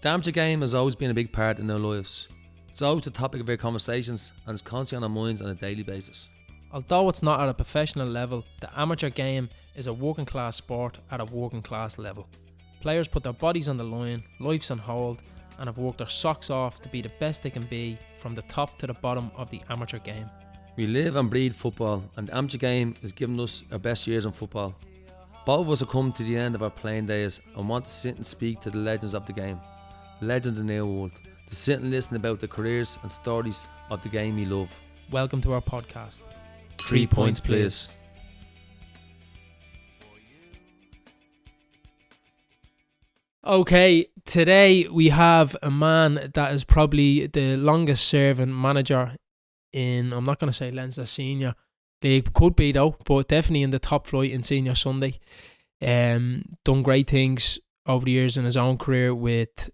The amateur game has always been a big part in our lives. It's always the topic of our conversations and it's constantly on our minds on a daily basis. Although it's not at a professional level, the amateur game is a working class sport at a working class level. Players put their bodies on the line, lives on hold, and have worked their socks off to be the best they can be from the top to the bottom of the amateur game. We live and breathe football, and the amateur game has given us our best years in football. Both of us have come to the end of our playing days and want to sit and speak to the legends of the game, legends in their world, to sit and listen about the careers and stories of the game we love. Welcome to our podcast. 3 points, please. Okay, today we have a man that is probably the longest serving manager in, I'm not going to say Leinster Senior League, could be though, but definitely in the top flight in Senior Sunday. Done great things over the years in his own career with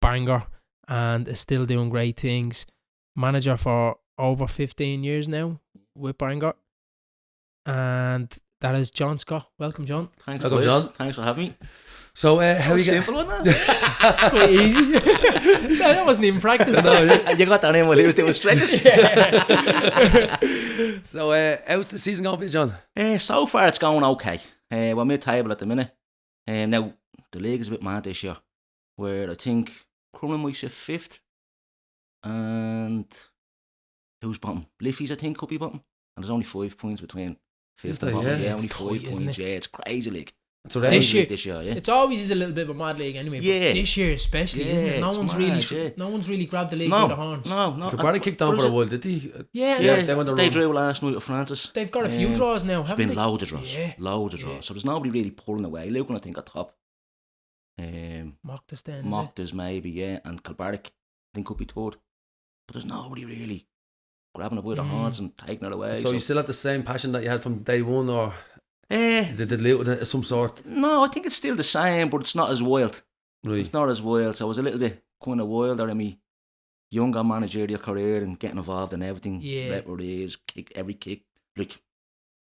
Bangor and is still doing great things. Manager for over 15 years now with Bangor. And that is John Scott. Welcome, John. Thanks, Welcome, John. Thanks for having me. So, how you Simple, wasn't it? That's quite easy. No, that wasn't even practice. You got that in while he was doing stretches. So, how's the season going for you, John? So far it's going okay. We're mid-table at the minute. Now, the league is a bit mad this year, where I think Crumlin might sit 5th, and who's bottom? Liffey's, I think, could be bottom. And there's only 5 points between 5th and bottom. Yeah, only 5 points. Yeah, it's crazy league. So this year, yeah. It's always a little bit of a mad league anyway. Yeah. But this year especially, isn't it? No one's really grabbed the league by the horns. No. Kilbarry kicked on for a while, did he? Yeah. They drew last night with Francis. They've got a few draws now, haven't they? There's been loads of draws. Yeah. Loads of draws. So there's nobody really pulling away. Lucan, I think, at top. Mocked then. Mocked maybe, yeah. And Kilbarrick, I think, could be third. But there's nobody really grabbing it by the horns and taking it away. So you still have the same passion that you had from day one, or is it of some sort? No, I think it's still the same, but it's not as wild. Right. It's not as wild. So I was a little bit kind of wilder in my younger managerial career and getting involved in everything. Yeah. Referees, every kick. Like,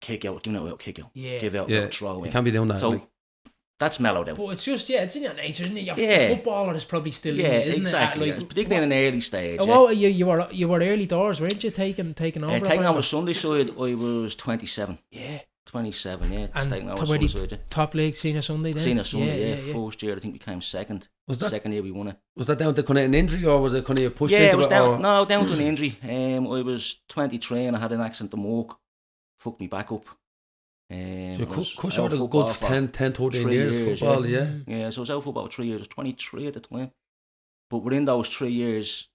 kick out, give out, kick out. Yeah. Give out, Yeah. throw in. You can't be doing that. So like. that's mellowed out. But it's just, it's in your nature, isn't it? Your Yeah. footballer is probably still in Yeah, it, isn't exactly. it? Particularly in an early stage. Well, you were early doors, weren't you? Taking over. Taking over Sunday side, I was 27. Yeah. 27, yeah. And taking over were Sunday the side, yeah. top league Senior Sunday then? Senior Sunday, yeah. First year, I think we came second. Was that- Second year we won it. Was that down to kind of an injury, or was it kind of you pushed Yeah, into it was it? down to an injury. I was 23 and I had an accident in work. Fucked me back up. So you I was cut out short of a good football 10, 13 3 years football, yeah. Yeah, so I was out for about 3 years. I was 23 at the time. But within those 3 years,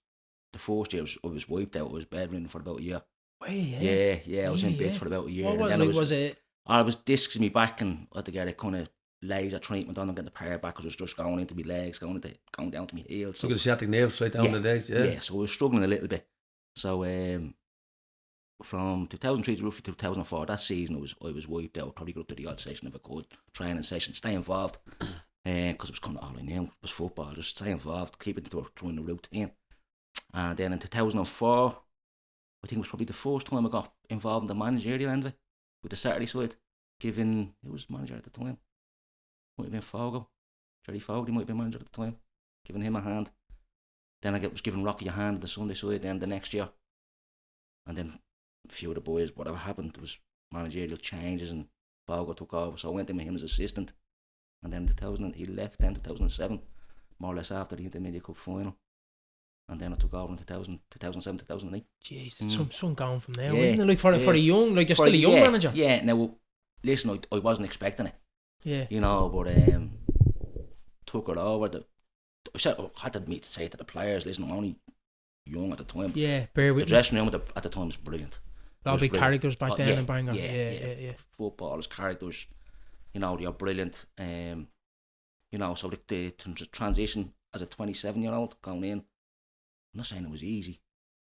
the first year I was wiped out. I was bedridden for about a year. Yeah, I was in bits for about a year. What and then was it? I was discs in my back and I had to get a kind of laser treatment on and get the power back because it was just going into my legs, going down to my heels. So you got a sciatic nerve straight down the legs, yeah. Yeah, so I was struggling a little bit. So from 2003 to roughly 2004, that season I was wiped out. Probably got up to the odd session if I could, training session, stay involved. Because it was kind of all I knew was football, just stay involved, keep it through the routine. And then in 2004, I think it was probably the first time I got involved in the managerial end of it, with the Saturday side, giving, who was manager at the time? Might have been Fogo. Jerry Fogarty might have been manager at the time. Giving him a hand. Then I was giving Rocky a hand at the Sunday side then the next year. And then a few of the boys, whatever happened, there was managerial changes and Fogo took over. So I went in with him as assistant. And then he left then 2007, more or less after the Intermediate Cup final. And then I took over in 2007, 2008. Jeez, it's some going from there, Yeah, isn't it? Like for a young, like you're still a young manager. Yeah, now, listen, I wasn't expecting it. Yeah. You know, but took it over. I had to say to the players, listen, I'm only young at the time. Yeah, bear with the dressing room at the time was brilliant. A lot of big characters back then in Bangor. Yeah. Footballers, characters, you know, they're brilliant. You know, so the transition as a 27-year-old going in, I'm not saying it was easy,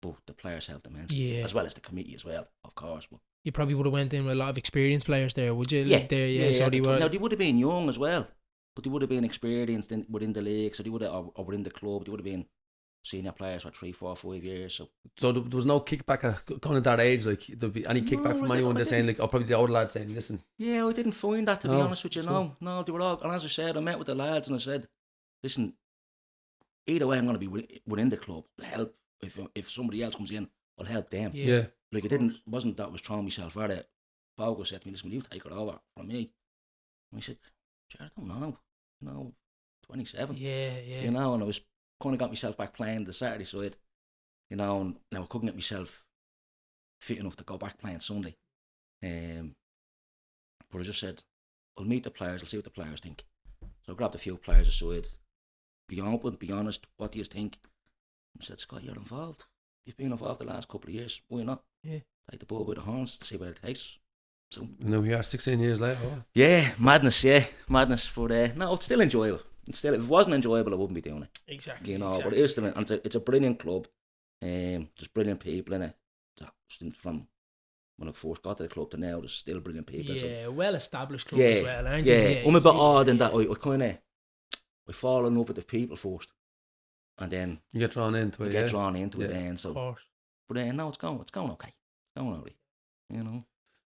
but the players helped immensely, as well as the committee as well, of course. But you probably would have went in with a lot of experienced players there, would you? Yeah, like there, so they were. Now they would have been young as well, but they would have been experienced within the league, so they would have, or within the club, they would have been senior players for 3, 4, 5 years. So there was no kickback going at that age. Like there'd be any kickback from anyone. They're saying like, probably the older lads saying, listen. Yeah, I didn't find that, to be honest with you. No, they were all. And as I said, I met with the lads and I said, listen, either way, I'm going to be within the club. I'll help if somebody else comes in. I'll help them. Yeah. Like it wasn't that I was throwing myself at it. Bogo said to me, "Listen, will you take it over from me?" And I said, "Jared, I don't know, 27. Yeah. You know, and I was kind of got myself back playing the Saturday side. You know, and now I couldn't get myself fit enough to go back playing Sunday. But I just said, I'll meet the players, I'll see what the players think. So I grabbed a few players aside. Be open, be honest, what do you think? I said, Scott, you're involved. You've been involved the last couple of years. Why not? Yeah. Take the ball by the horns, see where it takes. So now we are 16 years later. Oh. Yeah, madness. But no, it's still enjoyable. If it wasn't enjoyable, I wouldn't be doing it. Exactly. You know, but it is still, and it's a brilliant club. There's brilliant people in it. From when I first got to the club to now, there's still brilliant people. Yeah, well established club as well, aren't you? Yeah, I'm a bit odd in that I fall in love with the people first, and then you get drawn into it. It then. So, of course. But then no, it's going okay. It's going alright. You know.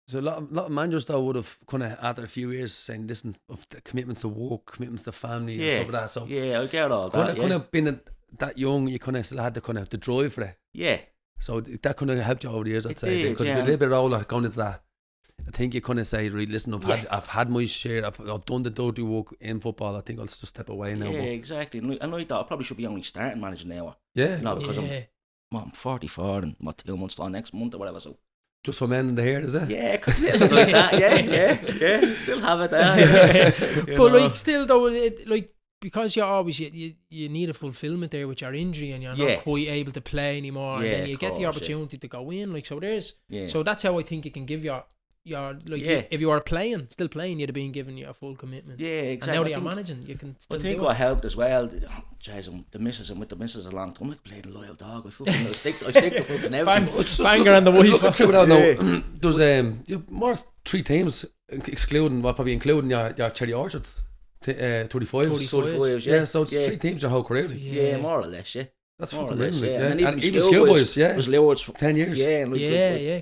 So a lot of managers though would have kind of after a few years saying, listen, of the commitments to work, commitments to family, and stuff like that. So yeah, I get all that. Kind of been that young, you kind of still had the drive for it. Yeah. So that kind of helped you over the years, I'd say, because yeah. a little bit older going into that. I think you kind of say, really, listen, I've had my share. I've done the dirty work in football. I think I'll just step away now. Yeah, exactly. And I thought I probably should be only starting managing now. Yeah. You know, because I'm 44 and 2 months on next month or whatever. So. Just for men in the hair, is it? Yeah, like that. Yeah. Still have it there. But like, still though, because you're always you need a fulfillment there with your injury, and you're not quite able to play anymore, and then you get the opportunity to go in. Like, so so that's how I think you can give your if you are still playing, you'd have been given your full commitment. Yeah, exactly. And now that you're managing, you can still I think what helped as well, Jason, the missus with the missus a long time, like playing loyal dog. I stick to fucking everything. Banger on the wife. There's more 3 teams, including your Cherry Orchard. 35s. Yeah, so it's 3 teams your whole career. Yeah, more or less, yeah. That's fucking brilliant. Yeah. And even schoolboys, was Lewards for 10 years. Yeah, and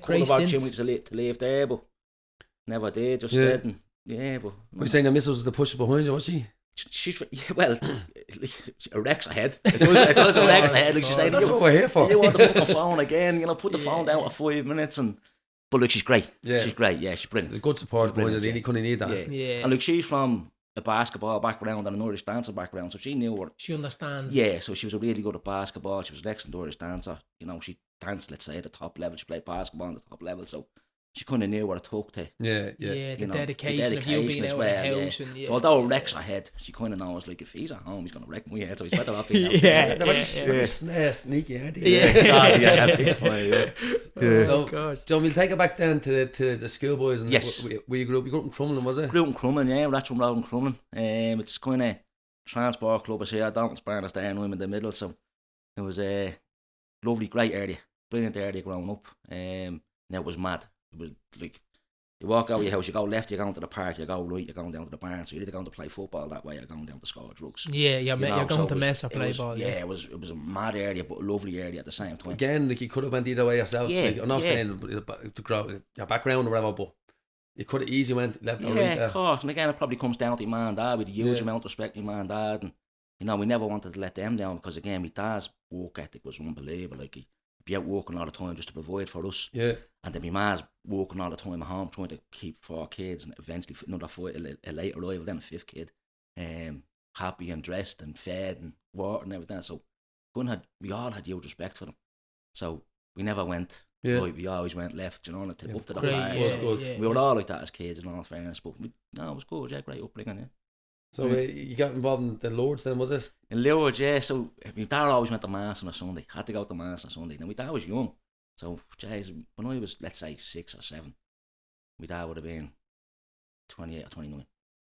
great stints. To leave there, but never did, just didn't. Yeah, but... You're saying your missus was the push behind you, was she? She's well, a Rex ahead. It does a Rex ahead. Like she's saying, that's what we're here for. You want the fucking phone again? You know, put the phone down for 5 minutes But look, she's great. Yeah, she's great. Yeah, she's brilliant. There's good support behind you. You couldn't need that. Yeah. And look, she's from a basketball background and an Irish dancer background, so she knew what she understands. Yeah, so she was really good at basketball. She was an excellent Irish dancer. You know, she danced, let's say, at the top level. She played basketball at the top level, so she kind of knew what it took to. The dedication of you being out of the house. And, so although Rex ahead, she kind of knows, like, if he's at home, he's going to wreck my head, so he's better off being out. They're sneaky, aren't they? So we'll take it back then to the schoolboys. And we grew up in Crumlin, was it? Grew up in Crumlin, yeah, Ratcham Road in Crumlin. It's kind of transport club, I say, I don't spare us there, and I'm in the middle, so it was a lovely, great area, brilliant area growing up. Now it was mad. It was like, you walk out of your house, you go left, you're going to the park, you go right, you're going down to the barn, so you're either going to play football that way, you're going down to score drugs. Yeah, you're going to mess or play ball. Yeah, it was a mad area, but a lovely area at the same time. Again, like, you could have went either way yourself. Yeah, like, I'm not saying to grow your background or whatever, but you could have easily went left or right. Yeah, of course. And again, it probably comes down to your mum and dad, with a huge amount of respect to your mum and dad. And, you know, we never wanted to let them down, because, again, my dad's work ethic was unbelievable. Like, he'd be out working all the time just to provide for us. Yeah. And then my ma's working all the time at home, trying to keep 4 kids, and eventually another 4, a late arrival, then a 5th kid, happy and dressed and fed and water and everything. So we all had huge respect for them. So we never went right, we always went left, you know, up to the bar. We were all like that as kids, in all fairness, but it was good, great upbringing, yeah. So you got involved in the Lords then, was it? In Lords, yeah. So my dad always went to Mass on a Sunday. Had to go to Mass on a Sunday. Now my dad was young. So, when I was, let's say, 6 or 7, my dad would have been 28 or 29.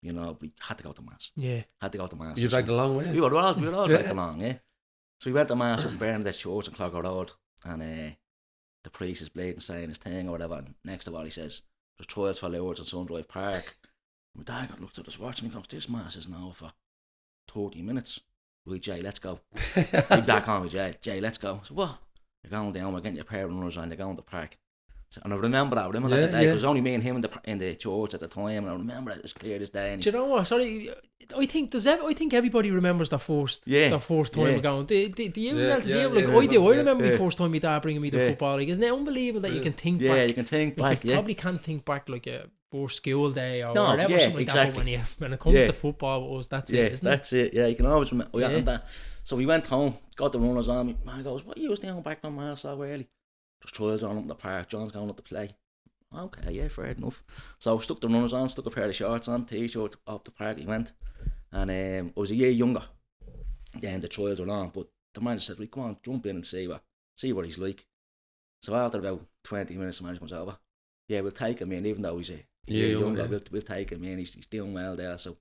You know, we had to go to Mass. Yeah. Had to go to Mass. You dragged along, were you? We were all dragged along, yeah. So we went to Mass up in Bernadette Church in Clogger Road, and the priest is bleeding, saying his thing or whatever, and next of all he says, there's trials for Lords in Sundrive Park. My dad looked at us watching, and he goes, this Mass is now for 30 minutes. Right, Jay, let's go. My dad called me, Jay, let's go. So, what? You're going down, we're getting your pair of runners on, you're going to the park. So, and I remember that day, because it was only me and him in the church at the time, and I remember it as clear as day. Do you know what? Sorry, I think everybody remembers their first time going. Do you I do. I remember my first time my dad bringing me to football. Like, isn't it unbelievable that you can think back? Yeah, you can think back. You probably can't think back like a first school day or No, whatever, something like that. But when it comes to football, with us, that's it, isn't it? That's it. Yeah, you can always remember that. So we went home, got the runners on. My man goes, "What are you doing back on my so early?" Just trials on up in the park. John's going up to play. Okay, yeah, fair enough. So I stuck the runners on, stuck a pair of shorts on, t-shirt, off the park he went. And I was a year younger. Then the trials were on, but the manager said, "Well, come on, jump in and see what he's like." So after about 20 minutes, the manager comes over. Yeah, we'll take him in, even though he's a year younger. We'll take him in. He's doing well there. So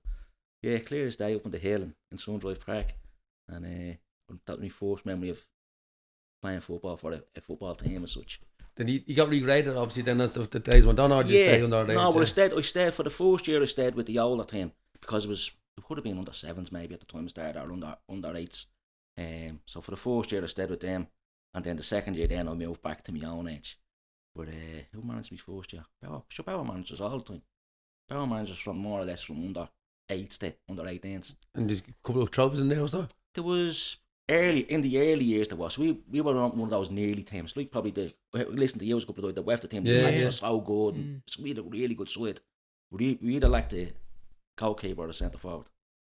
yeah, clear as day up on the hill in Sundrive Park. And that was my first memory of playing football for a football team as such. Then you got regraded, obviously, then as the days went on, or did you stay under age? No, but I stayed for the first year. I stayed with the older team because it could have been under 7s maybe at the time I started, or under 8s. So for the first year I stayed with them, and then the second year then I moved back to my own age. But who managed me first year? Bauer managers all the time. Bauer managers from more or less from under 8s to under 18s. And there's a couple of trophies in there, was there? There was in the early years there was. We were on one of those nearly teams. Like probably listen to you a couple of the Wefter team. The matches were so good. And so we had a really good side. We either liked the goalkeeper or the centre forward.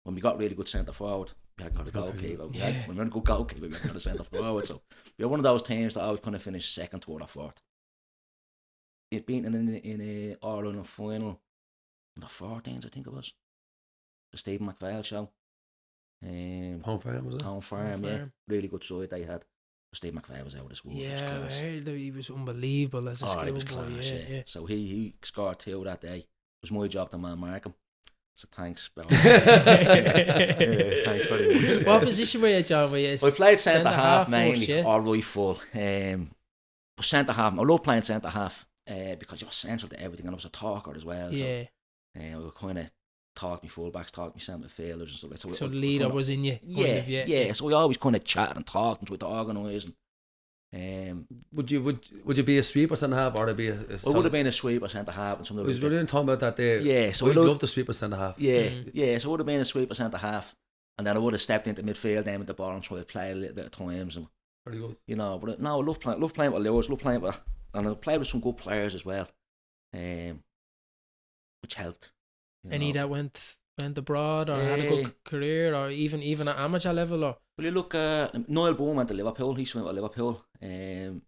When we got really good centre forward, we had got a goalkeeper. When we had a good goalkeeper, we had got a centre forward. So we were one of those teams that always kind of finished second, third, or fourth. It beaten in a All-Ireland final under 14s, I think it was. The Stephen McPhail show. Home Farm, was it? Home Farm, yeah. Really good side they had. Steve McVeigh was out of this world. Yeah, I heard that he was unbelievable as a schoolboy. Yeah. So he scored 2 that day. It was my job to mark him. So thanks, Bill. Thanks very much. What position were you, John? I played centre half mainly, or right full. But centre half, I love playing centre half because you were central to everything, and I was a talker as well. Yeah. So, we were kind of talk me fullbacks, talk me centre fielders and stuff like that. So the leader was in you. Yeah. So we always kind of chat and talk and try to organise. Would you be a sweeper centre half, or be a I would have been a sweeper centre half and something. We were talking about that there. Yeah, so I'd love the sweeper centre half. Yeah. So I would have been a sweeper centre half, and then I would have stepped into midfield then with the ball and tried to play a little bit of times. And very good. You know, but no, I love playing with Lewis, and I played with some good players as well, which helped. Any that went abroad or had a good career, or even at amateur level, or? Well, you look, Niall Bowen went to Liverpool. He swam at Liverpool. He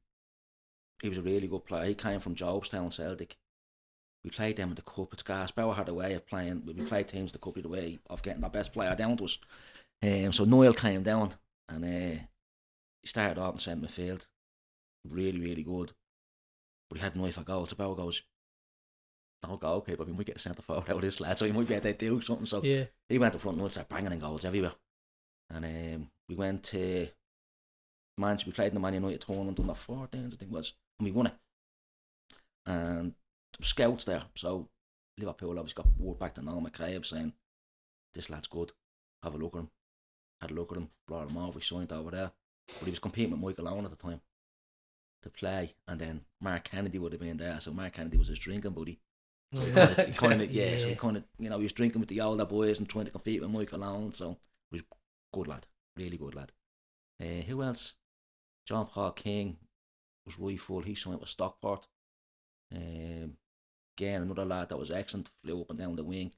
was a really good player. He came from Jobstown, Celtic. We played them in the cup. It's gas. Bauer had a way of playing. We played teams in the cup with a way of getting our best player down to us. So Niall came down, and he started off in centre midfield. Really, really good. But he had no for goals. So Bauer goes, "No goalkeeper, we might get a centre forward out of this lad, so he might be able to do something." So he went to front and started banging in goals everywhere. And we went to Manchester. We played in the Man United tournament under 14s, I think it was, and we won it. And there were scouts there, so Liverpool obviously got word back to Noel McCabe saying, "This lad's good, have a look at him." Had a look at him, brought him over, he signed over there. But he was competing with Michael Owen at the time to play, and then Mark Kennedy would have been there, so Mark Kennedy was his drinking buddy. So he kind of, he was drinking with the older boys and trying to compete with Michael Owen. So he was a good lad, really good lad. Who else? John Paul King was really full. He signed with Stockport. Again, another lad that was excellent, flew up and down the wing.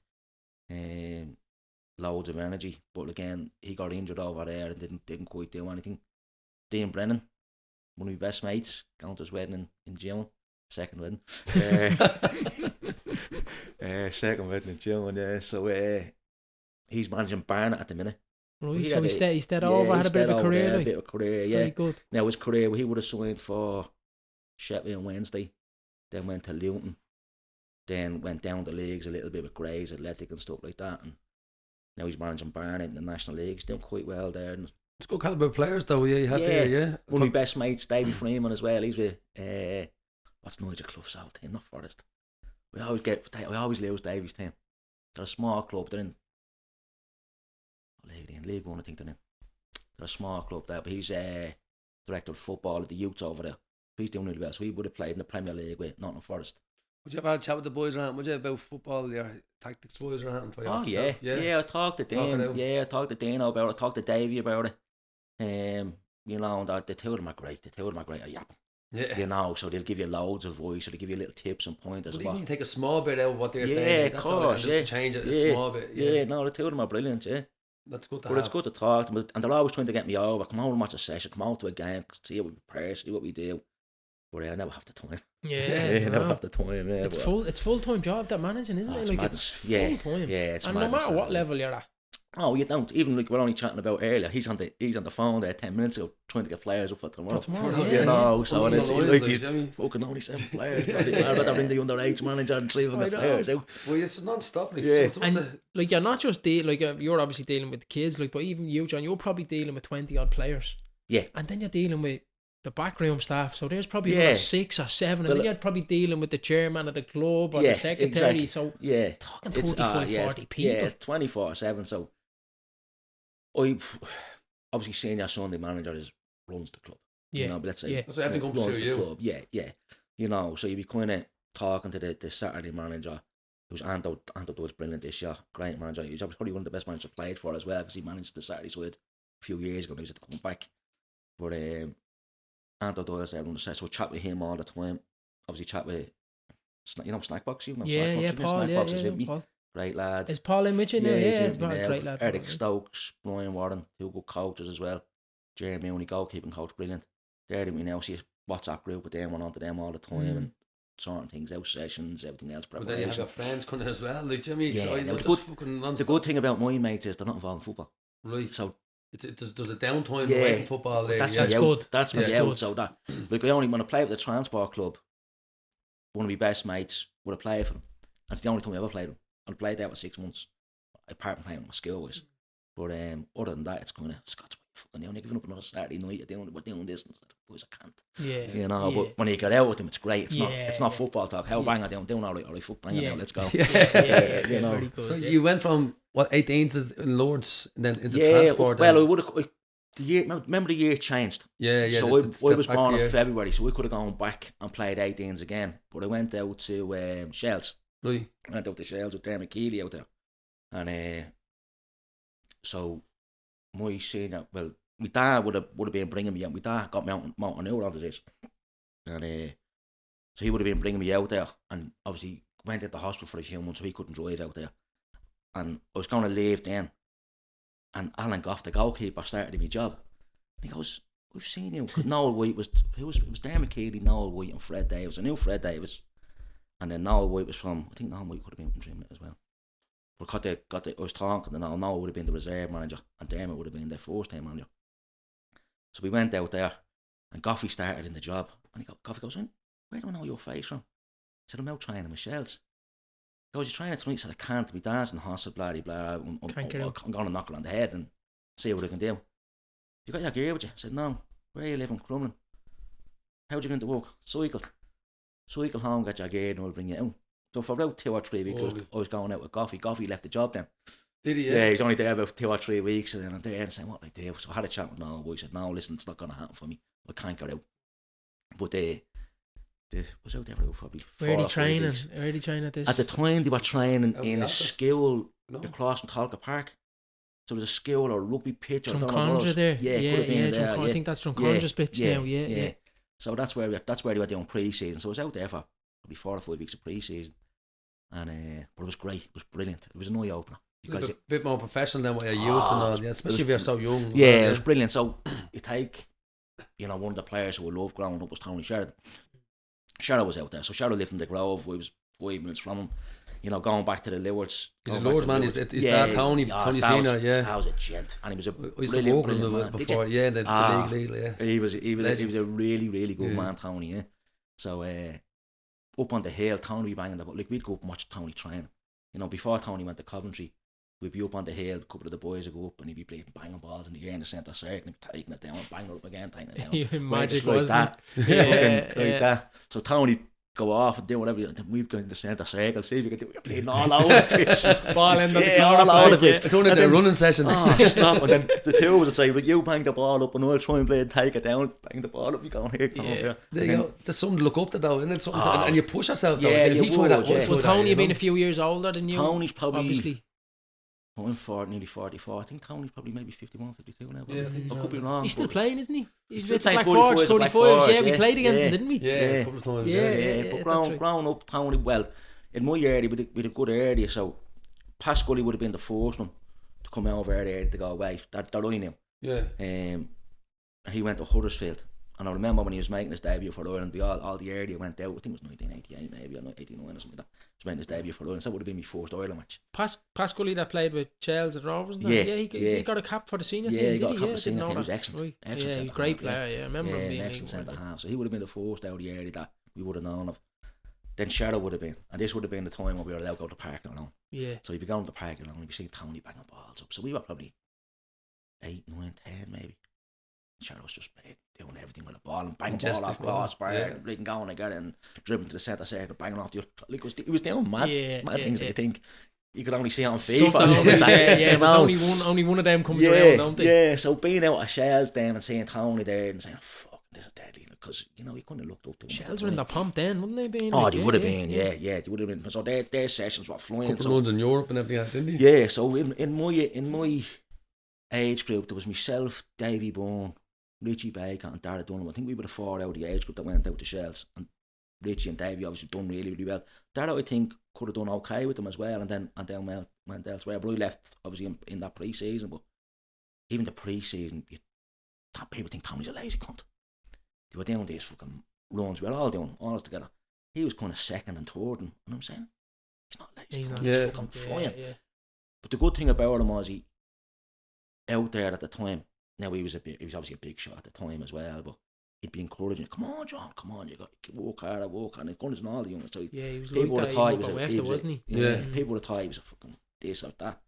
Loads of energy, but again, he got injured over there and didn't quite do anything. Dean Brennan, one of my best mates, going to his wedding in June. Second wedding. Second wedding in June, yeah. So he's managing Barnet at the minute. Right, so he stayed over, had a bit of a career. A bit of a career, yeah. Very good. Now his career, he would have signed for Sheffield Wednesday, then went to Luton, then went down the leagues a little bit with Grays, Athletic and stuff like that, and now he's managing Barnet in the National League. He's doing quite well there. And it's good calibre of players though, you had there, yeah. One of my best mates, Davy Freeman as well. He's with what's Nigel Clough's old team, not Forest. I always lose Davy's team. They're a small club, they're in League One, I think they're in. They're a small club there, but he's director of football at the youths over there. He's doing really well, so he would have played in the Premier League with Nottingham Forest. Would you ever have a chat with the boys around? Would you about football, your tactics boys around for yourself? I talked to Dean. I talked to Dean about it. I talked to Davey about it. You know, the two of them are great. The two of them are great at yapping. Yeah. You know, so they'll give you loads of voice, or they give you little tips and pointers. But even take a small bit out of what they're saying. Of course, just to change it a small bit. Yeah, no, the two of them are brilliant, That's good to But have. it's good to talk to them, and they're always trying to get me over. Come home and watch a session, come out to a game, see how we prepare, see what we do. But I never have the time. Never have the time. It's full-time job, that managing, isn't it? Like, it's full-time. Yeah, it's and madness, no matter what level you're at. Oh, you don't. Even like we're only chatting about earlier, he's on the phone there 10 minutes ago trying to get players up for tomorrow. You know, so and it's like he's fucking only 7 players. I'd rather bring the under-8s manager and 3 of them get players out. Well, it's non-stop. Like, and like, you're not just you're obviously dealing with the kids, like, but even you, John, you're probably dealing with 20 odd players. Yeah. And then you're dealing with the backroom staff, so there's probably another 6 or 7, and then you're probably dealing with the chairman of the club or the secretary. Exactly. So talking 40 people. Yeah, 24/7. So I obviously senior Sunday manager runs the club. Yeah. You know, but let's say so everything comes through you. Club. Yeah. You know, so you'd be kind of talking to the Saturday manager, who's Anto was brilliant this year, great manager. He's probably one of the best managers played for as well, because he managed the Saturday side a few years ago. He was at the come back, but Anto Doyle's there on the set, so we chat with him all the time. Obviously chat with, you know, Snackbox. You know, Paul. Snackbox is with me. Paul. Great lad. Is Paul in with you now? Great lad. Eric Stokes, Brian Warren, 2 good coaches as well. Jeremy, only goalkeeping coach, brilliant. They're with me now. See a WhatsApp group with them, went on to them all the time and sorting things out, sessions, everything else. But then you have your friends coming as well, like Jimmy. Yeah, so the good thing about my mates is they're not involved in football. Right. So there's a downtime away from football there. That's good. That's my out. So that, like, when I play with the transport club, one of my best mates would have played for them. That's the only time I ever played them. I played there for 6 months, apart from playing with my skill wise. But other than that, it's kind of Scott's fucking down. You're giving up another Saturday night. We're doing this, and boys, I can't. Yeah. You know, but when you get out with them, it's great. It's not football talk. How bang are they doing? All right, foot bang now. Let's go. You know. Very good, so you went from 18 in Lords and then into transport. Well, I would have. The year, remember the year changed. Yeah. So I was born in February, so we could have gone back and played 18s again. But I went out to Shells. Right. I went out to Shells with Dermot Keeley out there, and so my senior, well, my dad would have been bringing me out. My dad got me out Mountaineer onto this, and so he would have been bringing me out there. And obviously went into the hospital for a few months, so he couldn't drive out there. And I was going to leave then. And Alan Goff, the goalkeeper, started my job. And he goes, "We've seen you." Noel White it was Dermot Keeley, Noel White, and Fred Davis. I knew Fred Davis, and then Noel White was from. I think Noel White could have been from Dreamlet as well. But I was talking to Noel would have been the reserve manager, and Dermot would have been the first team manager. So we went out there, and Goffy started in the job, and Goffy goes, "Where do I know your face from?" I said, "I'm out training with Shells." He goes, "You trying tonight?" I said, "I can't. Be dancing in the hospital, blah, blah. I'm going to knock her on the head and see what I can do." "You got your gear with you?" I said, "No." "Where are you living?" "Crumlin." "How'd you get into work?" Cycle home, get your gear, and we'll bring you out. So for about 2 or 3 weeks, I was going out with Goffy. Goffy left the job then. Did he? Yeah, he's only there about 2 or 3 weeks, and then I'm there and saying, "What do I do?" So I had a chat with Noel. He said, "No, listen, it's not going to happen for me. I can't get out." But was out there for probably 4 Where are they or 5 training? weeks. Where are they training at this? At the time, they were training in a Office? school across from Talca Park. So there was a school or rugby pitch. Drumcondra there. Yeah. I think that's Drumcondra's pitch now. Yeah. So that's where they were doing pre-season. So I was out there for probably 4 or 5 weeks of pre-season, and but it was great. It was brilliant. It was an eye opener. A bit more professional than what you're used to now, especially if you're so young. Yeah, it was brilliant. So you take, one of the players who I loved growing up was Tony Sheridan. Sheridan was out there. So Sheridan lived in the Grove. I was 5 minutes from him. Going back to the Lewards. He's a Lord's man. Is that Tony Senior? Yeah. That was a gent, and he was a brilliant man. Before, the league, yeah. He was a really, really good man, Tony. Yeah. So up on the hill, Tony would be banging the ball. Like, we'd go up and watch Tony train. Before Tony went to Coventry, we'd be up on the hill. A couple of the boys would go up, and he'd be banging balls in the air in the centre circle, and he'd be taking it down, banging it up again, taking it down. Magic, like that. Like that. So Tony go off and do whatever, and then we'd go in the centre circle, see if you could do it. You're bleeding all over the pitch. Ball end of the Yeah, all corner over the flag, pitch. It's only their running session. Oh, stop. And then the two of us would say, "Look, you bang the ball up and I'll try and play and take it down. Bang the ball up, you go on here, go on here." There you go. There's something to look up to though, isn't it? Something Oh. and you push yourself though. Yeah, If you he tried that, would, I'll yeah. try Well, that, Tony you being know? a few years older than you, Tony's probably, obviously. I'm nearly 44. I think Tony's probably maybe 51, 52 now. Yeah, I think I so. could be wrong. He's still but- playing, isn't he? He's Still with the playing Black Forge, 35s, Black 35s. Yeah, Forge, we yeah. played against Yeah. him, didn't we? Yeah, Yeah. a couple of times. Yeah, Yeah, Yeah, yeah, but that's grown, right. grown up Tony, well, in my area, with a good area, so Pascully would have been the first one to come over there to go away, that I knew. yeah. And he went to Huddersfield. And I remember when he was making his debut for Ireland, all the area went out. I think it was 1988 maybe, or 89 or something like that. He was making his debut for Ireland. So that would have been my first Ireland match. Pascully that played with Chels at Rovers, and that? Yeah, he got a cap for the senior Yeah, team, he did got a he? cap for Yeah, the senior didn't team. know He was that. excellent. Right. Excellent Yeah, he was a centre great half, player, yeah. I remember him Yeah, being an excellent league, centre half. So he would have been the first out of the area that we would have known of. Then Shadow would have been. And this would have been the time when we were allowed to go to the park alone. Yeah. So he'd be going to the park alone, we'd be seeing Tony banging balls up. So we were probably 8, 9, 10 maybe. Shadow's just doing everything with the ball and banging the ball Majestic, off crossbar, yeah. and going again and dribbling to the centre circle, banging off the other. Like, he was doing mad things that you think you could only see on FIFA. Stuff or that something like that, yeah, you there's know. only one of them comes around, don't they? Yeah, so being out of Shells then and seeing Tony there and saying, fuck, this is deadly, because, you know, he couldn't have looked up to him. Shells were in the pomp then, wouldn't they be? Oh, they would have been, yeah, they would have been. So their sessions were flying. Couple So, of runs in Europe and everything, didn't he? yeah, so in my age group, there was myself, Davy Bourne, Richie Baker and Dara Dunham. I think we were the 4 out of the age group that went out to Shells, and Richie and Davy obviously done really, really well. Dara, I think, could have done okay with them as well, and then went elsewhere. But I left obviously in that pre-season, but even the pre-season, people think Tommy's a lazy cunt. They were doing these fucking runs, we were all doing all together. He was kind of second and third, and I'm saying, he's not lazy, He's not. he's Yeah. fucking flying. Yeah. But the good thing about him was he out there at the time. Now he was obviously a big shot at the time as well, but he'd be encouraging, "Come on, John, come on, you got to work harder, and guns and all the young." So Yeah, he was people would like have that thought he even was after, he was wasn't he? Yeah. people would have thought he was a fucking this or that,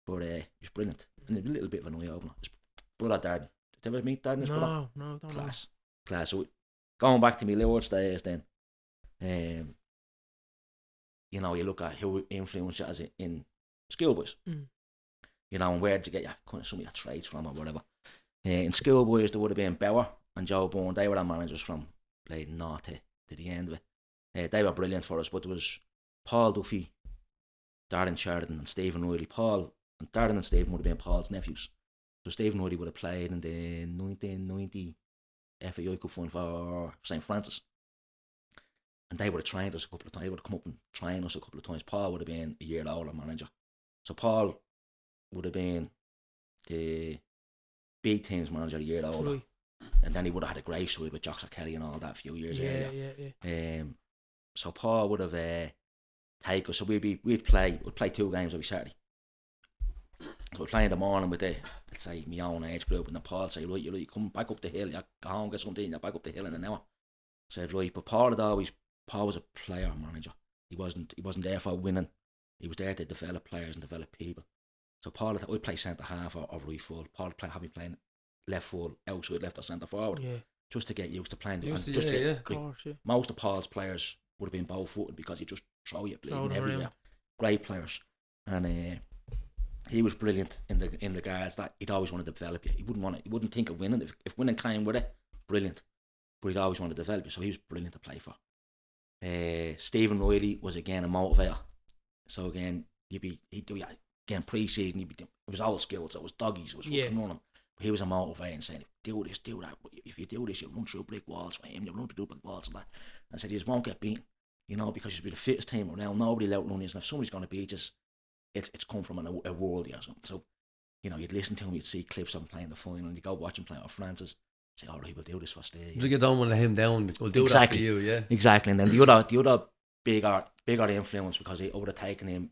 but he was brilliant and a little bit of an eye opener. His brother Darren, did you ever meet Darren? His brother? No, don't know. Class. So going back to my Lord's days then, you know, you look at who influenced you as in schoolboys. You know, and where did you get your kind of some of your traits from or whatever. In schoolboys, there would have been Bauer and Joe Bourne. They were our managers from like north to the end of it. They were brilliant for us, but there was Paul Duffy, Darren Sheridan and Stephen Riley. Darren and Stephen would have been Paul's nephews. So Stephen Riley would have played in the 1990 FAI Cup final for St. Francis. And they would have trained us a couple of times. They would have come up and trained us a couple of times. Paul would have been a year older manager. So Paul would have been the big team's manager a year older. Right. And then he would have had a great side with Jock Kelly and all that a few years earlier. Yeah. So Paul would have taken us. So we'd play 2 games every Saturday. So we'd play in the morning with let's say my own age group, and then Paul say, right, you come back up the hill, you go home, get something, you back up the hill in an hour. Said, right, but Paul was a player manager. He wasn't there for winning. He was there to develop players and develop people. So Paul would play centre half or right full. Paul would have me playing left full, outside left or centre forward. Yeah. Just to get used to playing. Of course, yeah. Most of Paul's players would have been bow footed because he just throw you bleeding everywhere. Around. Great players. And he was brilliant in regards that he'd always want to develop you. He wouldn't think of winning. If winning came with it, brilliant. But he'd always want to develop you. So he was brilliant to play for. Stephen Riley was again a motivator. So again, he'd do again pre-season. It was old school, so it was doggies. It was fucking running. But he was a motivator and saying, do this, do that. If you do this, you'll run through brick walls for him. You'll run through brick walls and that. And said, you just won't get beaten, you know, because you'll be the fittest team around. Nobody will outrun you. And if somebody's going to beat us, it's come from a worldie or something. So, you know, you'd listen to him, you'd see clips of him playing the final, and you go watch him play with Francis. Say, all right, we'll do this for Steve. You don't want to let him down. We'll do that for you, yeah. Exactly. And then the other bigger influence, because he would have taken him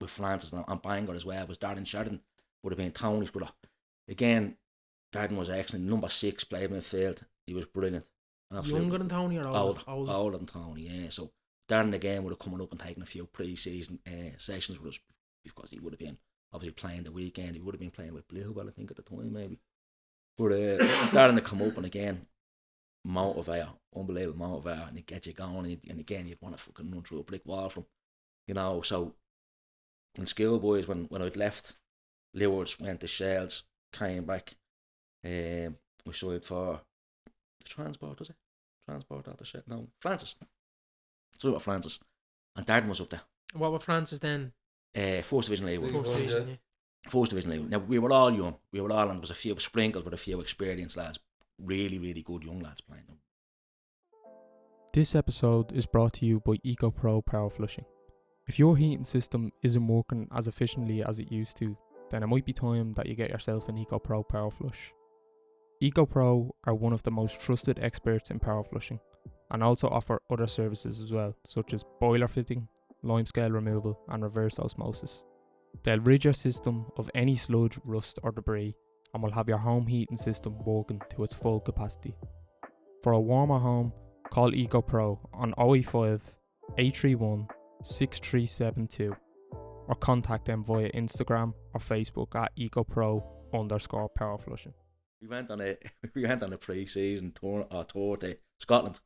with Francis and Bangor as well, was Darren Sheridan. Would have been Tony's brother. Again, Darren was excellent. Number 6, played midfield. He was brilliant. Absolutely. Younger than Tony or older? Older than Tony, yeah. So Darren again would have come up and taken a few pre-season sessions with us, because he would have been obviously playing the weekend. He would have been playing with Bluebell, I think, at the time maybe. But Darren had come up, and again, motivator, unbelievable motivator, and it gets you going, and again, you'd want to fucking run through a brick wall from, you know. So in schoolboys, when I'd left Lewards, went to Shells, came back, we signed for the Transport, was it? Transport after Shells? No, Francis. So with Francis, and Darden was up there. What were Francis then? First Division League. First Division, yeah. First Division League. Now, we were all young. And there was a few sprinkles with a few experienced lads. Really, really good young lads playing them. This episode is brought to you by EcoPro Power Flushing. If your heating system isn't working as efficiently as it used to, then it might be time that you get yourself an EcoPro Power Flush. EcoPro are one of the most trusted experts in power flushing, and also offer other services as well, such as boiler fitting, limescale removal and reverse osmosis. They'll rid your system of any sludge, rust or debris, and will have your home heating system working to its full capacity. For a warmer home, call EcoPro on 085 831 6372 or contact them via Instagram or Facebook at EcoPro_power flushing. We went on a pre-season tour to Scotland,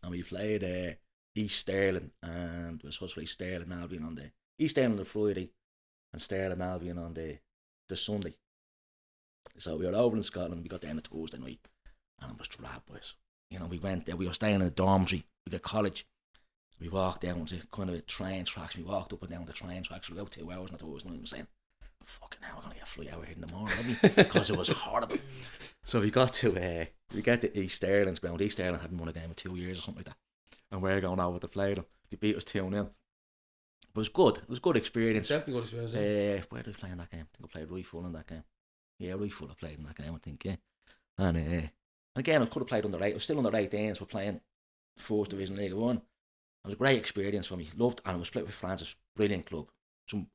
and we played East Stirling, and we were supposed to play Stirling Albion on the East Stirling on the Friday and Stirling Albion on the Sunday. So we were over in Scotland. We got there on a Thursday night, and it was drab, boys. You know, we went there. We were staying in a dormitory. We got college. We walked down to kind of train tracks. We walked up and down the train tracks for about 2 hours on a Thursday night. I was saying, fucking hell, we're going to get a flight out here in the morning, aren't we? Because it was horrible. So we got to East Stirling's ground. East Stirling hadn't won a game in 2 years or something like that. And we're going over to play them. They beat us 2-0. But it was good. It was a good experience. Definitely good experience. Where did we play in that game? I think I played right full in that game. Yeah, right full I played in that game, I think, yeah. And again, I could have played under 8. I was still under 18s. We're playing First Division League 1. It was a great experience for me. Loved, and I was split with Francis. Brilliant club. Some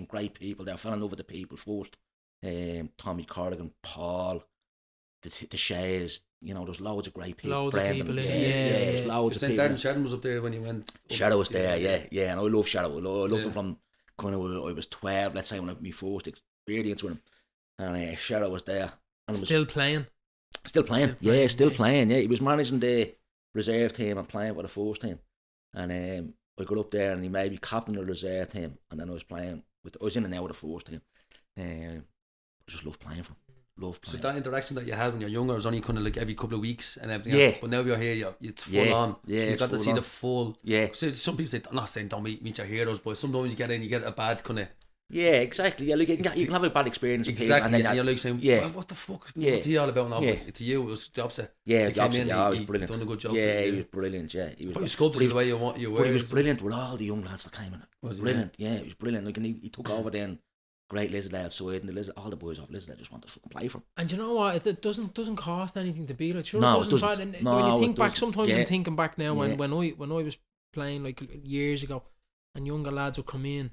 great people there. I fell in love with the people first. Tommy Corrigan, Paul, the Shays. You know, there's loads of great people. Loads of people, yeah, yeah. There's loads of people. Darren Sheridan was up there when you went. Shadow was there, yeah. And I love Shadow. I loved him from kind of I was 12, let's say, when I had my first experience with him. And Shadow was there. And Still playing? Still playing, yeah. He was managing the reserve team and playing for the first team. And I got up there and he made me captain of the reserve team. And then I was in and out of the first team. I just loved playing for him. So that interaction that you had when you're younger was only kind of like every couple of weeks and everything else. But now you're here, it's full on. Yeah, so you got to see the full. Yeah. So some people say, I'm not saying don't meet your heroes, but sometimes you get in, you get a bad kind of. Yeah, exactly. Yeah, like you can have a bad experience with exactly, people, and you're like saying, what the fuck is he all about now? But to you, it was the opposite. Yeah, the opposite. He was brilliant. Done a good job. Yeah, he was brilliant. Yeah, he was. But he sculpted the way you want you were. But he was brilliant with all the young lads that came in. Was brilliant. Yeah, he was brilliant. Like, and he took over then. Great Lizard outside, and all the boys off Lizard just want to fucking play for him. And you know what? It doesn't cost anything to be like. Sure, no, it doesn't. When you think back, sometimes I'm thinking back now when I was playing like years ago, and younger lads would come in.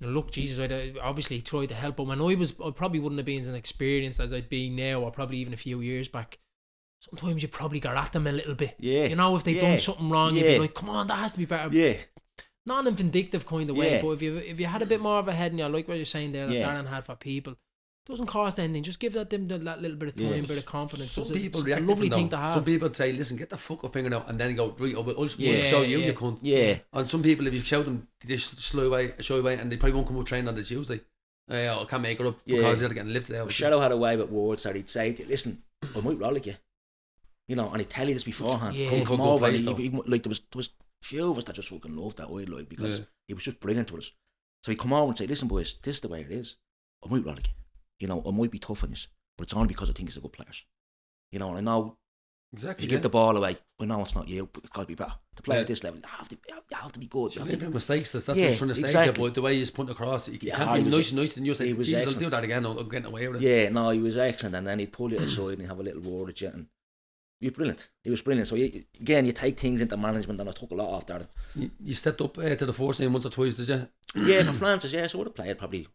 And look, Jesus, I'd obviously tried to help, but when I probably wouldn't have been as experienced as I'd be now, or probably even a few years back. Sometimes you probably got at them a little bit. Yeah. You know, if they'd done something wrong, you'd be like, come on, that has to be better. Yeah. Not in a vindictive kind of way, but if you had a bit more of a head, and you like what you're saying there that Darren had for people, it doesn't cost anything. Just give them that little bit of time, bit of confidence. It's a lovely thing to have. Some people say, listen, get the fuck finger out, and then go, right, I'll show you, you cunt. Yeah. And some people, if you show them, they just show away, and they probably won't come up train on the Tuesday. I can't make it up because they're getting lifted out. Shadow had a way with words that he'd say to you, listen, I might roll you. You know, and he'd tell you this beforehand. Come over. And like there was few of us that just fucking loved that way, like, because he was just brilliant to us. So he'd come over and say, listen boys, this is the way it is. I might roll you. You know, I might be tough on this, but it's only because I think he's a good player. You know, and I know if you give the ball away, I know it's not you, but it's got to be better. To play at this level, you have to be good. You have to make mistakes, that's what I'm trying to say, but the way he's putting across, you can't be nice and you say, Jesus, I'll do that again, I'm getting away with it. Yeah, no, he was excellent, and then he'd pull you aside and he'd have a little word with you, and he was brilliant. He was brilliant. So you take things into management, and I took a lot off that. You stepped up to the force once or twice, did you? Yeah, for Francis, so I would have played probably,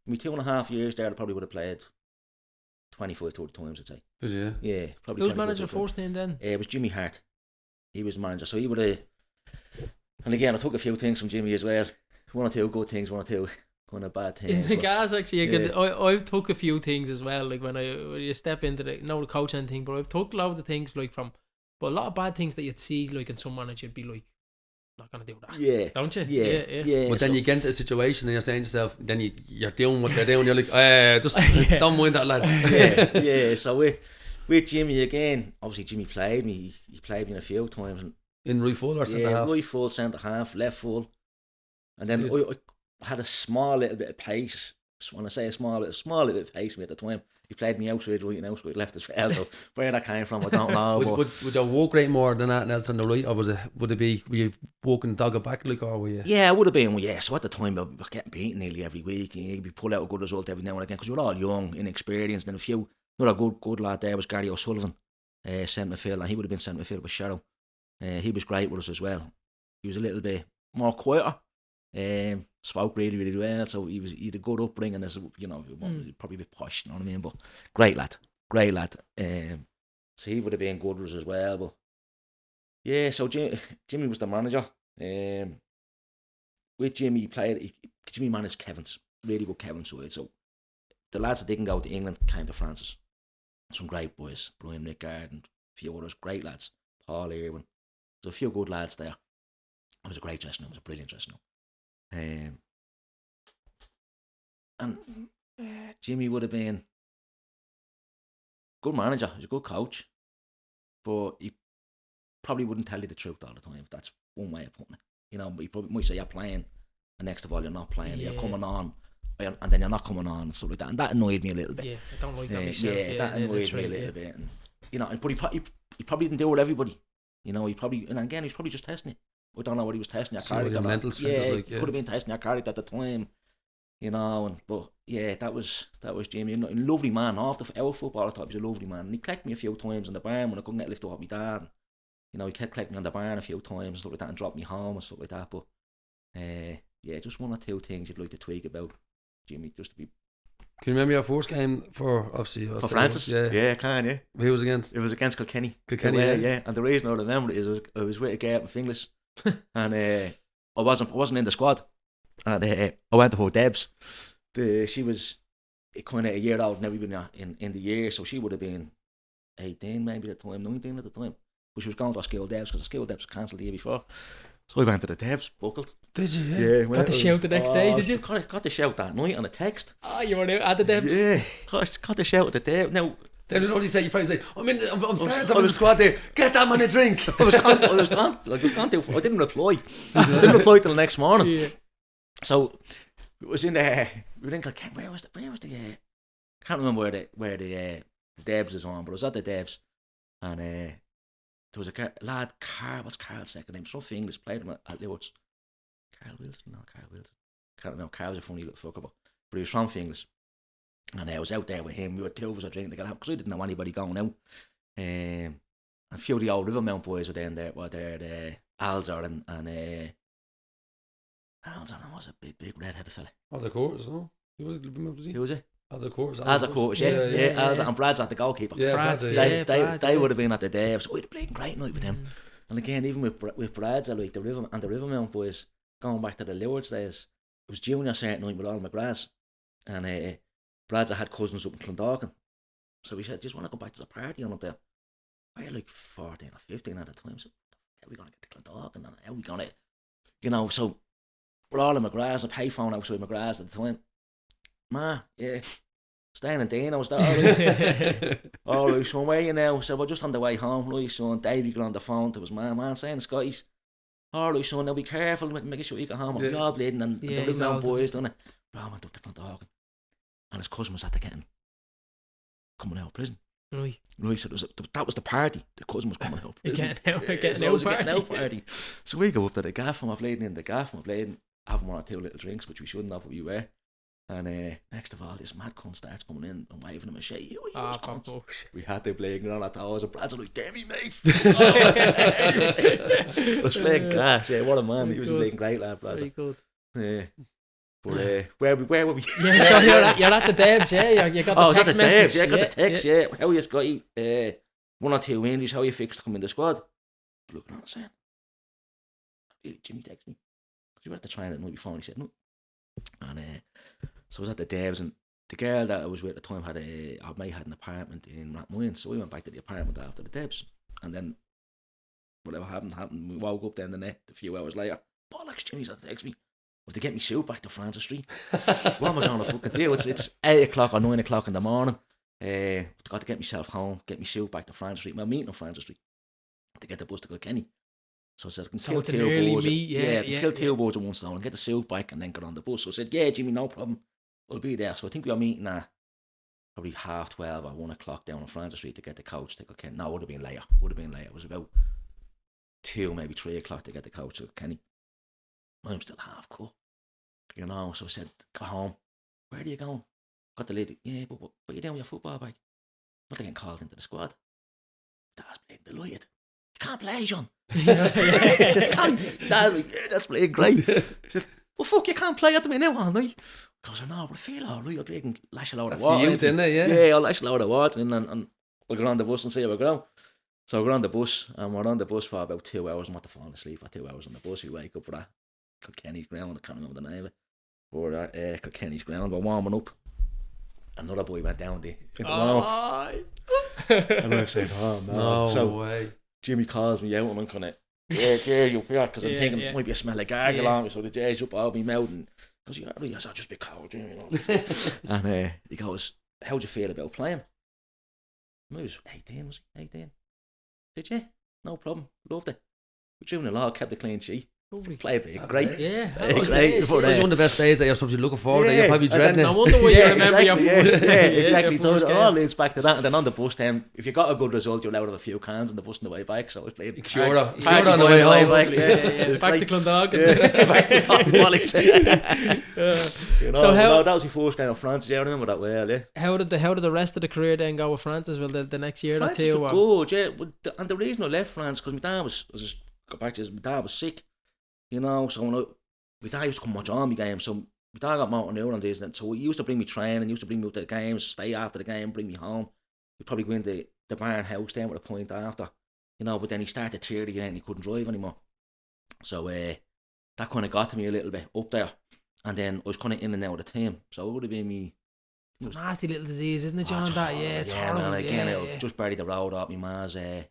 in my 2.5 years there, I probably would have played 25 30 times, I'd say. Did you? Yeah, probably. Who was manager the first team then? It was Jimmy Hart. He was the manager, so he would have. And again, I took a few things from Jimmy as well. One or two good things, one or two kind of bad things. Isn't the gas actually? yeah. I've took a few things as well. Like when you step into the coaching thing, but I've took loads of things like but a lot of bad things that you'd see like in some managers, you'd be like, not gonna do that. Yeah, don't you? Yeah. But then you get into a situation and you're saying to yourself, then you're doing what they're doing. You're like, just don't mind that, lads. yeah. So with Jimmy again, obviously Jimmy played me. He played me a few times. And in right full or centre half? Right full, centre half, left full. And then I had a small little bit of pace. So when I say a small little bit of pace at the time, he played me outside right and outside left as well. So where that came from, I don't know. Would your walk rate more than that else on the right, or would it be, were you walking dog it back like, or were you? Yeah, it would have been. Well, yeah. So at the time, we were getting beaten nearly every week. And you'd pull out a good result every now and again because we were all young, inexperienced. And another good lad there was Gary O'Sullivan, centre midfield, and he would have been centre midfield with Sharrow. He was great with us as well. He was a little bit more quieter. Spoke really well, so he had a good upbringing as probably a bit posh, you know what I mean, but great lad. So he would have been good with us as well, but yeah, so Jimmy was the manager. With Jimmy Jimmy managed Kevin's, really good Kevin's side, so the lads that didn't go to England came to Francis. Some great boys, Brian Rickard and a few others, great lads, Paul Irwin, there's a few good lads there. It was a great dressing room, it was a brilliant dressing room. And Jimmy would have been good manager, he was a good coach, but he probably wouldn't tell you the truth all the time. That's one way of putting it. You know, but he probably might say you're playing, and next of all you're not playing. You're coming on, and then you're not coming on and stuff like that. And that annoyed me a little bit. Yeah, I don't like that myself. That annoyed me a little bit. And but he probably didn't do it with everybody. You know, he probably just testing you. I don't know what he was testing your character. Mental strength is like, could have been testing your character at the time. You know, but yeah, that was Jimmy. A lovely man. Off our footballer type, he was a lovely man. And he collected me a few times in the barn when I couldn't get lifted off my dad. You know, he kept collecting me on the barn a few times and stuff like that, and dropped me home and stuff like that. But just one or two things you'd like to tweak about Jimmy, just to be. Can you remember your first game for Francis? Yeah, I can. Yeah. Who was against? It was against Kilkenny. Yeah. And the reason I remember it is I was with a girl in Finglas, and I wasn't in the squad, and I went to her Debs. She was kind of a year old and everybody in the year, so she would have been 18 maybe at the time, 19 at the time. But she was going to a school Debs because the school Debs was cancelled the year before. So I went to the Debs, buckled. Did you? Yeah. Got the shout the next day, did you? Got the shout that night on a text. Oh, you were out at the Debs? Yeah, got the shout at the Debs. Now, they don't know what you say. You probably say, I'm starting in the squad there. Get that man a drink. I was gone. I didn't reply. Till the next morning. Yeah. So it was we were in Kilkenny. Where was the can't remember where the Debs is on, but I was at the Debs, and there was a lad, Carl. What's Carl's second name? Some English played him at Lewards. Carl Wilson. Can't remember. Carl was a funny little fucker, but he was from Finglas. And I was out there with him. We were two of us drinking together because I didn't know anybody going out. A few of the old Rivermount boys were there. The Alzar and Alzar was a big red-headed fella. Alzar Courts, no? Who was it? Who was it? Alzar Courts. Alzar Courts, yeah. Alzar, and Brad's at the goalkeeper. Yeah, Brad, they would have been at the Devs. So we'd have played great night with them. And again, even with Brad's, like the Rivermount boys, going back to the Lewards days, it was junior certain night with all McGraths, and Brad's had cousins up in Clondalkin, so we said, just want to go back to the party on up there. We're like 14 or 15 at the time, so how are we going to get to Clondalkin, and how are we going to, so we're all in McGraths, a payphone outside McGraths at the time. Staying in Dean, I was there, alright, so where are you now? So we're just on the way home, right, son. Davey got on the phone to his man saying, Scotties, alright, son, now be careful, making sure you get home. We're all bleeding, and the little boys, done it. Bro, I went up to Clondalkin, and his cousin was at the coming out of prison. Right, so that was the party. The cousin was coming out of prison. Getting out party. So we go up to the gaff, and we're playing, having one or two little drinks, which we shouldn't have, but we were. And next of all, this mad cunt starts coming in and waving him a shake. We had to play on at ours, and Brad's like, damn me, mate. I was playing class, yeah, what a man. He was playing great, lad, Brad. Very good. Yeah. But where were we? Yeah, so you're at the Debs, yeah. You got the text message. Yeah, I got the text, yeah. How you got you? 1 or 2 injuries, how you fixed to come in the squad? Looking on and saying, Jimmy texted me. Because you were at the training the night before, and he said, no. And So I was at the Debs, and the girl that I was with at the time had an apartment in Rathmines, so we went back to the apartment after the Debs, and then whatever happened. We woke up then the net a few hours later. Bollocks, Jimmy's had to text me. I have to get me suit back to Francis Street. What am I going to fucking do? It's 8 o'clock or 9 o'clock in the morning. I've got to get myself home, get me suit back to Francis Street. My meeting on Francis Street to get the bus to Kilkenny. So I said, I can kill two birds. Kill two birds with one stone and get the suit back and then get on the bus. So I said, yeah, Jimmy, no problem. I'll be there. So I think we were meeting at probably 12:30 or 1 o'clock down on Francis Street to get the coach to Kilkenny. No, it would have been later. It was about 2, maybe 3 o'clock to get the coach to Kilkenny. I'm still half cut, you know. So I said, go home. Where are you going? Got the lady. Yeah, but you're doing with your football bag. Not getting called into the squad. Dad's playing delighted. You can't play, John. That's playing great. He said, well, fuck, you can't play at the minute all night. I said, no, but I feel all right. I'll be able to lash a load of water. That's you, didn't it? Yeah, I'll lash a load of water and we'll get on the bus and see how we go. So we're on the bus, and we're on the bus for about 2 hours. I'm not falling asleep for 2 hours on the bus. We wake up for that Kilkenny's ground. I can't remember the name of it. Or Kilkenny's ground. We're warming up. Another boy went down the warmth. And I said, oh no. So way. Jimmy calls me out and I'm kind of, yeah, you're here, because I'm thinking it might be a smell of gargle on me, so the J's up all my mouth, and he goes, yeah, I'll just be cold, you know. And he goes, how'd you feel about playing? And I was 18, was he? 18. Did you? No problem, loved it. We drew in the law, kept a clean sheet. Played it, great. Yeah, great. It was one of the best days that you're supposed to be looking forward to. You're probably dreading it. No wonder why you remember your first exactly. your So first it all leads back to that. And then on the bus, if you got a good result, you're allowed to have a few cans on the bus on the way back. So I was playing Cure on the way home. Yeah. Back to Clondalkin. Back to Clondalkin. You know, So how that was your first game of Francis. Yeah, I remember that well. Yeah. How did the rest of the career then go with Francis? Well, the next year Francis or two? Was good, yeah. And the reason I left France because my dad was sick. You know, so my dad used to come watch all my games. So my dad got motor neuron days, so he used to bring me training, used to bring me up to the games, stay after the game, bring me home. He'd probably go into the barn house then with a point after, you know. But then he started teary again, and he couldn't drive anymore. So that kind of got to me a little bit up there, and then I was kind of in and out of the team. So it would have been me. It's a nasty little disease, isn't it, John? It's horrible. And again, it just buried the road off my ma's. A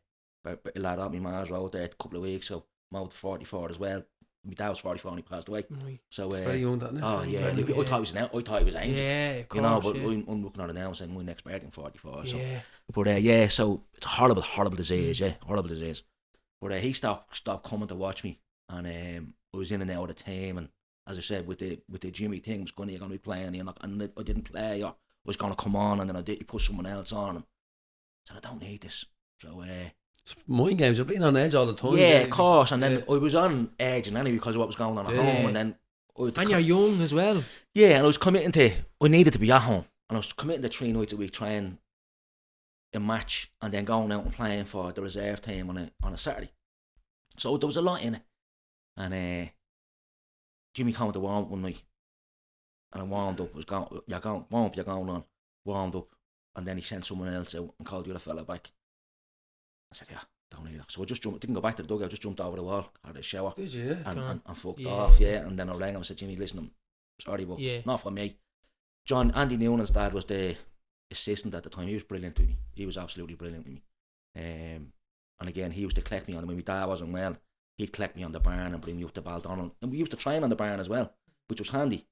lad off my ma's road there a couple of weeks ago. Mouth 44 as well. My dad was 44 and he passed away. So very young, that. Oh yeah, I thought he was ancient. Yeah, of course, you know. But I'm looking at it now and saying my next birthday 44. So, but so it's a horrible disease. Yeah, horrible disease. But he stopped coming to watch me, and I was in and out of the team. And as I said, with the Jimmy thing, was going to be playing, and I didn't play, or was going to come on, and then he put someone else on, and I said I don't need this. So mind games, you're being on edge all the time. Yeah, of course. And then I was on edge and anyway because of what was going on at home. And then you're young as well. Yeah, and I was committing to, I needed to be at home. And I was committing to 3 nights a week trying a match and then going out and playing for the reserve team on a Saturday. So there was a lot in it. And Jimmy came to warm up one night. And I warmed up. You're going on. Warmed up. And then he sent someone else out and called the other fella back. I said, yeah, don't need that. So I just didn't go back to the dugout, I just jumped over the wall, had a shower. Did you? And fucked off, yeah. And then I rang him and said, Jimmy, listen, I'm sorry, but not for me. Andy Newnan's dad was the assistant at the time. He was brilliant with me. He was absolutely brilliant with me. And again, he used to collect me on, when my dad wasn't well, he'd collect me on the barn and bring me up to Baldonnel. And we used to train on the barn as well, which was handy.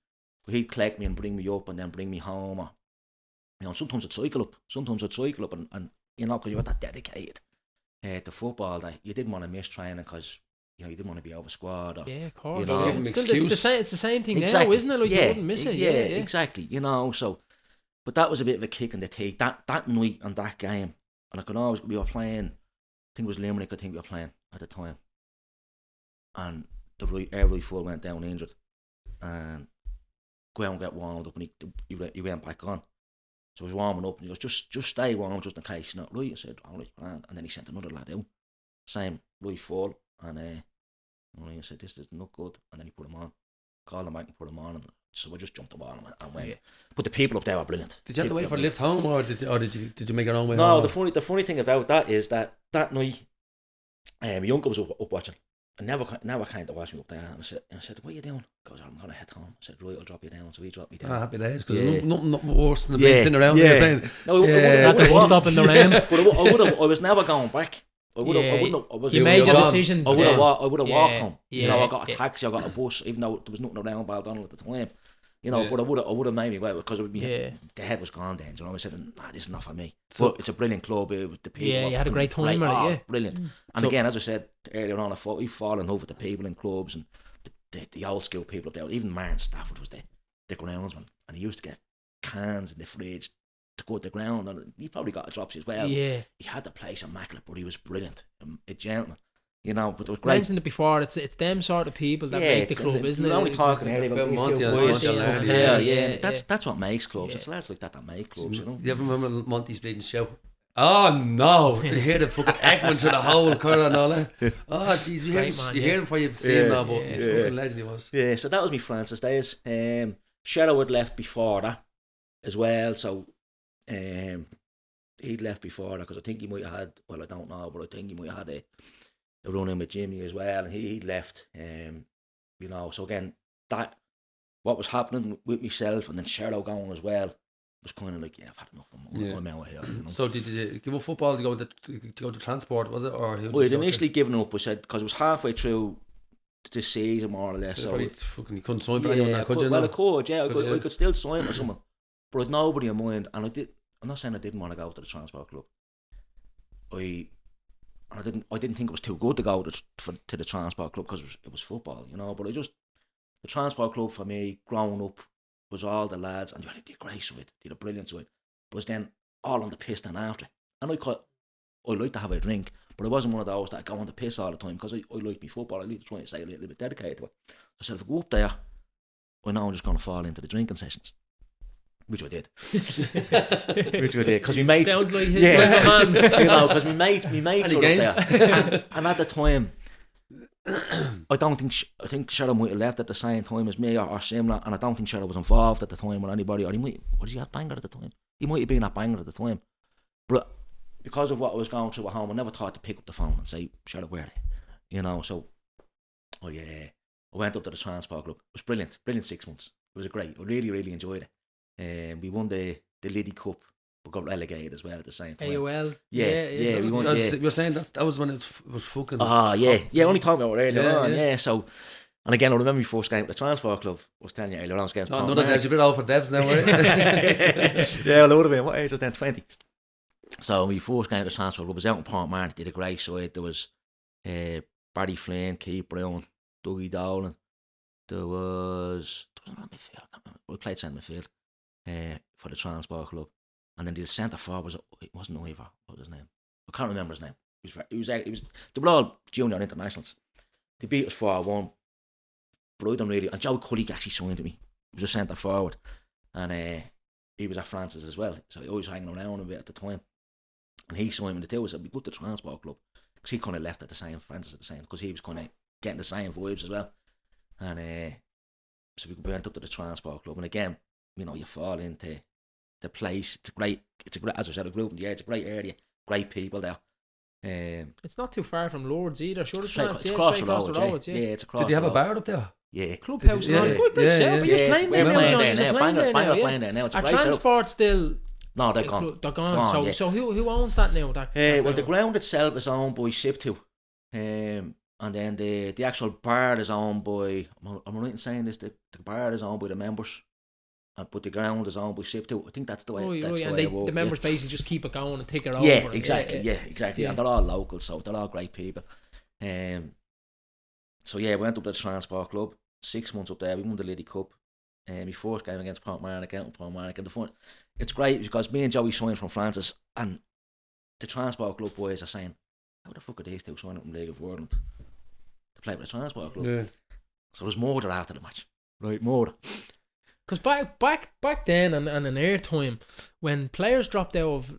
But he'd collect me and bring me up and then bring me home. Or, you know, sometimes I'd cycle up and you know, because you were that dedicated to football that you didn't want to miss training because you dididn't want to be over squad. Or, yeah, of course. You know, it's the same thing now, isn't it? Like you wouldn't miss it. Yeah, exactly. You know, so but that was a bit of a kick in the teeth that night and that game. And I could always, we were playing, I think it was Limerick, we were playing at the time. And the air rifle went down injured, and go out and get warmed up, and he went back on. So I was warming up, and he goes, just stay warm, just in case you're not right. I said, all right, and then he sent another lad out, same right full, and I said, this is not good, and then he put him on, called him back and put him on, and so I just jumped the ball and went. Yeah. But the people up there were brilliant. Did you have to wait for a lift home, or did you make your own way home? No, the funny thing about that is that night, my uncle was up watching, never kind of watched me up there, and I said, what are you doing? He goes, I'm going to head home. I said, right, I'll drop you down. So he dropped me down. Happy days, because Yeah. nothing worse than the being sitting around there saying, No, At the bus stop in the rain. But I was never going back. I You was made your gone. decision. I would have Yeah. walked home. You know, Yeah. I got a taxi, I got a bus, even though there was nothing around Baldonnel at the time. You know, Yeah. but I would have made me well, because Yeah. the head was gone then. You know, I said, nah, this is not for me. So- But it's a brilliant club. With the people. Yeah, you had a great fucking time at it, Oh, yeah. brilliant. And So- again, as I said earlier on, we fall in love with the people in clubs and the old school people up there. Even Martin Stafford was the groundsman, and he used to get cans in the fridge to go to the ground, and he probably got a dropsy as well. Yeah. He had the place immaculate, but he was brilliant, a gentleman. You know, but it was great. Mentioned it before. It's them sort of people that make the it's- club, isn't it? We're only It's talking like earlier about about these Monty two and boys. Monty and Larry, yeah. That's what makes clubs. Yeah. It's lads like that make clubs, you know. You ever remember Monty's bleeding shout? Oh no! You hear the fucking echoing through the whole corner and all that. Oh jeez, you hear Great man, you yeah. hear him before you see him now, but Yeah. he's Yeah. fucking legend he was. Yeah, so that was me Francis days. Sherrow had left before that as well, so he'd left before that, because I think he might have had, well, I don't know, but I think he might have had a run in with Jimmy as well, and he'd left. You know, so again, that what was happening with myself and then Sherrow going as well was kind of like, yeah, I've had enough. I'm out of here. You know? So did you give up football to go to transport? Was it, or who Well, did I'd you go to? initially given up, I said, because it was halfway through the season more or less. So So probably fucking you couldn't sign for anyone, could you? well, No? I could, yeah, Could you? I could still sign for someone, but I'd nobody in mind, and I'm not saying I didn't want to go to the transport club. I didn't think it was too good to go to the transport club, because it was football, you know. But the transport club for me, growing up, was all the lads, and they had a great side, they had a brilliant side, but was then all on the piss then after. And I like to have a drink, but I wasn't one of those that go on the piss all the time, because I like my football. I like to try and stay a little bit dedicated to it. So I said, if I go up there, I know I'm just going to fall into the drinking sessions. Which I did. Because my mates... Sounds like his Yeah, man. you know, because my mates Any were up games? there. And at the time, I think Sherrow might have left at the same time as me, or similar, and I don't think Sherrow was involved at the time with anybody, or was he at Bangor at the time? He might have been at Bangor at the time. But because of what I was going through at home, I never thought to pick up the phone and say, Sherrow, where are they? You know, so, I went up to the transport club. It was brilliant 6 months. It was great. I really, really enjoyed it. We won the Liddy Cup, but got relegated as well at the same time. AOL. Yeah, we won. You're saying that was when it was fucking. Only talking about it earlier on. Yeah. Yeah, so, and again, I remember my first game at the transport club. I was telling you earlier on, I was against No, Port none of Mark. that. You're a bit old for Debs now, right? Yeah, well, I would have been. What age was then? 20. So my first game at the transport club was out in Port Mark. Did a great side. There was Barry Flynn, Keith Brown, Dougie Dolan. There was another midfield. We played centre midfield for the transport club, and then the centre forward it wasn't Ivor. What was his name? I can't remember his name. He was they were all junior internationals. They beat us 4-1, but I don't really. And Joe Cully actually signed to me. He was a centre forward, and he was at Francis as well, so he was hanging around a bit at the time. And he signed me the two. I said, "We go to the transport club," because he kind of left at the same, Francis at the same, because he was kind of getting the same vibes as well. And so we went up to the transport club, and again, you know, you fall into the place. It's a great, as I said, a group in the air. It's a great area, great people there. It's not too far from Lords either. Sure, it's Straight not. across Straight the across the road. road. Yeah, Yeah. it's across. Did you have the a road. bar up there? Yeah. Clubhouse. Yeah, Good place. yeah, Yeah, but you're Yeah, playing we're there now, playing Johnny. there You're now. playing there Bangor now. playing there now. It's a Are great setup. transport still? No, they're gone. They're gone. Gone, So, yeah. so who owns that now? That Well, the ground itself is owned by Sip2, and then the actual bar is owned by. I'm right in saying this. The bar is owned by the members, but the ground is owned by Sip2. I think that's the way. Oh, that's right, the and way it works, the members basically just keep it going and tick it over. Yeah, and- exactly. Yeah, exactly. Yeah. And they're all local, so they're all great people. So yeah, we went up to the transport club. 6 months up there, we won the Liddy Cup. My first game against Port Marnock, out in Port Marnock, and the fun. It's great because me and Joey signed from Francis, and the transport club boys are saying, "How the fuck are these two signing from League of Ireland to play with the transport club?" Yeah. So there was murder after the match, right? Murder. Because back then and in our time, when players dropped out of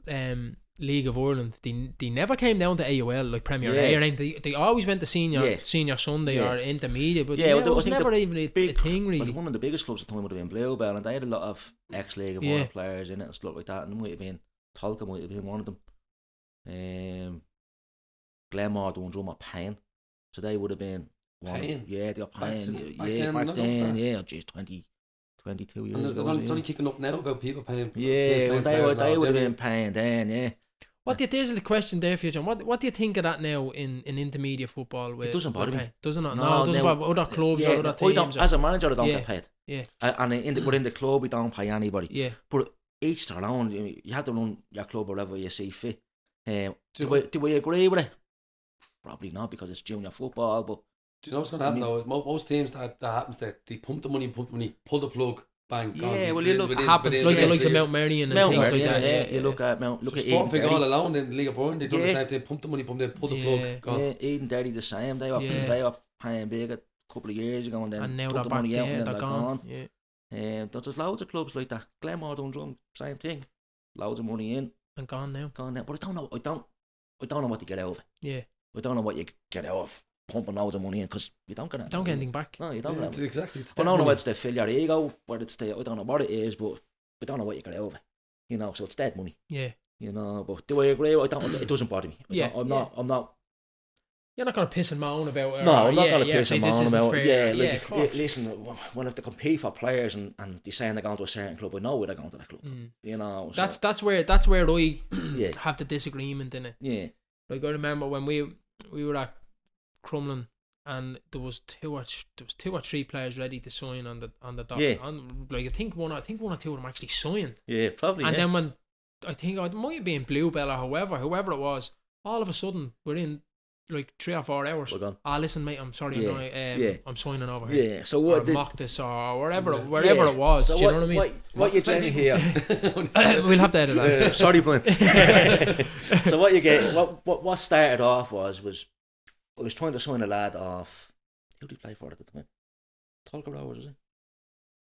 League of Ireland, they never came down to AOL like Premier A or anything. They always went to senior Sunday or intermediate, but Yeah, it I was think never the even a big thing really. Well, one of the biggest clubs at the time would have been Bluebell, and they had a lot of ex-League of Yeah. Ireland players in it and stuff like that. And it might have been Tolka, might have been one of them. Glenmore doing drummer Payne. So they would have been Paying? Yeah, they were paying. Back Back then, then, yeah, geez, 22 years and it's ago. only kicking up now about people paying. Yeah, well, they would have been paying then, yeah. There's the question there for you, John. What do you think of that now in intermediate football? It doesn't bother me. Doesn't it? No, it doesn't bother other clubs or other teams. As a manager, I don't get paid. Yeah. And within the club, we don't pay anybody. Yeah. But each their own. You have to run your club wherever you see fit. Do we agree with it? Probably not, because it's junior football. But do you know what's going to happen though? Most teams that happens, that they pump the money, pull the plug, bang, gone. Yeah, well, you look, it happens like the likes of Mount Marion and things like that. Yeah. You look at Sport Fig all alone in the League of Ireland, they done the same thing, pump the money, pull the plug, gone. Yeah, Eden Derry the same. They were paying big a couple of years ago, and then now put the money out, and then they're gone. Yeah. There's loads of clubs like that. Glenmore done same thing. Loads of money in and gone now. But I don't know what you get out of it. Yeah. I don't know what you get out of pumping loads of money in, because you don't get anything back. No, you don't get it. Exactly. I don't know whether it's to fill your ego, whether it's I don't know what it is, but I don't know what you get out of it. You know, so it's dead money. Yeah. You know, but do I agree? It doesn't bother me. I'm not. You're not going to piss and moan about it. No, I'm not going to piss and moan about it. Yeah, listen, when if they compete for players and they're saying they're going to a certain club, I know where they're going to that club. You know, so. That's where I have the disagreement in it. Yeah. Like, I remember when we were at Crumlin, and there was two or three players ready to sign on the dot. Yeah. And like I think one or two of them actually signed. Yeah, probably. And then when I think it might have been Bluebell or whoever it was, all of a sudden within like 3 or 4 hours. Listen, mate, I'm sorry, I'm signing over here. Yeah. So what? Or Moctus or wherever it was. So do you know what I mean? What you're getting here? We'll have to edit that. Sorry, Blind. So what you get? What started off was I was trying to sign a lad off. Who did he play for at the time? Tolka Rovers, was it?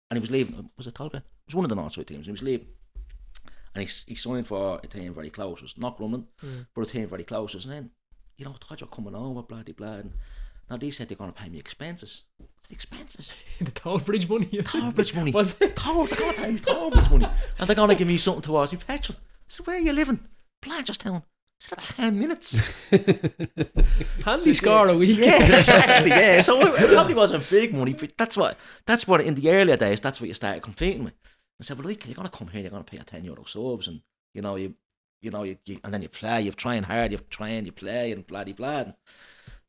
And he was leaving. Was it Tolka? It was one of the Northside teams. He was leaving, and he signed for a team very close. It was not Grumman, but a team very close. And then, you know, I thought you're coming over, blah blah blah. And now they said they're going to pay me expenses. Expenses? The toll bridge money. Toll bridge money. Was it? They're going to pay me toll bridge money, and they're going to give me something towards me petrol. I said, where are you living? Blanchardstown. So that's 10 minutes. Handy score a week. Yeah, exactly. Yeah. So it probably wasn't big money, but that's what in the earlier days, that's what you started competing with. I said, well, look, you're gonna come here, you're gonna pay a €10 subs, and you and then you play, you're trying hard, you play, and blah blah.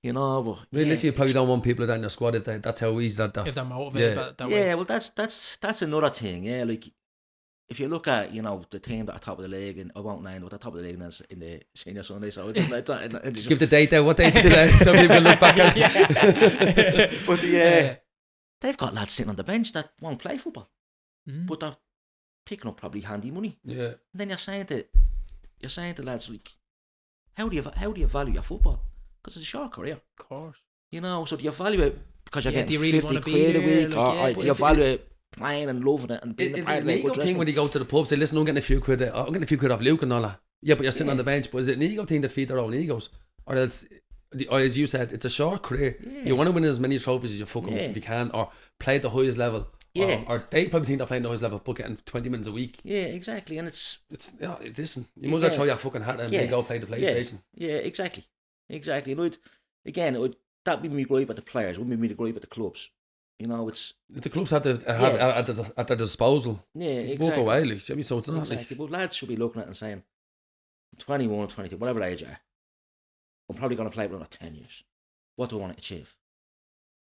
You know, but literally, you probably don't want people down your squad if that's how easy that. If they're motivated that way. Yeah, well, that's another thing. Yeah, like. If you look at, the team that are top of the league, and I won't name what the top of the league is in the Senior Sunday, so it doesn't just give the date out. What date is it? So people look back at it. But they've got lads sitting on the bench that won't play football, but they're picking up probably handy money. Yeah. And then you're saying to lads, like, how do you value your football? Because it's a short career. Of course. So do you value it because you're getting 50 quid a week, or do you value it playing and loving it and being a part of it? Is it an ego thing when you go to the pub, say, listen, I'm getting a few quid off Luke and all that? Yeah, but you're sitting on the bench. But is it an ego thing to feed their own egos? Or as you said, it's a short career. You want to win as many trophies as you if you can, or play at the highest level. Yeah. Or they probably think they're playing the highest level, but getting 20 minutes a week. Yeah, exactly. And listen, you must as well try your fucking hat and then go play the PlayStation. Yeah, exactly. And that would be me gripe at the players, wouldn't be me gripe at the clubs. It's the clubs have to have at their disposal. Yeah, exactly. Walk away, like, so it's not exactly. But lads should be looking at it and saying, 21, 22, whatever age you are, I'm probably going to play for another 10 years. What do I want to achieve?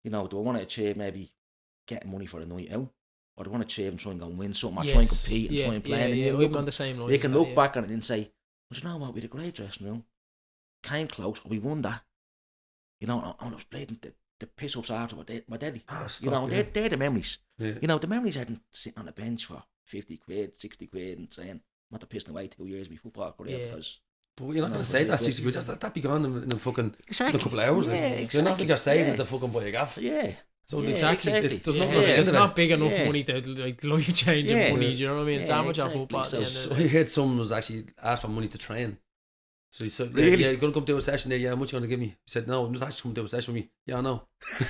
Do I want to achieve maybe getting money for a night out? Or do I want to achieve and try and go and win something, or try and compete and try and play? And we're on the same line. You can look back on it and say, well, you know what, we had a great dressing room, came close, we won that. And I was playing the piss ups after my daddy. They're the memories. Yeah. The memories aren't sitting on a bench for 50 quid, 60 quid and saying, I'm not to pissing away 2 years of my football career because. But you're not going to say that 60 quid, that'd be gone in a fucking in a couple of hours. Yeah, exactly. You're not going to save it to fucking buy a gaff. Yeah. So exactly. It's not big enough money to like life changing money. Do you know what I mean? It's amateur football. So I heard someone was actually asked for money to train. So he said, Really? yeah, you're going to come do a session there. Yeah, how much you going to give me? He said, no, I'm just actually come do a session with me. Yeah, I know.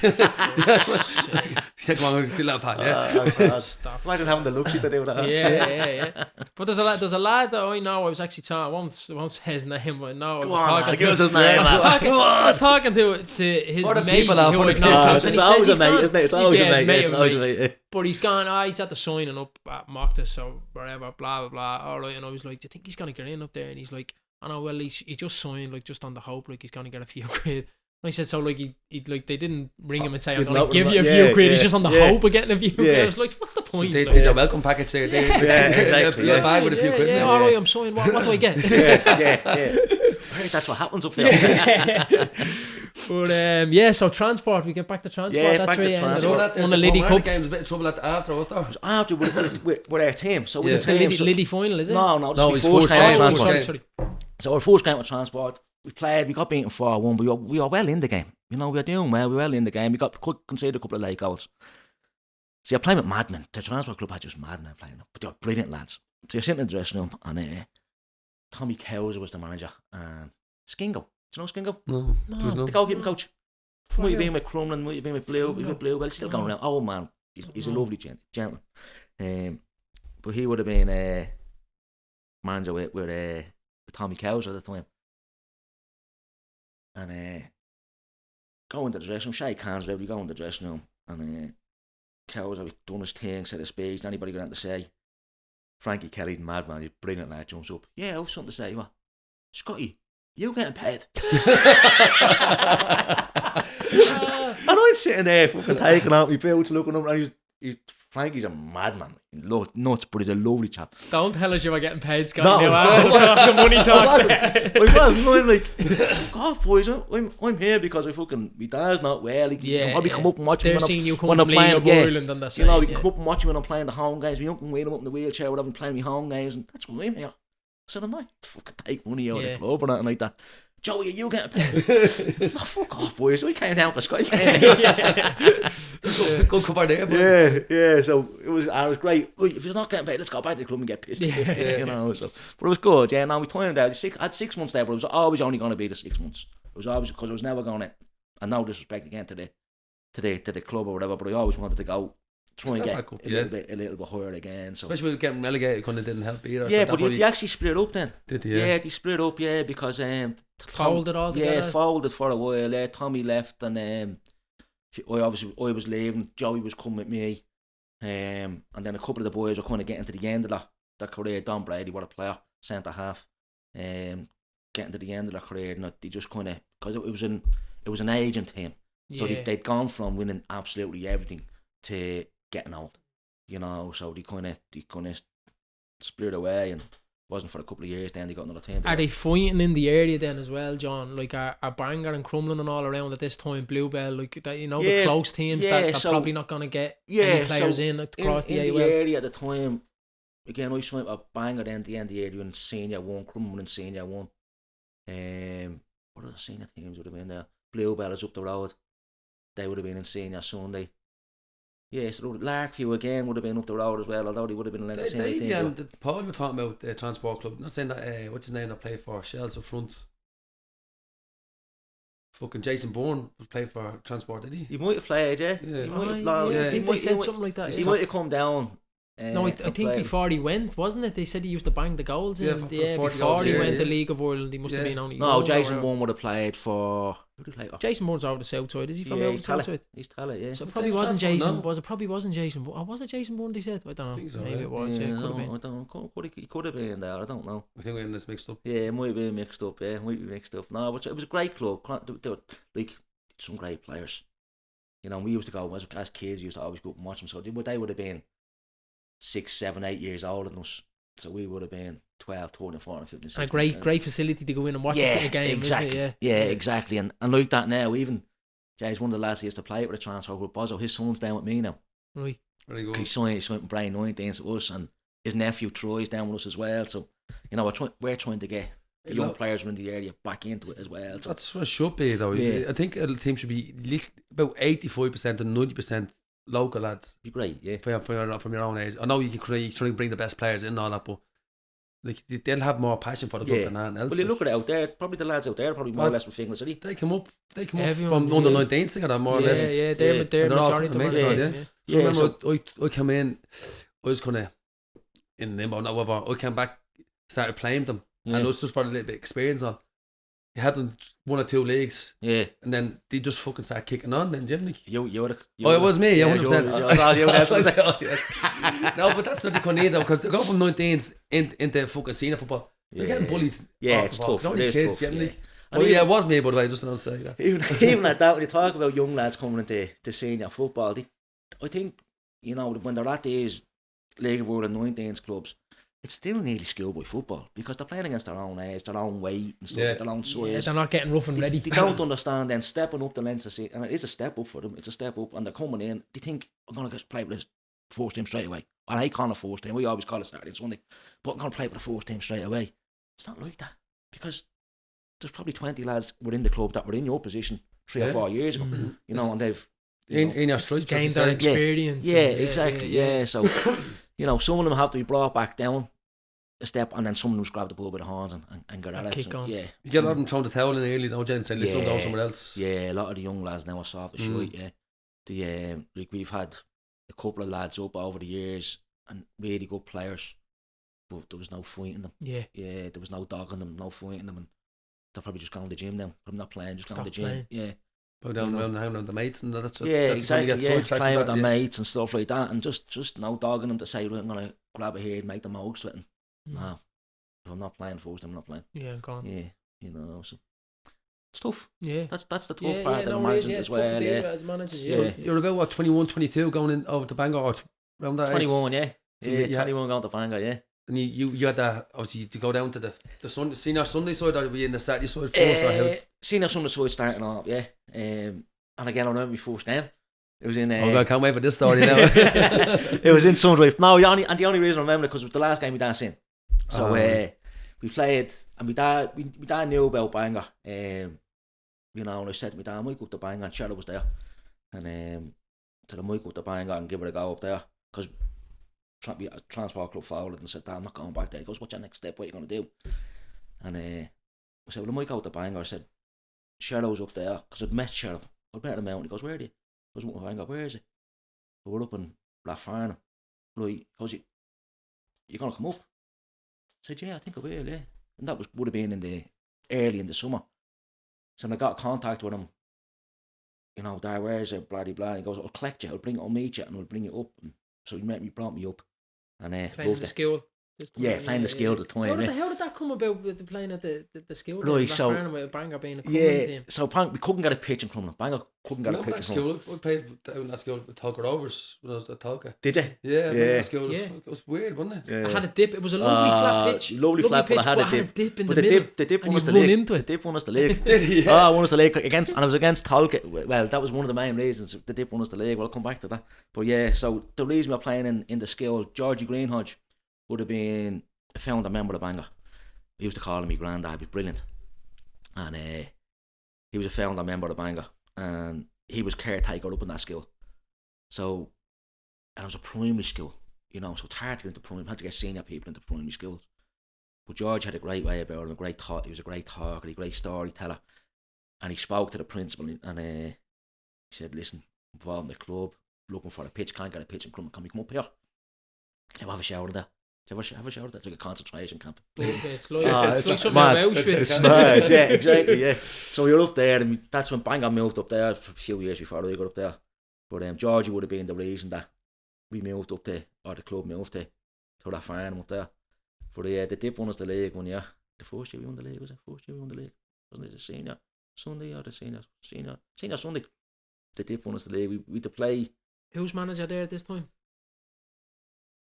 He said, come on, we'll steal that pad, yeah. Stop. Imagine having the luxury to do that. Yeah. But there's a lad that I know. I was actually talking. I won't say his name, but no, I was Go on, talking man, to. give us his name. I was talking to his For the mate. people out, who for the I've known people. close, and It's he always says a mate, he's isn't it? It's always a mate. It's of always a mate. mate. But he's gone. He's at the signing up at Mocktus or wherever. Blah blah blah. All right, and I was like, do you think he's gonna get in up there? And he's like, I know. Well, he just signed like just on the hope like he's gonna get a few quid. And I said, so like he like they didn't ring him and say I'm Didn't gonna open give him you a up. few Yeah, quid. yeah, He's just on the yeah. hope of getting a few quid. I was like, what's the point? There's a welcome package there. exactly, A bag with a few quid in Yeah, it. all right, I'm signed. What do I get? yeah. I heard that's what happens up there. But yeah, so transport. We get back to transport. Yeah, That's back where to you ended transport. up. Won the Liddy Cup. game was a bit of trouble after, was there? After with our team, so Yeah. with The the team, Liddy final, is it? no, No, this it's was first first game game. with Oh, transport. sorry. So our first game with transport, we got beaten 4-1, but we were well in the game. You know, we were doing well. We were well in the game. We could concede a couple of late goals. So you're playing with madmen. The transport club had just madmen playing, but they were brilliant lads. So you're sitting in the dressing room, and Tommy Cowser was the manager, and Skingo. Do you know Skingo? No, there was no. The goalkeeping coach. Might have been with Crumlin, might have been with Blue, well, he's still going around. Oh man, he's a lovely gentleman. But he would have been manager with Tommy Cowser at the time. And go into the dressing room, shake hands with everybody, go into the dressing room, and Cowser done his thing, said his speech, anybody got anything to say? Frankie Kelly, the madman, he's brilliant lad, jumps up. Yeah, I have something to say. What? Scotty, you getting paid? And I'm sitting there fucking taking out my boots, looking up, and Frankie's a madman, nuts, but he's a lovely chap. Don't tell us you were getting paid, Scott. No, The money talk. I wasn't. I'm like, God, boys, I'm here because my dad's not well. He can probably come up and watch me They're when seeing you come when from I'm playing. League of Ireland and that's you know, he can come up and watch me when I'm playing the home games. We can wheel him up in the wheelchair, whatever, and playing my home games, and that's why I'm here. So I'm not fucking take money out of the club or nothing like that. Joey, you getting paid? No, fuck off, boys. We can't help us. Good cover there, boys. Yeah. So it was great. If you're not getting paid, let's go back to the club and get pissed. You know. So, but it was good. Yeah. Now we timed out. I had 6 months there, but it was always only going to be the 6 months. It was always because I was never going to. And no disrespect again to the club or whatever, but I always wanted to go. Try and Step get back up, a little bit higher again. So especially with getting relegated, kind of didn't help either. yeah, so but they actually split up then. did they? Yeah, they split up. Yeah, because Folded all together. Yeah, folded for a while. Yeah, Tommy left, and I was leaving. Joey was coming with me, and then a couple of the boys were kind of getting to the end of their career. Don Brady, what a player, centre half, getting to the end of their career, and they just kind of because it was an aging team, so they'd gone from winning absolutely everything to getting old, you know. So they kind of split away and. Wasn't for a couple of years, then they got another team. Are they fighting in the area then as well, John? Like are Bangor and Crumlin and all around at this time, Bluebell, like that, you know, the close teams that so, probably not going to get any players in across the AOL. In the area at the time, again, I signed up Bangor then the end of the area in Senior 1, Crumlin in Senior 1. What are the senior teams would have been there? Bluebell is up the road. They would have been in Senior Sunday. Yeah, so Larkview again would have been up the road as well, although they would have been in Leinster Senior League. And Paul, you were talking about the transport club. Not saying that, what's his name that played for Shells up front? Fucking Jason Bourne was played for transport, did he? He might have played, yeah. I think they said something like that. He might have come down. No, I think before he went, wasn't it? They said he used to bang the goals in. For before he went to League of Ireland, he must have been only. No, Jason Bourne would have played for. Who did he play for? Jason Bourne's over the south side. Is he from over the south side? He's Tala, yeah. So it probably wasn't Jason. It probably wasn't Jason. Or was it Jason Bourne? They said. I don't know. I think so, Maybe it was. Yeah, I could have been. don't know. He could have been there. I don't know. I think we're getting this mixed up. Yeah, it might have been mixed up. Yeah, it might be mixed up. No, but it was a great club. They were like some great players. You know, we used to go as kids. We used to always go up and watch them. So they would have been 6, 7, 8 years older than us. So we would have been 12, 13, 14, 15, 16. And a great facility to go in and watch a game. Exactly. Isn't it? Yeah, exactly. And like that now, even Jay's one of the lads he used to play it with a transfer group. Bozo, his son's down with me now. Right. Very good. He's signed with Brian 19 to us, and his nephew Troy's down with us as well. So, you know, we're trying to get the young players around the area back into it as well. So. That's what it should be, though. Yeah. I think a team should be at least about 85% and 90% local lads. Be great, yeah. From your own age. I know you can try and bring the best players in and all that, but Like they'll have more passion for the club than anything else. Well, you look at it out there, probably the lads out there are probably more or less with fingers, are they? They come up Everyone, from under 19s together, more or less. Yeah, they're all majority of them. mates, Yeah. So remember, I came in, I was kind of in limbo, not whatever. I came back, started playing them, and it was just for a little bit of experience. You had them 1 or 2 leagues, and then they just fucking start kicking on. Then, Jim, like, it was me, 100%. No, but that's what they couldn't need, though, because they go from 19s into fucking senior football. They're getting bullied. Yeah, it's tough. Not only kids, tough, like, it was me, but I just don't say that. Even at that, when you talk about young lads coming into senior football, I think, you know, when they're at these League of Ireland 19s clubs, it's still nearly schoolboy football because they're playing against their own age, their own weight and stuff, their own size. Yeah, they're not getting rough and ready. They don't understand then stepping up the Leinster Senior, and it is a step up for them. It's a step up, and they're coming in. They think, I'm going to play with the first team straight away. And I call it first team. We always call it Saturday and Sunday, but I'm going to play with the first team straight away. It's not like that because there's probably 20 lads within the club that were in your position 3 or 4 years ago, you know, and they've in your stripes, gained their experience. Yeah, exactly. So, you know, some of them have to be brought back down a step, and then someone who's grabbed the ball by the horns and get at it. Kick on. Yeah, you get a lot of them throwing the towel in early, don't you? And say, listen, go somewhere else. Yeah, a lot of the young lads now are soft as shite. Yeah, like we've had a couple of lads up over the years and really good players, but there was no fighting them. Yeah, there was no dogging them, no fighting them, and they're probably just going to the gym now. I'm not playing, just going to the gym. Playing. Yeah. Go down around hanging with the mates and that's exactly. Playing with their mates and stuff like that, and just no dogging them to say, right, I'm gonna grab a head and make the most with it. No, if I'm not playing first, I'm not playing. Yeah, I'm gone. Yeah, you know, so it's tough. Yeah, that's the tough part of the management as well. As manager, So you're about what 21, 22 going in over to Bangor or around that 21, age? So 21 going to Bangor, yeah. And you had that obviously to go down to the senior Sunday side, or were you in the Saturday side first? Or senior Sunday side starting off, yeah. And again, I remember my first game. It was in. I can't wait for this story now. It was in Sundrift. No, the only reason I remember it because it was the last game we danced in. So we played, and my dad knew about Bangor. You know, and I said to my dad, I might go up to Bangor, and Cheryl was there, and said I might go up to Bangor and give it a go up there because transport club followed and said, I'm not going back there. He goes, what's your next step? What are you going to do? And I said, well, I might go to Bangor. I said, Cheryl's up there, because I'd met Cheryl. I'd met him out, and he goes, where are you? I goes, Bangor, where is it? We're up in Blackfarnham. Right, he goes, you going to come up? I said, yeah, I think I will, yeah. And that would have been early in the summer. So I got contact with him, you know, there, where is it, blah, blah, blah. He goes, I'll collect you, I'll meet you, and I'll bring you up. And so he brought me up, and playing the school. Yeah, playing the skill at the time. How did that come about with the playing at the skill? Right, so with Bangor being a team. So we couldn't get a pitch in Crumlin. Bangor couldn't get a pitch in Crumlin. I played down that school with Tolka Rovers when I was at Tolka. Did you? Yeah. That school it was weird, wasn't it? Yeah. I had a dip. It was a lovely flat pitch. Lovely flat pitch, but I had a dip in the middle. The dip won us the league. Into it. The dip won us the league. Did he? Yeah. Won us the league and I was against Tolka. Well, that was one of the main reasons. The dip won us the league. Well, I'll come back to that. But yeah, so the reason we're playing in the skill, Georgie Greenhodge would have been a founder member of Bangor. He used to call him my granddad. He was brilliant, and he was a founder member of Bangor, and he was caretaker up in that school. So, and it was a primary school, you know, so it's hard to get into primary. Had to get senior people into primary schools. But George had a great way about him, a great thought. He was a great talker, a great storyteller, and he spoke to the principal, and he said, "Listen, I'm involved in the club, looking for a pitch. Can't get a pitch in Crumlin. Can we come up here? Can I have a shower there?" Have a shower? That's like a concentration camp. It's like something out of Auschwitz. It's mad, yeah, exactly, yeah. So you're up there, and that's when Bangor moved up there for a few years before I got up there. But Georgie would have been the reason that we moved up there, or the club moved to that farm up there. But the dip won us the league one year. The first year we won the league, was it? First year we won the league. Wasn't it the senior Sunday or the senior Sunday? The dip won us the league. We had to play. Who's manager there at this time?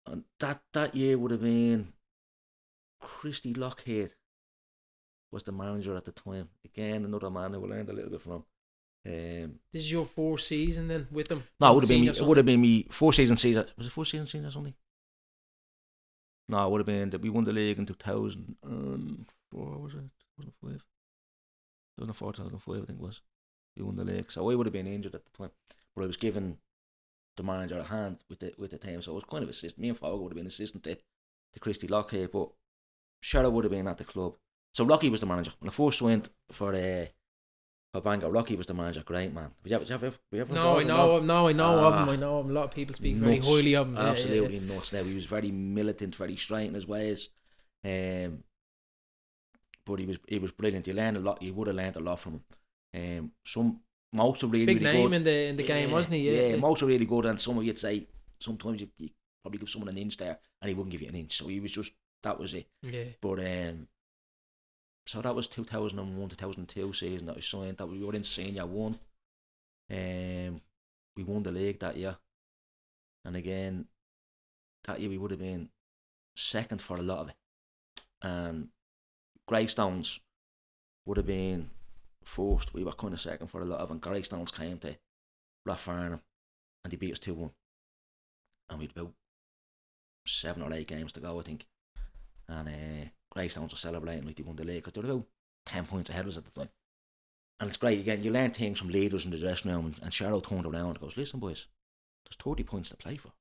And that year would have been Christy Lockhead was the manager at the time. Again, another man who we learned a little bit from. This is your fourth season then with them? No, it would have been me 4 season season. Was it 4 season season or something? No, it would have been that we won the league in 2004. Was it 2005? 2004, 2005, I think it was. We won the league, so I would have been injured at the time, but I was given the manager a hand with the team, so I was kind of assistant. Me and Fogg would have been assistant to Christy Lockhead, but Sherlock would have been at the club. So Rocky was the manager. When I first went for Bangor, Rocky was the manager. Great man. Were you ever No, I know him. I know him. A lot of people speak very Nuts. highly of him. Absolutely nuts. Now, he was very militant, very straight in his ways. But he was brilliant. You learned a lot. You would have learned a lot from him. Most are really, Big really name good. in the game, wasn't he? Yeah, most are really good, and some of you'd say sometimes you probably give someone an inch there, and he wouldn't give you an inch. So he was just, that was it. Yeah. But so that was 2001, 2002 season that I signed. That we were in Senior 1. We won the league that year, and again that year we would have been second for a lot of it, and Greystones would have been first. We were kind of second for a lot of it, and Greystones came to Rathfarnham and they beat us 2-1, and we'd about 7 or 8 games to go, I think, and Greystones were celebrating like they won the league because they were about 10 points ahead of us at the time. And it's great, again, you learn things from leaders in the dressing room, and Cheryl turned around and goes, listen boys, there's 30 points to play for.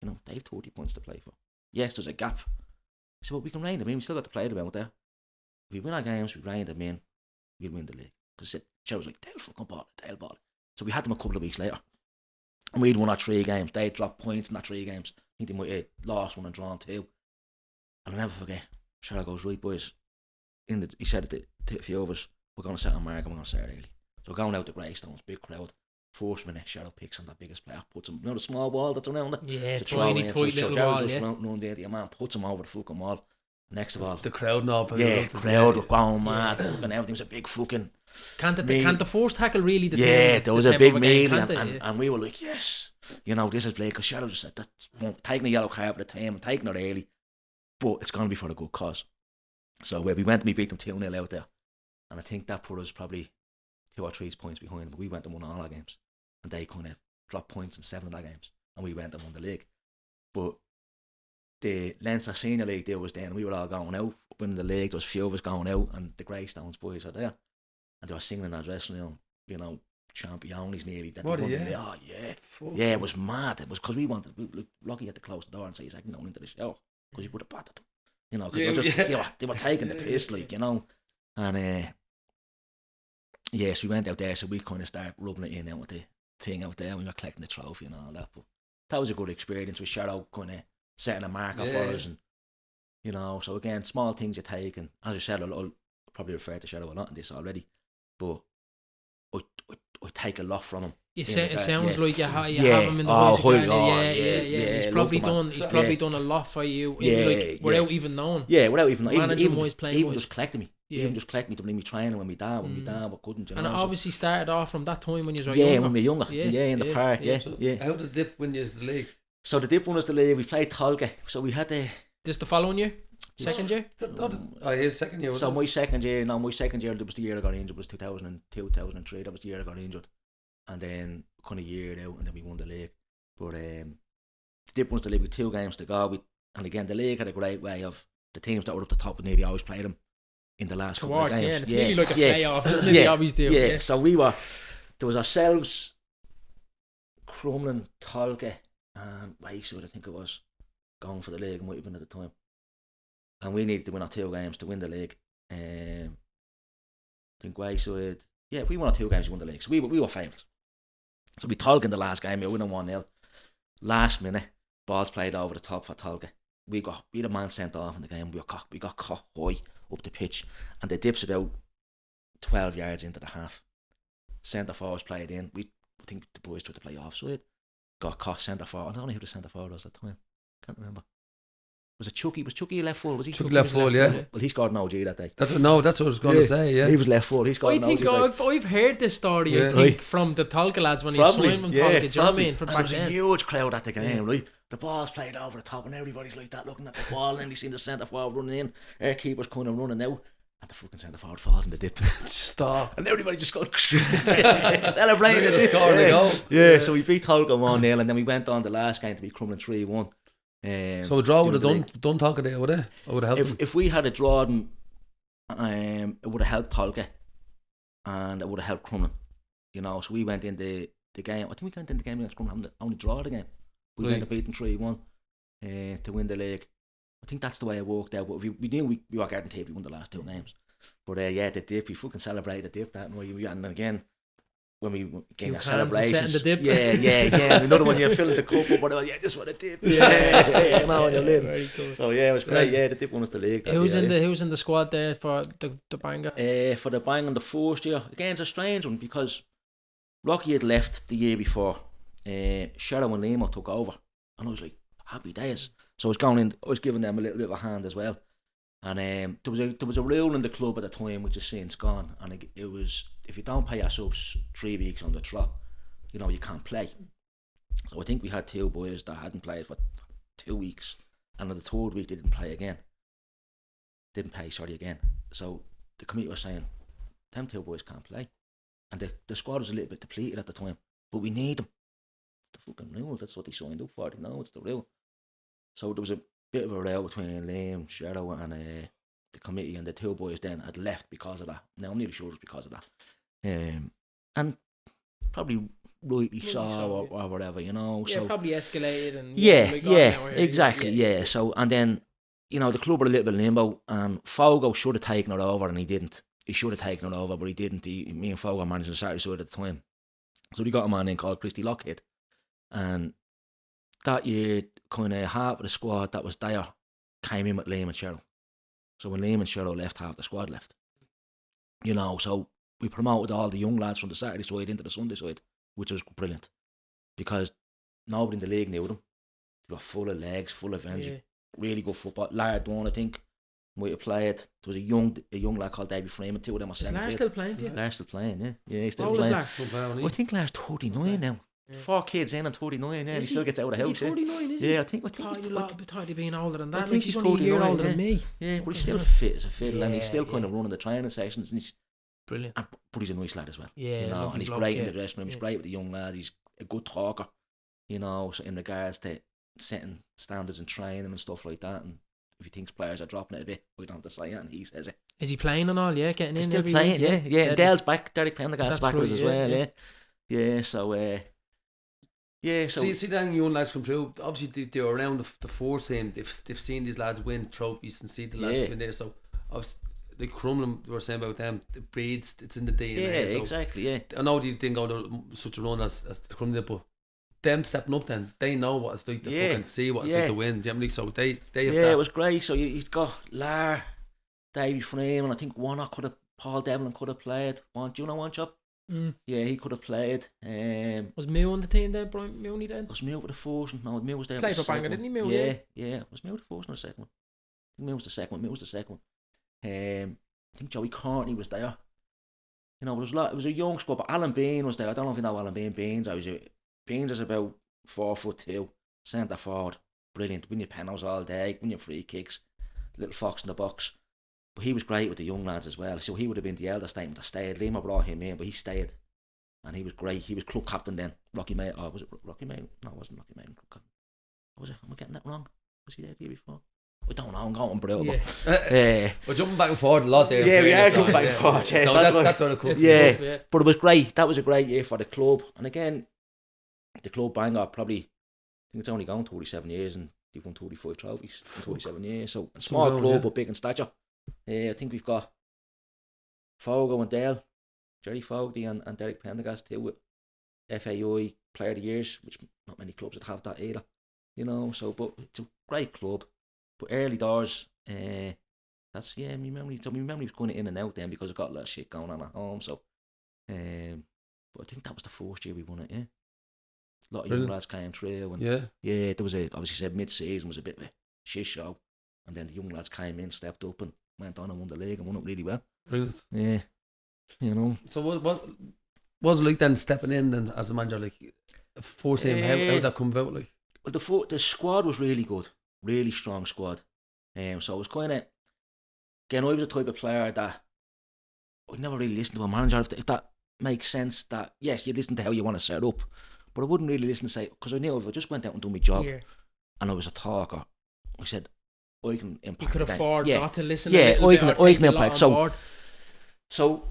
You know, they've 30 points to play for. Yes, there's a gap. I said, well, we can rein them in, we still got to play them out there. If we win our games, we rein them in, we'll win the league. Because Cheryl was like, they'll fucking ball it, they'll ball it. So we had them a couple of weeks later. And we'd won our 3 games. They'd dropped points in our 3 games. I think they might have lost 1 and drawn 2. And I'll never forget, Cheryl goes, right boys, he said it to a few of us, we're going to set a mark and we're going to start early. So we're going out to Greystones, big crowd. First minute, Cheryl picks on that biggest player, puts him, you know the small wall that's around it? Yeah, so tiny, tight little wall, just yeah. run there, the man puts him over the fucking wall. Next of all, The crowd now. yeah, crowd were going mad, and everything was a big fucking... Can't the force tackle really there was a big meal, and, and we were like, yes, you know, this is Blake, because Cheryl just said, that's taking a yellow card for the team, taking it early, but it's going to be for a good cause. So we went and we beat them 2-0 out there, and I think that put us probably 2 or 3 points behind, but we went and won all our games, and they kind of dropped points in 7 of their games, and we went and won the league. But the Leinster Senior League deal was there, and we were all going out, winning the league. There was a few of us going out, and the Greystones boys were there, and they were singing in our dressing room, you know, Champions nearly. That What, they won the yeah? league. Oh yeah, yeah, it was mad. It was because we wanted, Lucky had to close the door and say, "I can go into the show," because you would have battered them, you know, because they were taking the piss, like, you know, and yes, we went out there, so we kind of started rubbing it in out with the thing out there. We were collecting the trophy and all that, but that was a good experience with Cheryl kind of setting a marker for us, and you know, so again, small things you take, and as I said, I'll probably refer to Cheryl a lot in this already, but I take a lot from him. It sounds like you have him in the He's probably done a lot for you, without even knowing. Yeah, without even managing wise, playing even wise. just collecting me. Even just collect me to bring me training when we dad we couldn't, you know. And it obviously started off from that time when you were younger. younger. When we were younger. In the park, So how did the Dip win you the league? So the Dip won us the league. We played Tolga. So we had This the following year? Second year? His second year, so my second year, that was the year I got injured, was 2002, 2003. That was the year I got injured. And then kind of yeared out, and then we won the league. But the Dip won the league with 2 games to go. And again, the league had a great way of the teams that were up the top, and nearly always played them in the last couple of games. It's nearly like a playoff, isn't it? They always do. Yeah, so there was ourselves, Crumlin, Tolga, and Wayside, I think it was, going for the league, and might have been at the time. And we needed to win our 2 games to win the league. I think Wayside, if we won our 2 games, we won the league. So we were favourites. So we Tolga in the last game, we were winning 1-0. Last minute, balls played over the top for Tolga. We had a man sent off in the game. We got caught high up the pitch, and the Dip's about 12 yards into the half. Centre forwards played in. I think the boys tried to play offside. Got caught centre forward. I don't know who the centre forward was at the time. Can't remember. Was it Chucky? Was Chucky left full? Was he? Chucky left full, yeah. Well, he scored an OG that day. That's what I was going to say. Yeah, he was left full. He scored an OG. I've heard this story. Yeah. I think from the Tolga lads when he signed him. Do you know what I mean? From there back was a then. huge crowd at the game, right? The ball's played over the top, and everybody's like that, looking at the ball, and then you see the centre forward running in. Our keeper's kind of running out, and the fucking centre forward falls in the Dip. Stop. And everybody just got celebrating the scoring the goal. Yeah, so we beat Tolga 1-0, and then we went on the last game to beat Crumlin 3-1. So a draw would have done Tolga there, would it? Or would have helped if we had a draw, it would have helped Tolga, and it would have helped Crumlin. You know, so we went in the game. I think we went in the game against Crumlin, only draw the game. We went to beat them 3-1 to win the league. I think that's the way it worked out. But we knew we were guaranteed if we won the last 2 games. But yeah, the dip, we fucking celebrated the dip that night. And again, when we getting our celebrations, the dip. yeah. Another one, you're filling the cup up, whatever. Yeah, just want a dip. Yeah, you know, on your lid. Very cool. So yeah, it was great. Yeah, the dip won us the league. Who's in the squad there for the Bangor? For the Bangor the first year, again, it's a strange one because Rocky had left the year before. Shadow and Limo took over, and I was like, happy days. So I was going in, I was giving them a little bit of a hand as well. And there was a rule in the club at the time which is since gone, and it was, if you don't pay your subs 3 weeks on the trot, you know, you can't play. So I think we had 2 boys that hadn't played for 2 weeks, and on the 3rd week they didn't pay again. Again. So the committee was saying, them 2 boys can't play. And the squad was a little bit depleted at the time, but we need them. It's the fucking rule, that's what they signed up for, you know, it's the rule. So there was a bit of a row between Liam, Shadow and the committee, and the 2 boys then had left because of that. Now I'm nearly sure it was because of that. And probably rightly so or whatever, you know. Yeah, so probably escalated and exactly. Yeah. So and then, you know, the club were a little bit limbo, and Fogo should have taken it over and he didn't. He should have taken it over, but he didn't. Me and Fogo were managing the Saturday side at the time. So we got a man in called Christy Lockhead, and that year, kind of half of the squad that was there came in with Liam and Cheryl. So when Liam and Cheryl left, half the squad left. You know, so we promoted all the young lads from the Saturday side into the Sunday side, which was brilliant. Because nobody in the league knew them. They were full of legs, full of energy. Really good football. Laird won, I think. Might have played. There was a young lad called Davy Freeman. 2 of them were centre field. Is Laird still playing for you? Laird's still playing, yeah. He's still playing. I think Laird's 39 now. 4 kids in and 39, yeah. He still gets out of the house. Is he 39, is he? Yeah, I think he's being older than that. I think he's only 40 year older than me. Yeah, but he's still fit as a fiddle, and he's still kind of running the training sessions, and he's brilliant. But he's a nice lad as well. Yeah, you know, and he's great in the dressing room. He's great with the young lads. He's a good talker, you know, so in regards to setting standards and training and stuff like that. And if he thinks players are dropping it a bit, we don't have to say it, and he says it. Is he playing and all? Yeah, getting he's in still every playing, week, yeah. And Dale's back. Derek Pendergast's back with us as well, yeah. So. Yeah, so see them young lads come through. Obviously, they're around the force team. They've seen these lads win trophies and see the lads win there. So, obviously, the Crumlin were saying about them, the breeds, it's in the DNA. Yeah, so exactly. Yeah, I know they didn't go to such a run as the Crumlin did, but them stepping up, then they know what it's like to fucking see what it's like to win. Do you know what I mean? So they have that. It was great. So you've got Lar, Davy Freeman, I think Warnock Paul Devlin could have played. Do you know one chop? Yeah, he could have played. Was Mill on the team then, Brian Milne then? Was Mill with the first? No, Mill was there. Played for Bangor, didn't he, Mill? Yeah. Was Mill the first or the second one? I think Mill was the second one. I think Joey Courtney was there. You know, it was a young squad, but Alan Bean was there. I don't know if you know Alan Bean. Beans is about 4'2", centre forward, brilliant. Win your penalties all day, win your free kicks, little fox in the box. But he was great with the young lads as well. So he would have been the elder statement that stayed. Lima brought him in, but he stayed. And he was great. He was club captain then. Rocky May. Oh, was it Rocky May? No, it wasn't Rocky May. Club captain. Was it? Am I getting that wrong? Was he there the year before? I don't know. I'm going brutal. Yeah. We're jumping back and forward a lot there. Yeah, we are jumping back and forward. Yeah. So that's what it comes to. But it was great. That was a great year for the club. And again, the club Bangor probably, I think it's only gone 37 years and they've won 35 trophies in 37 years. So a small club but big in stature. I think we've got Fogo and Dale, Jerry Fogarty and Derek Pendergast too with FAI Player of the Years, which not many clubs would have that either. You know, so but it's a great club. But early doors, that's my memory. So my memory was going in and out then because I got a lot of shit going on at home. So, but I think that was the first year we won it. Yeah, a lot of young lads came through, and there was obviously said mid-season was a bit of a shit show, and then the young lads came in, stepped up, and went on and won the league and won it really well. Brilliant. Yeah, you know. So what was it like then stepping in then as a manager, like forcing him? How did that come about? Like, well, the squad was really good, really strong squad. So it was kind of, again, I was the type of player that I never really listened to a manager. If that makes sense, that yes, you listen to how you want to set up, but I wouldn't really listen to say, because I knew if I just went out and done my job and I was a talker, I said, I can impact. You could afford not to listen. Yeah, I can impact. So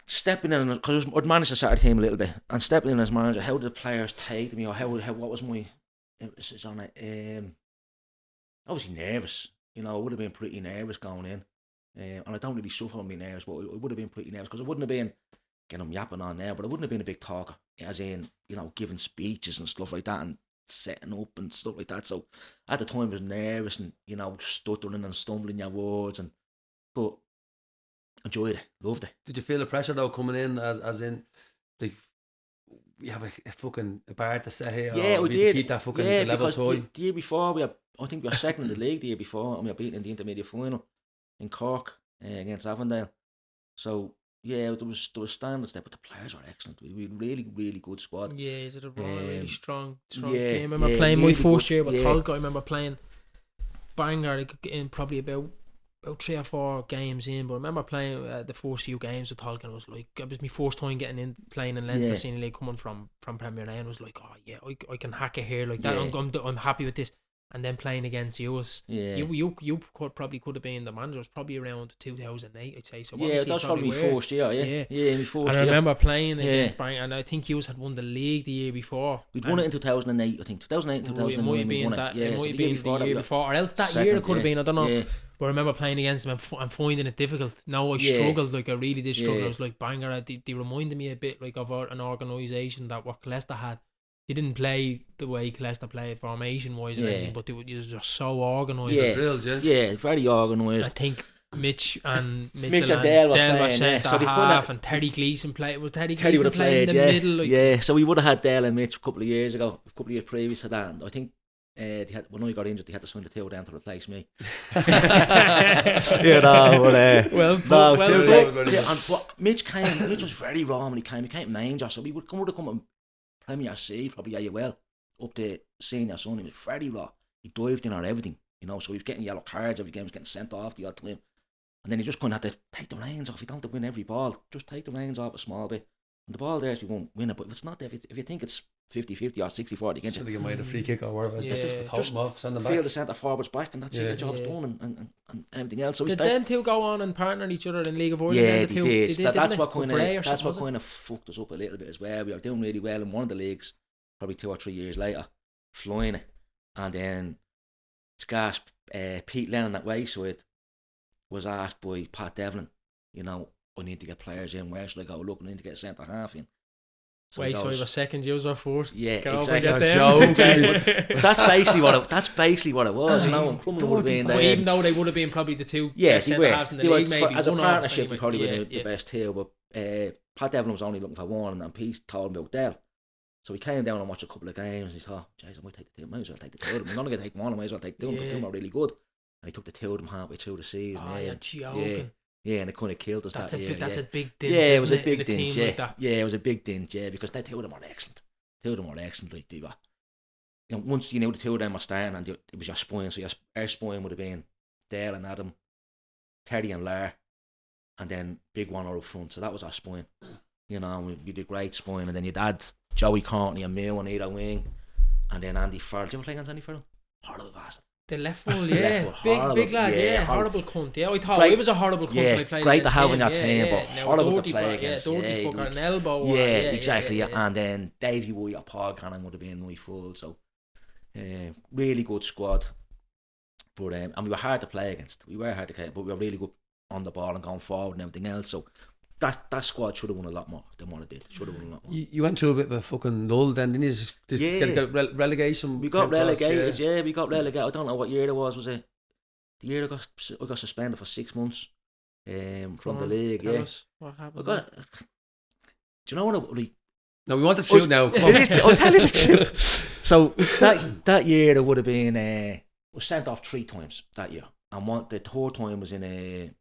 stepping in, because I'd managed the Saturday team a little bit, and stepping in as manager, how did the players take me, or what was my emphasis on it? obviously nervous. You know, I would have been pretty nervous going in. And I don't really suffer from my nerves, but I would have been pretty nervous because I wouldn't have been, again, I'm yapping on now, but I wouldn't have been a big talker, as in, you know, giving speeches and stuff like that and setting up and stuff like that. So at the time I was nervous and, you know, stuttering and stumbling your words, but enjoyed it, loved it. Did you feel the pressure though coming in as in, like, we have a fucking bar to set here? Yeah, or we did. Keep that fucking yeah, level because high. the year before, I think we were second in the league the year before, and we were beaten in the intermediate final in Cork against Avondale. So yeah, there was standards there, but the players were excellent. We had really, really good squad. Yeah, is it a really strong yeah, team? I remember yeah, playing really my first good, year with yeah. Tolka. I remember playing Bangor in probably about 3 or 4 games in, but I remember playing the first few games with Tolka, and it was like, it was my first time getting in playing in Leinster Senior League, coming from Premier League, and I was like, oh yeah, I can hack it here like that. I'm happy with this. And then playing against you, you could have been the manager. It was probably around 2008, I'd say. So yeah, that was probably my first year. Yeah, my first year. And I remember playing against Bangor, and I think you had won the league the year before. We'd won it in 2008, I think. 2008, 2009. It might have been that. It might have been the year before, or else that second, year it could have been. I don't know. Yeah. But I remember playing against them and finding it difficult. No, I struggled, like I really did struggle. I was like, Bangor, they reminded me a bit like of an organisation that what Leicester had. They didn't play the way Leicester played formation wise or anything, but they were just so organised. Yeah, drilled, yeah, very organised. I think Mitch and Dale were playing, centre so half, and Terry Gleeson played. Was Terry Teddy Gleeson would have playing played, in the middle? Like, yeah, so we would have had Dale and Mitch a couple of years previous to that. And I think when I got injured, they had to sign the two down to replace me. You know, but Mitch was very raw when he came. He came manger, so we would come and Premier C, probably AUL, up to senior son. He was very raw. He dived in on everything, you know, so he was getting yellow cards every game, he was getting sent off the odd time. And then he just kind of had to take the reins off. You don't have to win every ball, just take the reins off a small bit. And the ball there, you won't win it, but if it's not there, if you think it's 50-50 or 60-40 against you made a free kick or whatever. Just hold them off, send them back. Feel the centre forwards back, and that's it. The job's done, and everything else. So did them two go on and partner each other in League of Ireland? Yeah, they did. That's what kind of fucked us up a little bit as well. We were doing really well in one of the leagues, probably 2 or 3 years later, flying it, and then Scarce, Pete Lennon at Wayside was asked by Pat Devlin, you know, I need to get players in. Where should I go? Look, I need to get a centre half in. So Wayside was second, you were first. Yeah, exactly. But that's basically what it was, you know. And Crumlin would have been there. Even though they would have been probably the two centre halves in the league, maybe as a partnership, anyway. we probably were the best two. But Pat Devlin was only looking for one, and Pete told him about Dell. So he came down and watched a couple of games, and he thought, "Jeez, I might take the two. Might as well take the two of them. I'm not going to take one. I might as well take two. But two are really good." And he took the two of them halfway through the season. Oh, you're joking. Yeah, and it kind of killed us that year. That's a big dint. Yeah, it was a big dint. It was a big dint. Yeah, because the two of them were excellent. Like they were. You know, once you knew the two of them were starting, and it was your spine. So our spine would have been Dale and Adam, Terry and Lar, and then big one up front. So that was our spine. You know, we did a great spine, and then you'd add Joey Courtney and Mill on either wing, and then Andy Farrell. Did you ever play against Andy Farrell? Horrible bastard. The left full, big lad, horrible cunt. Yeah, I thought great, he was a horrible cunt. Yeah, when I played great to have him. in your team, but horrible to play against. against. Dirty fucker, an elbow. Yeah, exactly. Yeah. And then Davey White or Paul Cannon would have been my full. So, really good squad. But and we were hard to play against. But we were really good on the ball and going forward and everything else. So. That squad should have won a lot more than what it did. Should have won a lot more. You went through a bit of a fucking lull then, didn't you? Get relegation. We got relegated. We got relegated. I don't know what year it was. Was it the year I got suspended for 6 months from the league? Tell us what happened. Do you know what? No, we want the truth now. I'll tell you the truth. So that year it would have been was sent off 3 times that year, and the third time was in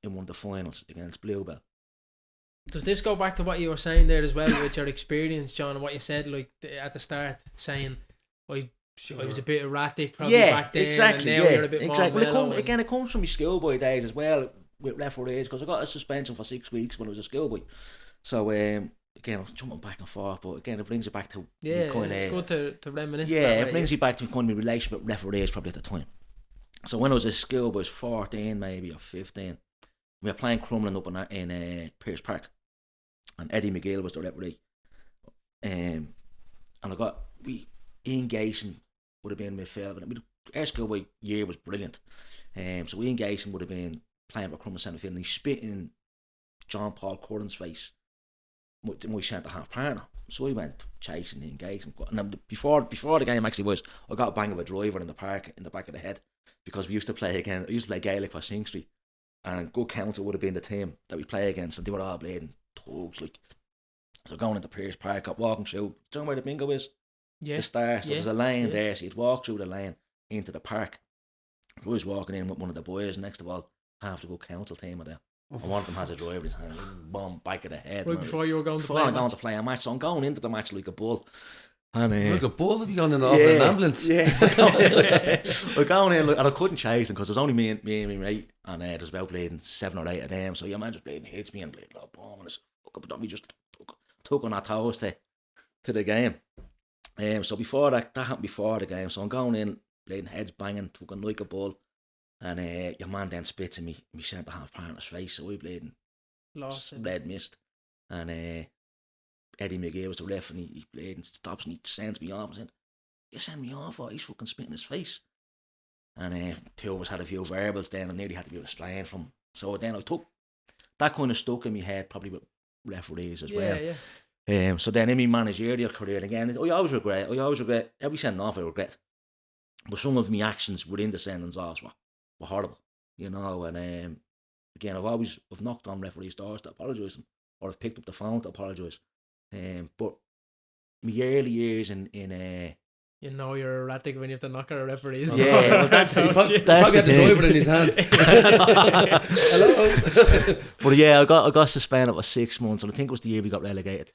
one of the finals against Bluebell. Does this go back to what you were saying there as well with your experience, John, and what you said like at the start, saying I was a bit erratic probably back then, exactly, and now you're a bit more mellow. Well, it comes from my schoolboy days as well with referees, because I got a suspension for 6 weeks when I was a schoolboy. So again, I'm jumping back and forth, but again, it brings you back to it's good to reminisce. Yeah, it brings you back to kind of my relationship with referees probably at the time. So when I was a schoolboy, I was 14 maybe or 15. We were playing Crumlin up in Pearse Park. And Eddie McGill was the referee. And Ian Gayson would have been midfield. And our schoolboy year was brilliant. So we engaged him, would have been playing for Crumlin centre field, and he spit in John Paul Curran's face, my centre half partner. So I went chasing the engagement. And then before the game actually was, I got a bang of a driver in the park in the back of the head, because we used to play again. I used to play Gaelic for Sing Street, and Good Council would have been the team that we play against, and they were all bleeding thugs. Like, so going into Pierce Park, got walking through. Do you know where the bingo is? Yeah. The star. So Yeah. there's a lane Yeah. there, so you'd walk through the lane into the park. So I was walking in with one of the boys, and next of all, half the Good Council team are there. And one of them has a driver in his hand, bomb, back of the head. Right before you were going to Before play I'm a going match. to play a match, so I'm going into the match like a bull. And Like a bull, have you gone in an ambulance? Yeah. We're going in, and I couldn't chase him because there's only me and my mate, and there's about bleeding 7 or 8 of them. So your man just bleeding, hits me and bleeding, oh, boom, and it's fuck up, me just took on our toes to the game. So before that happened before the game. So I'm going in, bleeding, heads banging, fucking like a bull, and your man then spits in me centre half partner's face. So we bleeding, Lost it. red mist, and Eddie McGee was the ref, and he played and stops, and he sends me off and said, "You send me off, or he's fucking spitting his face." And 2 of us had a few verbals then, and nearly had to be restrained from. So then I took that, kind of stuck in my head, probably with referees as well. Yeah. So then in my managerial career again, I always regret every sending off. I regret, but some of my actions within the sendings offs were horrible, you know. And again, I've knocked on referees' doors to apologise, or I've picked up the phone to apologise. But my early years in You know you're erratic when you have to knock at a referee's Yeah, door. well, that's He the probably that's had the thing. driver in his hand. Hello. But yeah, I got suspended for 6 months, and I think it was the year we got relegated.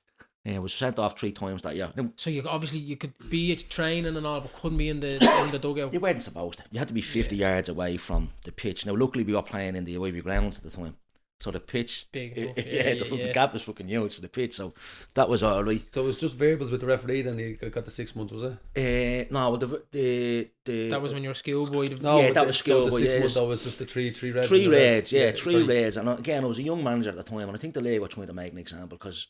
I was sent off 3 times that year. So you could be at training and all, but couldn't be in the dugout. You weren't supposed to. You had to be 50 yards away from the pitch. Now, luckily, we were playing in the Ivy ground at the time, so the pitch, Big enough. the fucking gap was fucking huge to the pitch. So that was all right. So it was just verbals with the referee, then he got the 6 months, was it? No, well, the That was when you were schoolboy. No, Yeah, but that was so schoolboy, the 6 yes. months though was just the three reds. three and the reds, yeah, sorry. three reds. And again, I was a young manager at the time, and I think the league were trying to make an example because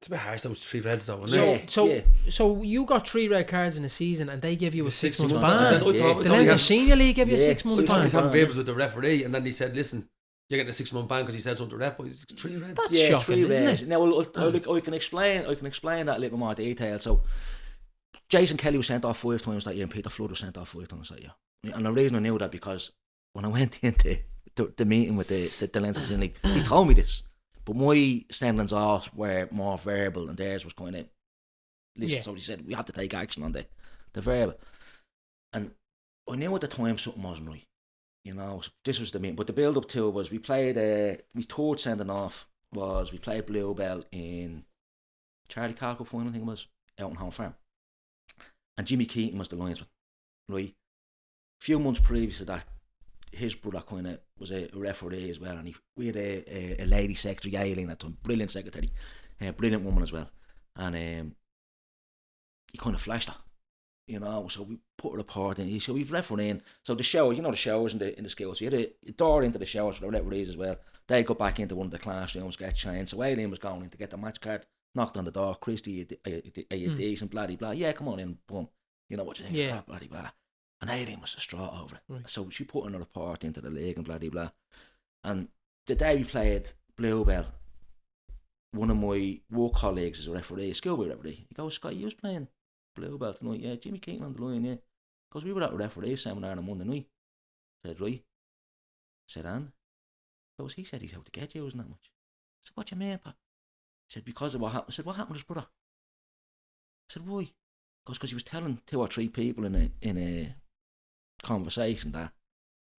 It's a bit harsh. That was 3 reds though, wasn't it? So you got 3 red cards in a season, and they give you a 6 month months. ban. Yeah. The Leinster Senior League gave you a Yeah. 6 month We thought he ban. was having ban, verbals with the referee, and then he said, "Listen, you're getting a 6 month ban because he said something to the ref, but it's 3 reds." That's shocking, isn't it? Now, I can explain that a little more detail. So, Jason Kelly was sent off 5 times that year, and Peter Flood was sent off 5 times that year. And the reason I knew that, because when I went into the meeting with the Leinster Senior League, he told me this. But my sendings off were more verbal, and theirs was kind of listen. Yeah. So he said we had to take action on the verbal, and I knew at the time something wasn't right. You know, so this was the meeting. But the build up to it was we played. My third sending off was we played Bluebell in Charlie Carcup final, I think it was, out in Home Farm, and Jimmy Keaton was the linesman. Right, a few months previous to that, his brother kind of was a referee as well, and we had a lady secretary, Aileen, at the time, brilliant secretary, brilliant woman as well, and he kind of flashed her, you know. So we put a report in. So we've refereeing. So the shower, you know, the showers in the school. So you had a door into the showers for the referees as well. They got back into one of the classrooms, get changed. So Aileen was going in to get the match card, knocked on the door. Christy, are you decent? Blah blah. Yeah, come on in. Boom. You know what you think? Yeah. Blah blah blah. And Aileen was distraught over it. Right. So she put in a report into the league and blah blah blah. And the day we played Bluebell, one of my work colleagues is a referee, a schoolboy referee. He goes, "Scott, you was playing Bluebell tonight?" "Yeah, Jimmy Keaton on the line, yeah." Because we were at a referee seminar on a Monday night. I said, "Right." I said, "And?" He goes, "He said he's out to get you, isn't that much?" I said, "What do you mean, Pat?" He said, "Because of what happened." I said, "What happened to his brother?" I said, "Why?" Because he was telling 2 or 3 people in a conversation that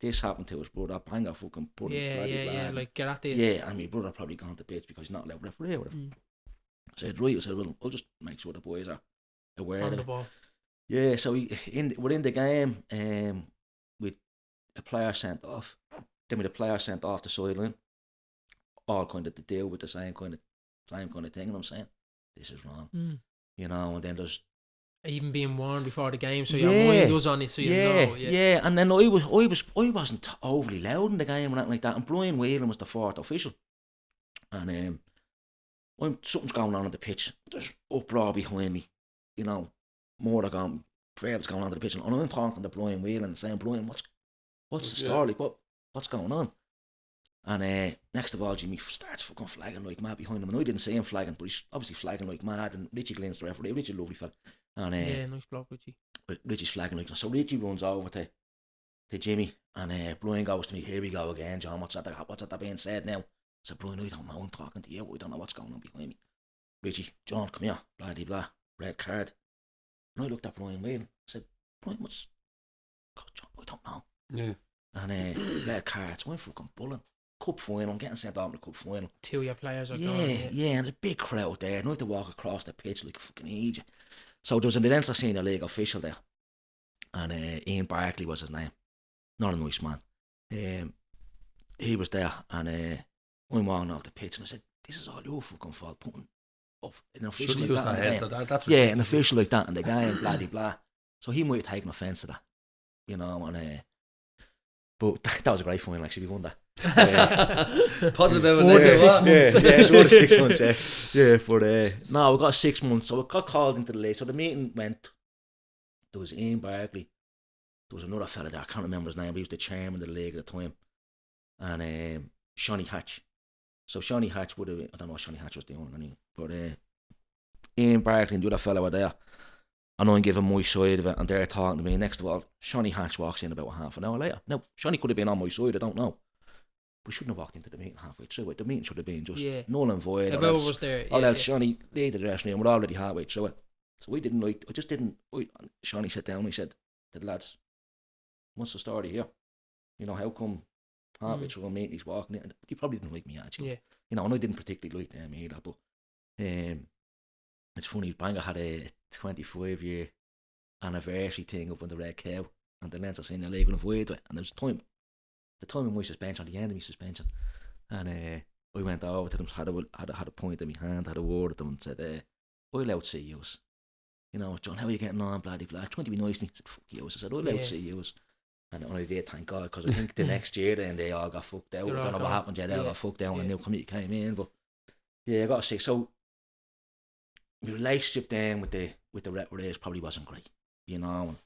this happened to his brother, Bangor fucking brother. Yeah. Like, get at this. Yeah, and my brother probably gone to bits because he's not allowed to referee or whatever. I said, "Right." I said, "Well, I'll just make sure the boys are aware On of the it." ball. Yeah, so we're in the game with a player sent off. Then with a player sent off the sideline, all kind of to deal with the same kind of thing. And I'm saying, this is wrong, you know. And then there's Even being warned before the game, so your mind was on it, so you know. Yeah. And then I wasn't overly loud in the game or anything like that. And Brian Whelan was the 4th official, and something's going on the pitch. There's uproar behind me, you know. More are going, verbs going on to the pitch, and I'm talking to Brian Whelan and saying, Brian, what's the story? Like, what's going on? And next of all, Jimmy starts fucking flagging like mad behind him. And I didn't see him flagging, but he's obviously flagging like mad. And Richie Glynn's the referee. Richie, lovely fella. And nice bloke, Richie. Richie's flagging like, so Richie runs over to Jimmy, and Brian goes to me, here we go again, John, what's that being said now? I said, Brian, I don't know, I'm talking to you, I don't know what's going on behind me. Richie, John, come here, blah, blah, blah, red card. And I looked at Brian Whelan, I said, Brian, what's... God, John, I don't know. Yeah. And red card, so I'm fucking bulling. Cup final, I'm getting sent out in the cup final. 2 of your players are gone. Yeah, and there's a big crowd there, and I have to walk across the pitch like a fucking idiot. So there was a Leinster Senior League official there, and Ian Barkley was his name. Not a nice man. He was there, and I'm walking off the pitch, and I said, this is all your fucking fault, putting up an official like that in the game. That's an official like that in the game, blah, blah, blah. So he might have taken offence to that, you know, and but that was a great final, actually, we won that. Positive and More than negative. 6 months. Yeah, it's more than 6 months, yeah, but no, we got 6 months, so we got called into the league. So the meeting went, there was Ian Barkley, there was another fella there, I can't remember his name, but he was the chairman of the league at the time, and Shawnee Hatch. So Shawnee Hatch would have been, I don't know what Shawnee Hatch was doing anyway, but Ian Barkley and the other fella were there, and I'm giving my side of it, and they're talking to me. Next of all, Shawnee Hatch walks in about half an hour later. Now, Shawnee could have been on my side, I don't know, but shouldn't have walked into the meeting halfway through it. The meeting should have been just null and void. If Earl was there, Shawnee laid the dressing room, we're already halfway through it. So we didn't like, Shawnee sat down and he said to the lads, what's the story here? You know, how come halfway through a meeting he's walking in? And he probably didn't like me actually. Yeah. You know, and I didn't particularly like them either, but it's funny, Bangor had a 25-year anniversary thing up on the Red Cow, and the Leinster Senior League went away to it, and there was the time of my suspension, the end of my suspension, and I went over to them, had a point in my hand, had a word at them, and said, I'll out see yous. You know, John, how are you getting on, blah, blah, blah. Trying to be nice to me. I said, fuck yous. I said, I'll out see yous. And I did, thank God, because I think the next year then they all got fucked out. I don't know what happened yet, they all got fucked out, and the new committee came in, but yeah, I got to say, so my relationship then with the referees probably wasn't great, you know.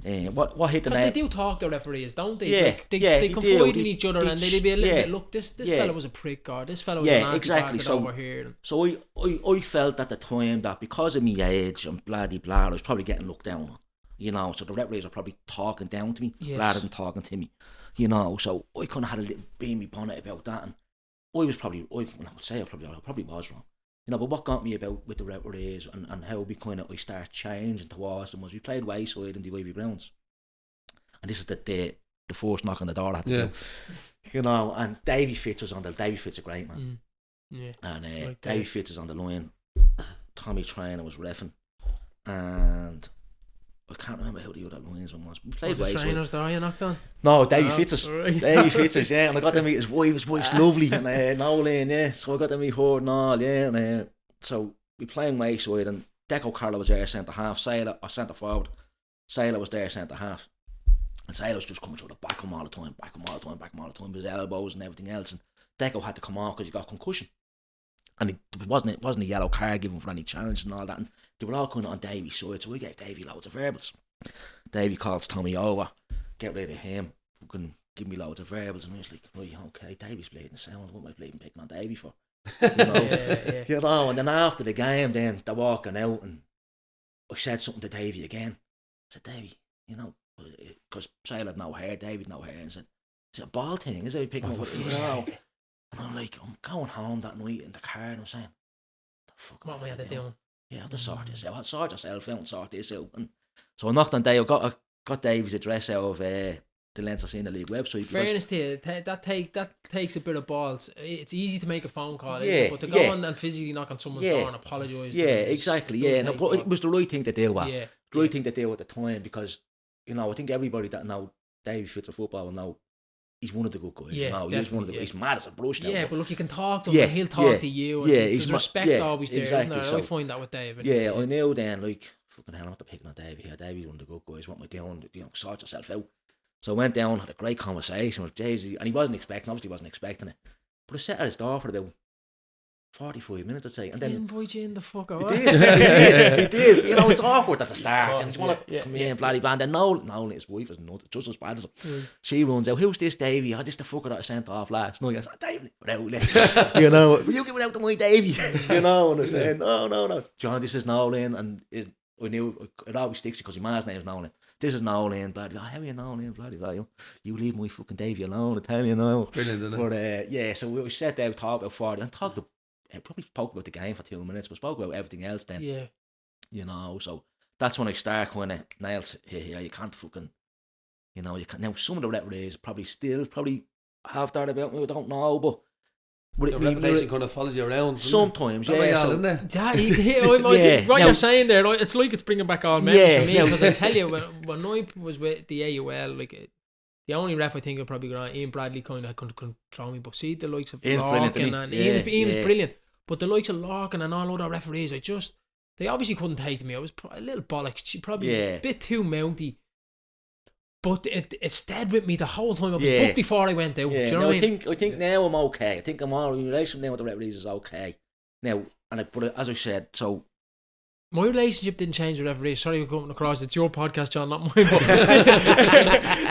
What hit the nail? Because they do talk to referees, don't they? Yeah, like, they confide in each other, and they'd be a little bit, look, this fella was a prick, or this fella was an anti-bastard over here. So I felt at the time that because of my age and blah blah blah, I was probably getting looked down on, you know. So the referees were probably talking down to me rather than talking to me, you know. So I kind of had a little bit in my bonnet about that, and I was probably, I probably was wrong. You know, but what got me about with the referees and how we start changing towards them was we played wayside in the Ivy grounds, and this is the first knock on the door I had to do, you know. And Davy Fitz was on the. Davy Fitz a great man, and like Davy Fitz is on the line. Tommy Trainer was reffing, and I can't remember who the other linesman was. We played wayside. The trainers there you knocked on? No, Davy Fitz's. Right. Davy Fitz's, yeah. And I got to meet his wife. His wife's lovely. And Nolan, yeah. So I got to meet her and all, yeah. And so we playing wayside, and Deco Carlo was there centre half. Sailor, or centre forward. Sailor was there centre half. And Sailor's just coming through the back of him all the time, with his elbows and everything else. And Deco had to come off because he got concussion. And it wasn't a yellow card given for any challenge and all that. And they were all kind of on Davy's side, so we gave Davy loads of verbals. Davy calls Tommy over, get rid of him, fucking give me loads of verbals. And I was like, right, okay, Davy's bleeding sound, what am I bleeding picking on Davy for? You know? You know, and then after the game, then they're walking out, and I said something to Davy again. I said, Davy, you know, because Sale had no hair, David no hair, and said, it's a ball thing, is it? Picking up, you know? And I'm like, I'm going home that night in the car, and I'm saying, the fuck what am I doing? Yeah, I have to sort this out. I'll sort yourself out and sort this out. And so I knocked on Dave. I got Dave's address out of the Leinster Senior League website. Fairness to you, that takes a bit of balls. It's easy to make a phone call, isn't it? But to go on and physically knock on someone's door and apologise. Yeah, exactly. Yeah, no, but it was the right thing to do. The right thing to do at the time, because, you know, I think everybody that know Dave Fitz of football will know he's one of the good guys. Yeah, you know, he's one of the. He's mad as a brush now. Yeah, but look, you can talk to him, and he'll talk to you. And there's respect always there, exactly. isn't there? I find that with David. Yeah, I knew then, like, fucking hell, I'm not picking on Davey here. Davey's one of the good guys. What am I doing? You know, sort yourself out. So I went down, had a great conversation with Jay-Z, and he wasn't expecting it. But I sat at his door for about 45 minutes, I'd say. And He then invite you in the fuck he out. did. You know, it's awkward at the start. And you want to Yeah, come in, bloody band. And Nolan, his wife is not just as bad as him. She runs out. Who's this, Davey? Oh, this the fucker that I sent off last night. I said, Davey, without you know, will you give it out to my Davey? You know, and I said, no. John, this is Nolan, and I knew it always sticks because your man's name is Nolan. This is Nolan, bloody. How are you, Nolan? Bloody, you leave my fucking Davey alone. I tell you now. Brilliant, isn't it? But so we sat there, talked about 40, and probably spoke about the game for 2 minutes, but spoke about everything else then. Yeah. You know, so that's when I start kind of nails here. You can't fucking, you know, you can't. Now some of the referees probably have that about me. I don't know, but The reputation kind of follows you around. Sometimes, yeah. yeah. Isn't it? Yeah, what you're saying there, right, it's like it's bringing back all memories for me, because I tell you, when I was with the AUL, like the only ref I think I probably got on, Ian Bradley kind of could control me, but see the likes of Larkin, and Ian was brilliant, but the likes of Larkin and all other referees, they obviously couldn't take me. I was a little bollocks, probably a bit too mounty. But it stayed with me the whole time. I was booked before I went out. Yeah. Do you know what I mean? I think now I'm okay. I think I'm all in relation now with the referees is okay. Now, but as I said, so my relationship didn't change with referees. Sorry for coming across. It's your podcast, John, not mine. But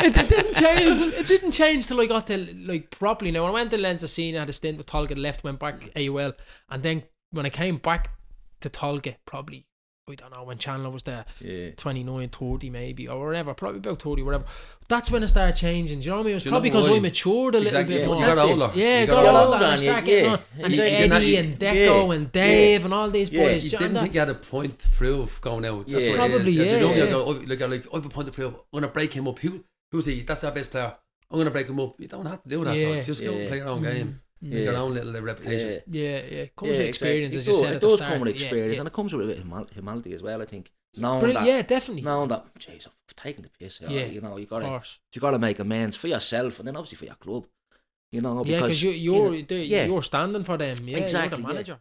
it didn't change. It didn't change till I got to properly. Now, when I went to Leinster Senior, I had a stint with Tolga, left, went back AUL, and then when I came back to Tolga, probably, I don't know, when Chandler was there, 29, 30 maybe, or whatever, probably about 30, whatever. That's when it started changing. Do you know what I mean? It was probably because I matured a little bit more. You got older. Yeah, got older, and I started getting on. And Eddie and Deco and Dave and all these boys. You didn't think you had a point to prove going out. That's what probably, it is. As you go, like, I have a point to prove. I'm going to break him up. Who's he? That's our best player. I'm going to break him up. You don't have to do that. Though. Just go and play your own game. Your own little reputation. Yeah. Comes with experience, as you said at the start. It does come with experience, and it comes with a bit of humility as well, I think. Definitely. Knowing that, jeez, I've taken the piss out. You know, you gotta make amends for yourself, and then obviously for your club. You know, because you're standing for them. Yeah, exactly. You're the manager.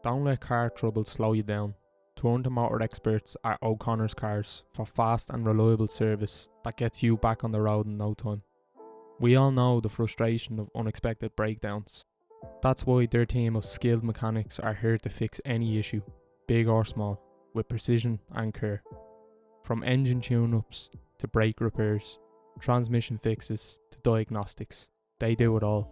Don't let car trouble slow you down. Turn to motor experts at O'Connor's Cars for fast and reliable service that gets you back on the road in no time. We all know the frustration of unexpected breakdowns. That's why their team of skilled mechanics are here to fix any issue, big or small, with precision and care. From engine tune-ups to brake repairs, transmission fixes to diagnostics, they do it all.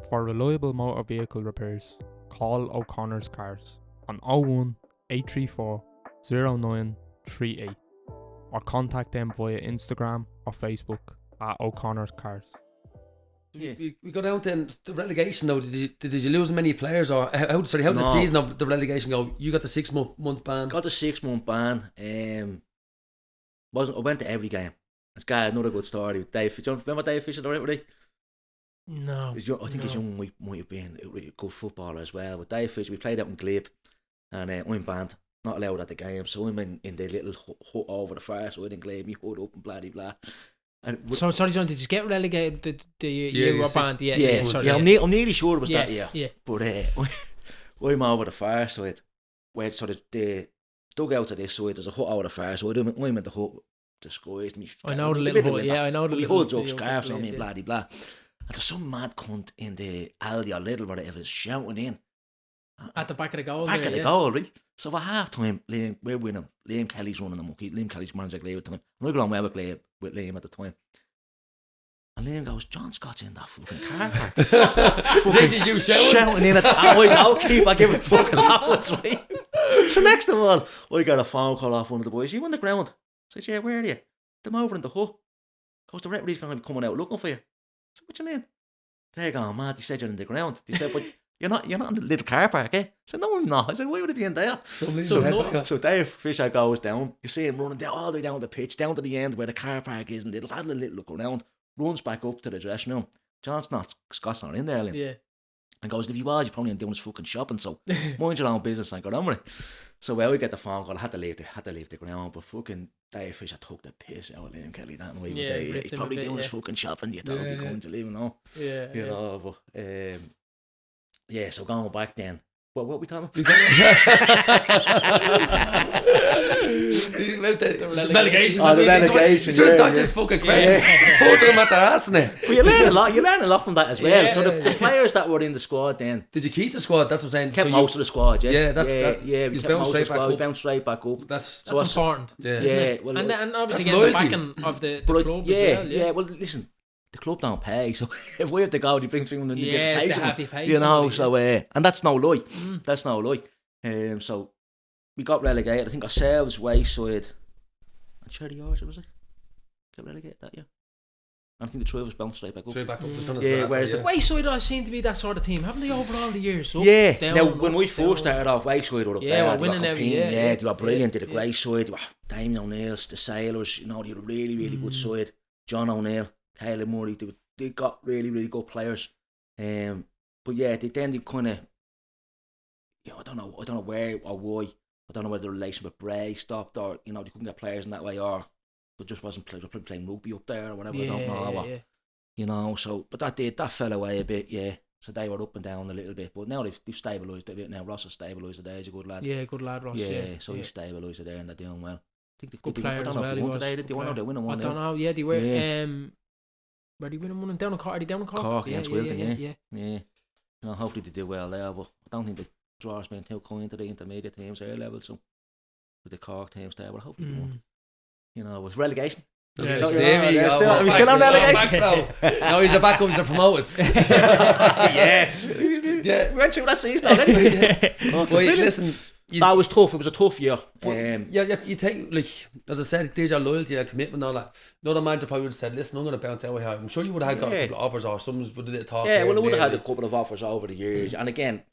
For reliable motor vehicle repairs, call O'Connor's Cars on 01 834 0938 or contact them via Instagram or Facebook at O'Connor's Cars. We go down to the relegation now. Did you lose many players, or how did the season of the relegation go? You got the 6 month ban. Got the 6 month ban. I went to every game. It's got another good story with Dave. Do you remember Dave Fisher, the referee? No. I think he's young. Might have been a good footballer as well. But Dave Fisher, we played out in Glebe, and I'm banned, not allowed at the game. So I'm in the little hut over the far side in Glebe. Me hood up and blah blah. So sorry, John, did you get relegated the year you were banned? I'm nearly sure it was that year. Yeah. But I'm over the far side, where so the dugout to this side, there's a hut over the far side. I'm in the hut, disguised. I know the little hut. Yeah, I know the little hut. Hoods up, scarves on me, blah blah. And there's some mad cunt in the Aldi or Lidl, whatever, shouting in at the back of the goal. Back of the goal, right? So for half time, we're winning. Liam Kelly's running the monkey. Liam Kelly's manager Glebe at the time. And I got on well with Liam at the time. And Liam goes, John Scott's in that fucking car park. Did you shouting in at the goalkeeper, giving fucking loads, right? So next of all, I got a phone call off one of the boys. You on the ground? I said, yeah, where are you? I'm over in the hut. Goes, the referee's going to be coming out looking for you. I said, what you mean? They're going, mad. They said you're in the ground. They said, but you're not in the little car park, eh? I said, no, I'm not. I said, why would it be in there? So Dave Fisher goes down. You see him running down all the way down the pitch, down to the end where the car park is, and had a little look around, runs back up to the dressing room. Scott's not in there, Liam. Yeah. And goes, if he was, you're probably doing his fucking shopping, so mind your own business and got on with it. So we get the phone call. I had to leave the ground, but fucking Dave Fisher took the piss out of Liam Kelly that night. He's probably doing his fucking shopping. You thought he'd be coming to leave, you know. Yeah. You know, but so going back then, What are we talking about? The relegation. Oh, the relegation. You should have dodged this fucking question. Told them at their ass in it. But you learn a lot. You learn a lot from that as well. Yeah. So the players that were in the squad then Did you keep the squad? That's what I'm saying. kept So most of the squad. Yeah, Yeah, that's- yeah. We you kept bounced most of straight the back squad. We up. bounced straight back up. That's That's important. yeah. Yeah, well, And obviously That's getting the loyalty. backing of the but club yeah, as well. yeah. Well, listen, the club don't pay, so if we have to go, they bring 300 and you Yeah, get they to have pay to pay someone, you know. somebody, So and that's no lie. That's no lie. So we got relegated. I think ourselves, Wayside, and Cherry Orchard, was it? Got relegated that year. I think the three of us bounced straight back up. Straight back up. Just gonna Yeah, say whereas that, the Wayside always seem to be that sort of team, haven't they, over all the years? Up, Yeah. down, Now, when we up, first down. started off, Wayside were up Yeah, there. we're They were winning every competing, year, yeah, they were brilliant. yeah, They were a great side. Damien O'Neill's, the Sailors, you know, they were a really, really good side. John O'Neill, Caleb Murray, they got really, really good players. But yeah, they kind of, you know, I don't know where or why. I don't know whether the relation with Bray stopped or, you know, they couldn't get players in that way or there just wasn't probably playing rugby up there or whatever. I don't know. You know, so, but that fell away a bit, yeah. So they were up and down a little bit, but now they've stabilised a bit now. Ross has stabilised it there, he's a good lad. Yeah, good lad, Ross. Yeah, so he's stabilised it there and they're doing well. I think good they player as well. They won today, did they? They won I one don't know. Yeah, they were. Were they winning one down in Cork? Are they down in Cork? Cork against Wilton, yeah. You know, hopefully they do well there, but I don't think the draw's been too kind to the intermediate teams air level, so with the Cork teams there, but hopefully they won. You know, it was relegation. Yeah, Don't- there you go. Are we still on relegation? No, he's a backup. He's a promoted. Yes. Yeah. We went through that season already. But listen, That was tough. It was a tough year. you take, like, as I said, there's your loyalty, your commitment, and all that. Another manager probably would have said, listen, I'm going to bounce out here. I'm sure you would have got a couple of offers or some would have talked. Yeah, well, I would have had a couple of offers over the years. And again,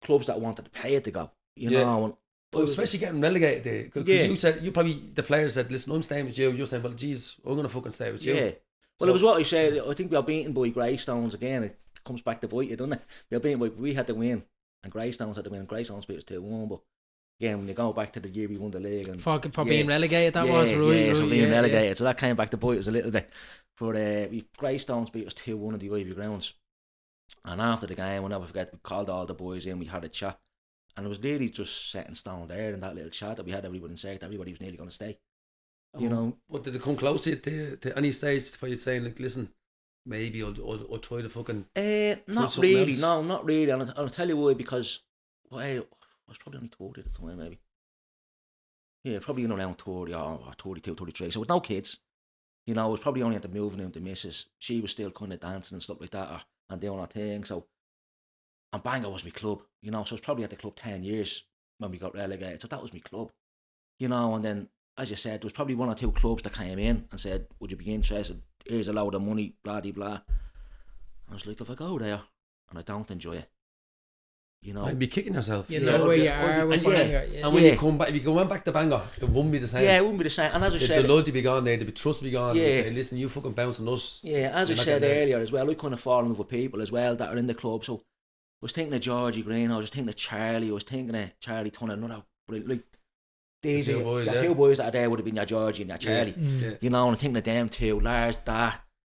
clubs that wanted to pay it to go. You know. And but especially getting relegated there. Because you said, the players said, listen, I'm staying with you. You're saying, well, geez, I'm going to fucking stay with you. Yeah. Well, it was what I said. I think we were beaten by Greystones again. It comes back to bite you, doesn't it? We had to win. And Greystones had to win. And Greystones beat us 2-1. But again, when you go back to the year we won the league. And for being relegated, that was right. So being relegated. So that came back to bite us a little bit. But Greystones beat us 2-1 at the Ivy Grounds. And after the game, I'll never forget, we called all the boys in, we had a chat. And it was nearly just set in stone there in that little chat that we had. Everybody said everybody was nearly going to stay. You know. What did it come close to any stage for you saying, like, listen, maybe I'll try to fucking. Not really, no, not really. And I'll tell you why, because I was probably only 30 at the time, maybe. Yeah, probably in around 30 or 32, 33. So with no kids, you know, I was probably only at the moving in with the missus. She was still kind of dancing and stuff like that and doing her thing. So, and Bangor was my club, you know, so I was probably at the club 10 years when we got relegated. So that was my club, you know, and then, as you said, there was probably one or two clubs that came in and said, would you be interested? Here's a load of money, blah, blah, blah. I was like, if I go there and I don't enjoy it, you know. I'd be kicking yourself. You know where you are. And when you come back, if you went back to Bangor, it wouldn't be the same. Yeah, it wouldn't be the same. And as I said, the loyalty be gone there, the trust be gone. Yeah. And say, listen, you fucking bounce on us. Yeah, as I said earlier as well, I kind of fall in love with people as well that are in the club. So I was thinking of Georgie Green, I was thinking of Charlie, I was thinking of Charlie Tunner, another brilliant, like, these two boys that are there would have been your Georgie and your Charlie. Yeah. You know, and I'm thinking of them too. Lars,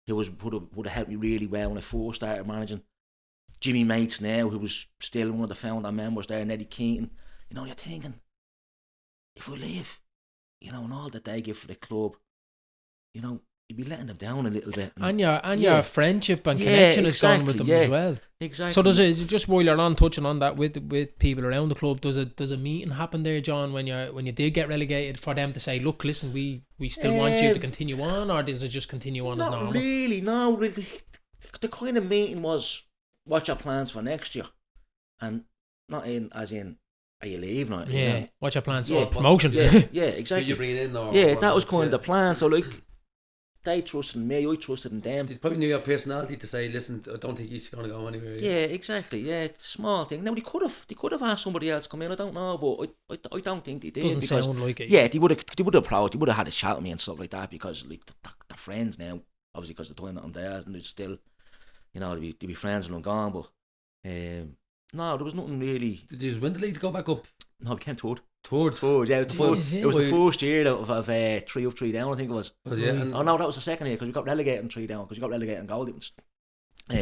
who would have helped me really well when I first started managing. Jimmy Mates now, who was still one of the founder members there, and Eddie Keaton. You know, you're thinking, if we leave, you know, and all that they give for the club, you know, you'd be letting them down a little bit. And your friendship and connection is gone with them as well. Exactly. So does it, just while you're on touching on that with people around the club, does a meeting happen there, John, when you did get relegated, for them to say, look, listen, we still want you to continue on, or does it just continue on as normal? Not really, no. Really, the kind of meeting was, what's your plans for next year? And not as in, are you leaving? Or, yeah. You know? What's your plans? Yeah. Promotion. Yeah, exactly. Who you bringing in? Or that was kind of the plan. So, like, they trusted in me, I trusted in them. They probably knew your personality to say, listen, I don't think he's going to go anywhere. Yeah, exactly. Yeah, it's a small thing. Now, they could have asked somebody else to come in. I don't know, but I don't think they did. Doesn't because, sound like it. Yeah, they would have had a chat with me and stuff like that, because, like, they're friends now, obviously, because the time that I'm there, and they're still, you know, they'd be friends when I'm gone. But no, there was nothing really. Did you win the league to go back up? No, we came third. Third, yeah. It was the first year of 3 up, 3 down, I think it was. Yeah. Oh no, that was the second year, because we got relegated and 3 down, because we got relegated in goal difference. But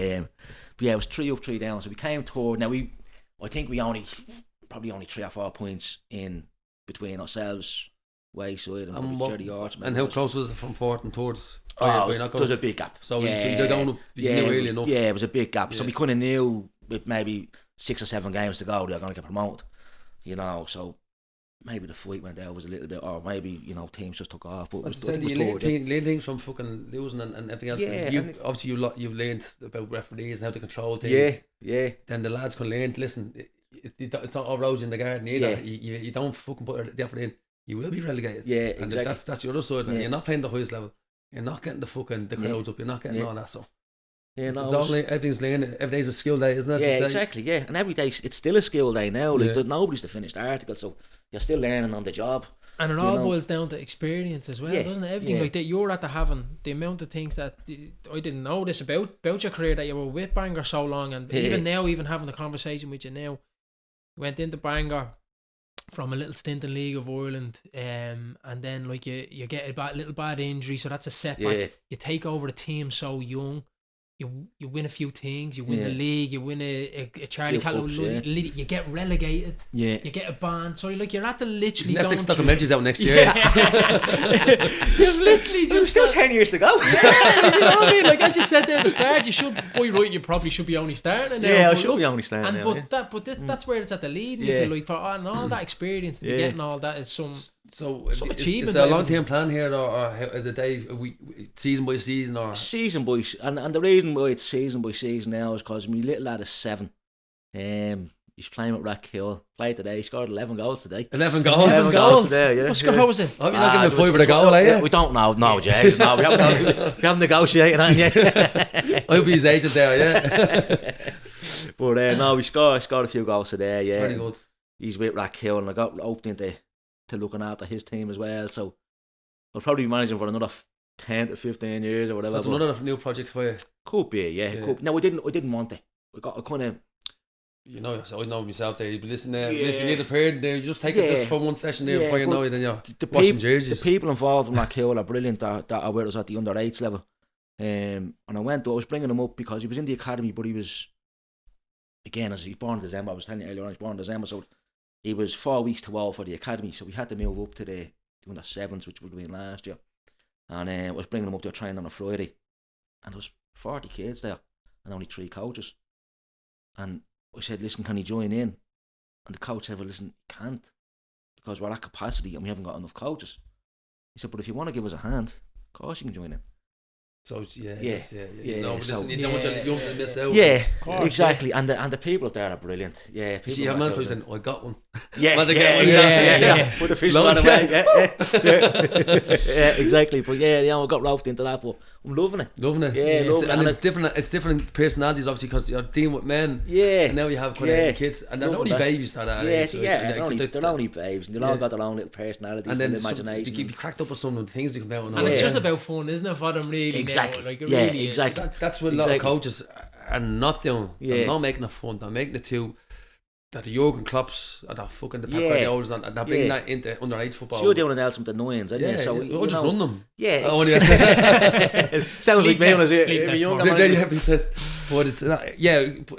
yeah, it was 3 up, 3 down, so we came third. Now we I think we probably only 3 or 4 points in between ourselves, Wayside and Jerry Arts. And how close was it from 4th and 3rd? There's a big gap. So you're going up, you knew early enough. Yeah, it was a big gap. So we kind of knew with maybe 6 or 7 games to go, they were going to get promoted. You know, so maybe the fight went out was a little bit, or maybe, you know, teams just took off. But it was you learn things from fucking losing and everything else. Yeah, you've learned about referees and how to control things. Yeah. Then the lads can learn. Listen, it's not all roses in the garden either. Yeah. You don't fucking put the effort in. You will be relegated. Yeah, and exactly. That's the other side. Yeah. You're not playing the highest level. You're not getting the crowds up. You're not getting all that. So yeah, no, everything's learning. Every day's a skill day, isn't it? Yeah, exactly. Yeah, and every day it's still a skill day now. Like nobody's the finished article, so you're still learning on the job. And it all boils down to experience as well, doesn't it? Everything like that. You're at the amount of things that I didn't know this about your career, that you were with Bangor so long, and even now, even having a conversation with you now, you went into Bangor from a little stint in League of Ireland, and then like you get a little bad injury, so that's a setback. Yeah. You take over the team so young. You win a few things, you win the league, you win a Charlie Callow, you get relegated, you get a ban, so you're at the literally Netflix documentaries out next year. You've literally just still 10 years to go. You know what I mean? Like as you said there at the start, you probably should be only starting now. Yeah, I should be only starting now. That's where it's at the lead. Like and all that experience to be getting all that is some achievement. Is there a long-term plan here, or is it season by season, or season by? And the reason why it's season by season now is because my little lad is 7. He's playing with Rackhill. Played today. He scored 11 goals today. 11 goals today. Yeah. What score? How was it? I hope you're not giving 5 with a goal, are you? We don't know. No, James. No, we haven't negotiated on yet. I hope he's agent there. Yeah. But no, we scored a few goals today. Yeah. Very good. He's with Rackhill, and I got opening to looking after his team as well. So I'll probably be managing for another 10 to 15 years or whatever. So it's another new project for you. Could be, yeah. Could. No, I didn't want it. I kind of. You know, so I know myself there. You listen there. You need a period there. You just take it just for one session there before you know it. Then you're washing jerseys. The people involved in Rackhill are brilliant. That are with us at the under-8s level. And I was bringing him up because he was in the academy, but he was, again, as he's born in December. I was telling you earlier on, he's born in December, so he was 4 weeks too old for the academy, so we had to move up to the under-7s, which would have been last year. And I was bringing them up there training on a Friday, and there was 40 kids there and only 3 coaches. And I said, listen, can he join in? And the coach said, well, listen, he can't, because we're at capacity and we haven't got enough coaches. He said, but if you want to give us a hand, of course you can join in. So you don't want your young to miss out. Yeah, exactly. And the people up there are brilliant. Yeah, people. See, a man probably saying, "I got one." Yeah, yeah. Put the fish on away. Yeah, exactly. But I got roped into that, but I'm loving it. Yeah, it's different. It's different personalities, obviously, because you're dealing with men. Yeah. And now you have kind of kids, and they're only babies at that age. They're only babes, and they've all got their own little personalities and imagination. You keep you cracked up with some of the things they come down. And it's just about fun, isn't it, for them, really? Exactly. Like, it really exactly. That's what a lot of coaches are not doing. They're not making it fun. They're making it too. That the Jurgen Klopps and the fucking Pep Guardiolas and they're bringing that into under-8 football. So you're doing it else with the 9s, isn't you? So I'll just run them. Yeah. Sounds like me when I was a younger man. But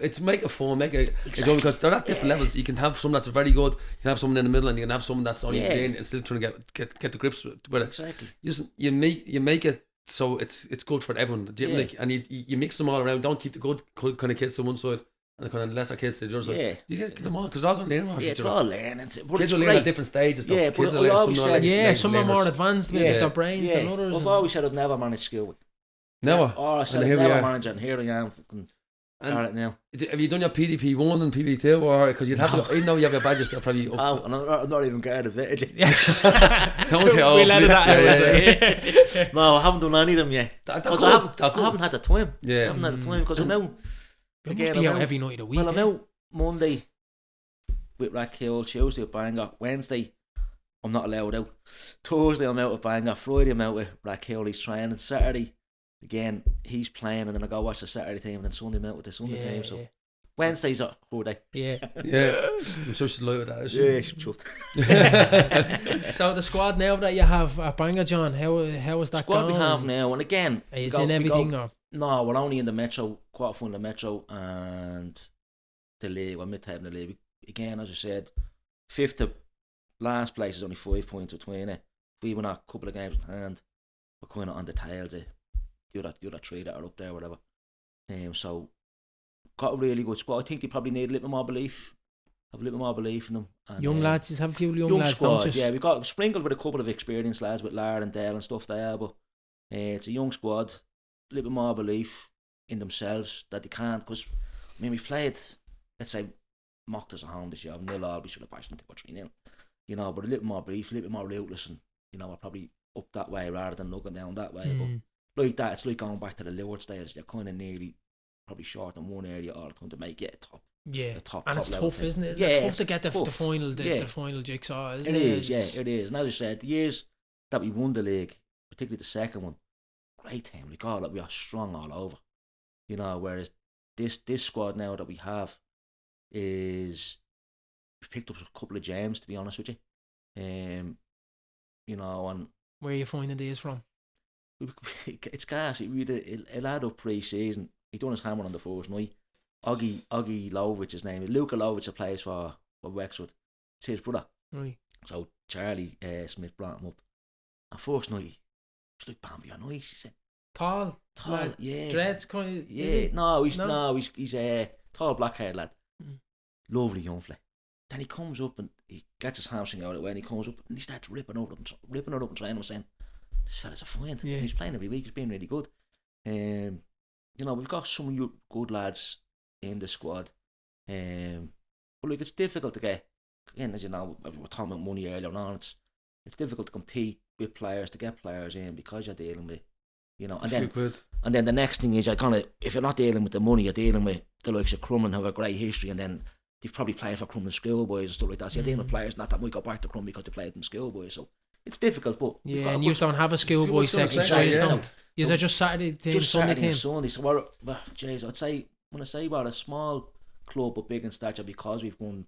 it's make it fun, make it enjoy, because they're at different levels. You can have someone that's very good, you can have someone in the middle, and you can have someone that's only playing and still trying to get the grips with it. Exactly. You make it so it's good for everyone. And you mix them all around. Don't keep the good kind of kids to one side and the kind of lesser kids to the other side. You get them all, because they're all going to learn. It's all learning. Kids will learn at different stages. Yeah, kids but will learn some are more advanced with their brains than others. I've always said I've never managed school. Never. I said I'd never manage it, and here I am. And now, have you done your PDP 1 and PDP 2, or because you'd have to, even though you have your badges, they're probably up. Oh, I'm not even getting a bit. Don't tell us. No, I haven't done any of them yet, because I haven't had the time. I haven't had the time, because I'm out. It must be out every night of the week. Well, I'm out Monday with Rackhill, Tuesday at Bangor, Wednesday I'm not allowed out, Thursday I'm out at Bangor, Friday I'm out with Rackhill, he's training, Saturday again he's playing, and then I go watch the Saturday team, and then Sunday I'm out with the Sunday team. So Wednesday's a whole day. Yeah. I'm sure she's loyal with that, isn't she? Yeah, she's chuffed. So the squad now that you have at Bangor, John, how is that squad going? We have now, and again, is in everything or? No, we're only in the Metro, quite fun in the Metro, and the league, or mid-table in the league. Again, as I said, 5th to last place is only 5 points between it. If we win a couple of games in hand, we're kind of on the tails of the other 3 that are up there, whatever. So got a really good squad. I think they probably need a little more belief. Have a little more belief in them. And, young lads, you have a few young lads, squad, don't you? yeah. We got sprinkled with a couple of experienced lads with Lar and Dale and stuff there, but it's a young squad. A little bit more belief in themselves that they can't. Because I mean, we've played, let's say, mocked us at home this year. 0-0, we should have bashed them 2-3-0. You know, but a little more belief, a little bit more ruthless, and you know, we're probably up that way rather than looking down that way. But like that, it's like going back to the Lords days. You're kind of nearly probably short in one area all the time to make it a top. Yeah, top, and top it's level tough, thing. isn't it? Isn't Yeah, it tough to get the tough. final jigsaw, isn't It it? is, yeah, it is. And as I said, the years that we won the league, particularly the second one, great team. We are strong all over. You know, whereas this squad now that we have is, we've picked up a couple of gems, to be honest with you. You know, and where are you finding these from? it's gas. We had a lad up pre-season. He done his hammer on the first night. Oggy Lovich, his name is Luca Lovich, that plays for Wexford. It's his brother. Right. So Charlie Smith brought him up. And first night, it's like Bambi on ice. He said, Tall, lad, yeah, dreads kind of. yeah. Is he? He's a tall, black-haired lad. Lovely young fella. Then he comes up and he gets his hamstring out of the way, and he comes up and he starts ripping it up and training. Saying, "This fella's a fiend. Yeah. He's playing every week. He's been really good." You know, we've got some good lads in the squad. But like, it's difficult to get. Again, as you know, we were talking about money earlier on. It's difficult to compete with players, to get players in, because you're dealing with, you know, and then the next thing is, if you're not dealing with the money, you're dealing with the likes of Crumlin, who have a great history, and then they've probably played for Crumlin schoolboys and stuff like that. So you're dealing with players not that might go back to Crumlin because they played in schoolboys. So it's difficult, but yeah, and you don't have a schoolboy section, so you don't. Is it just Saturday team, just Sunday Saturday team? and Sunday. So we're, I'd say, when I say we're a small club but big in stature because we've won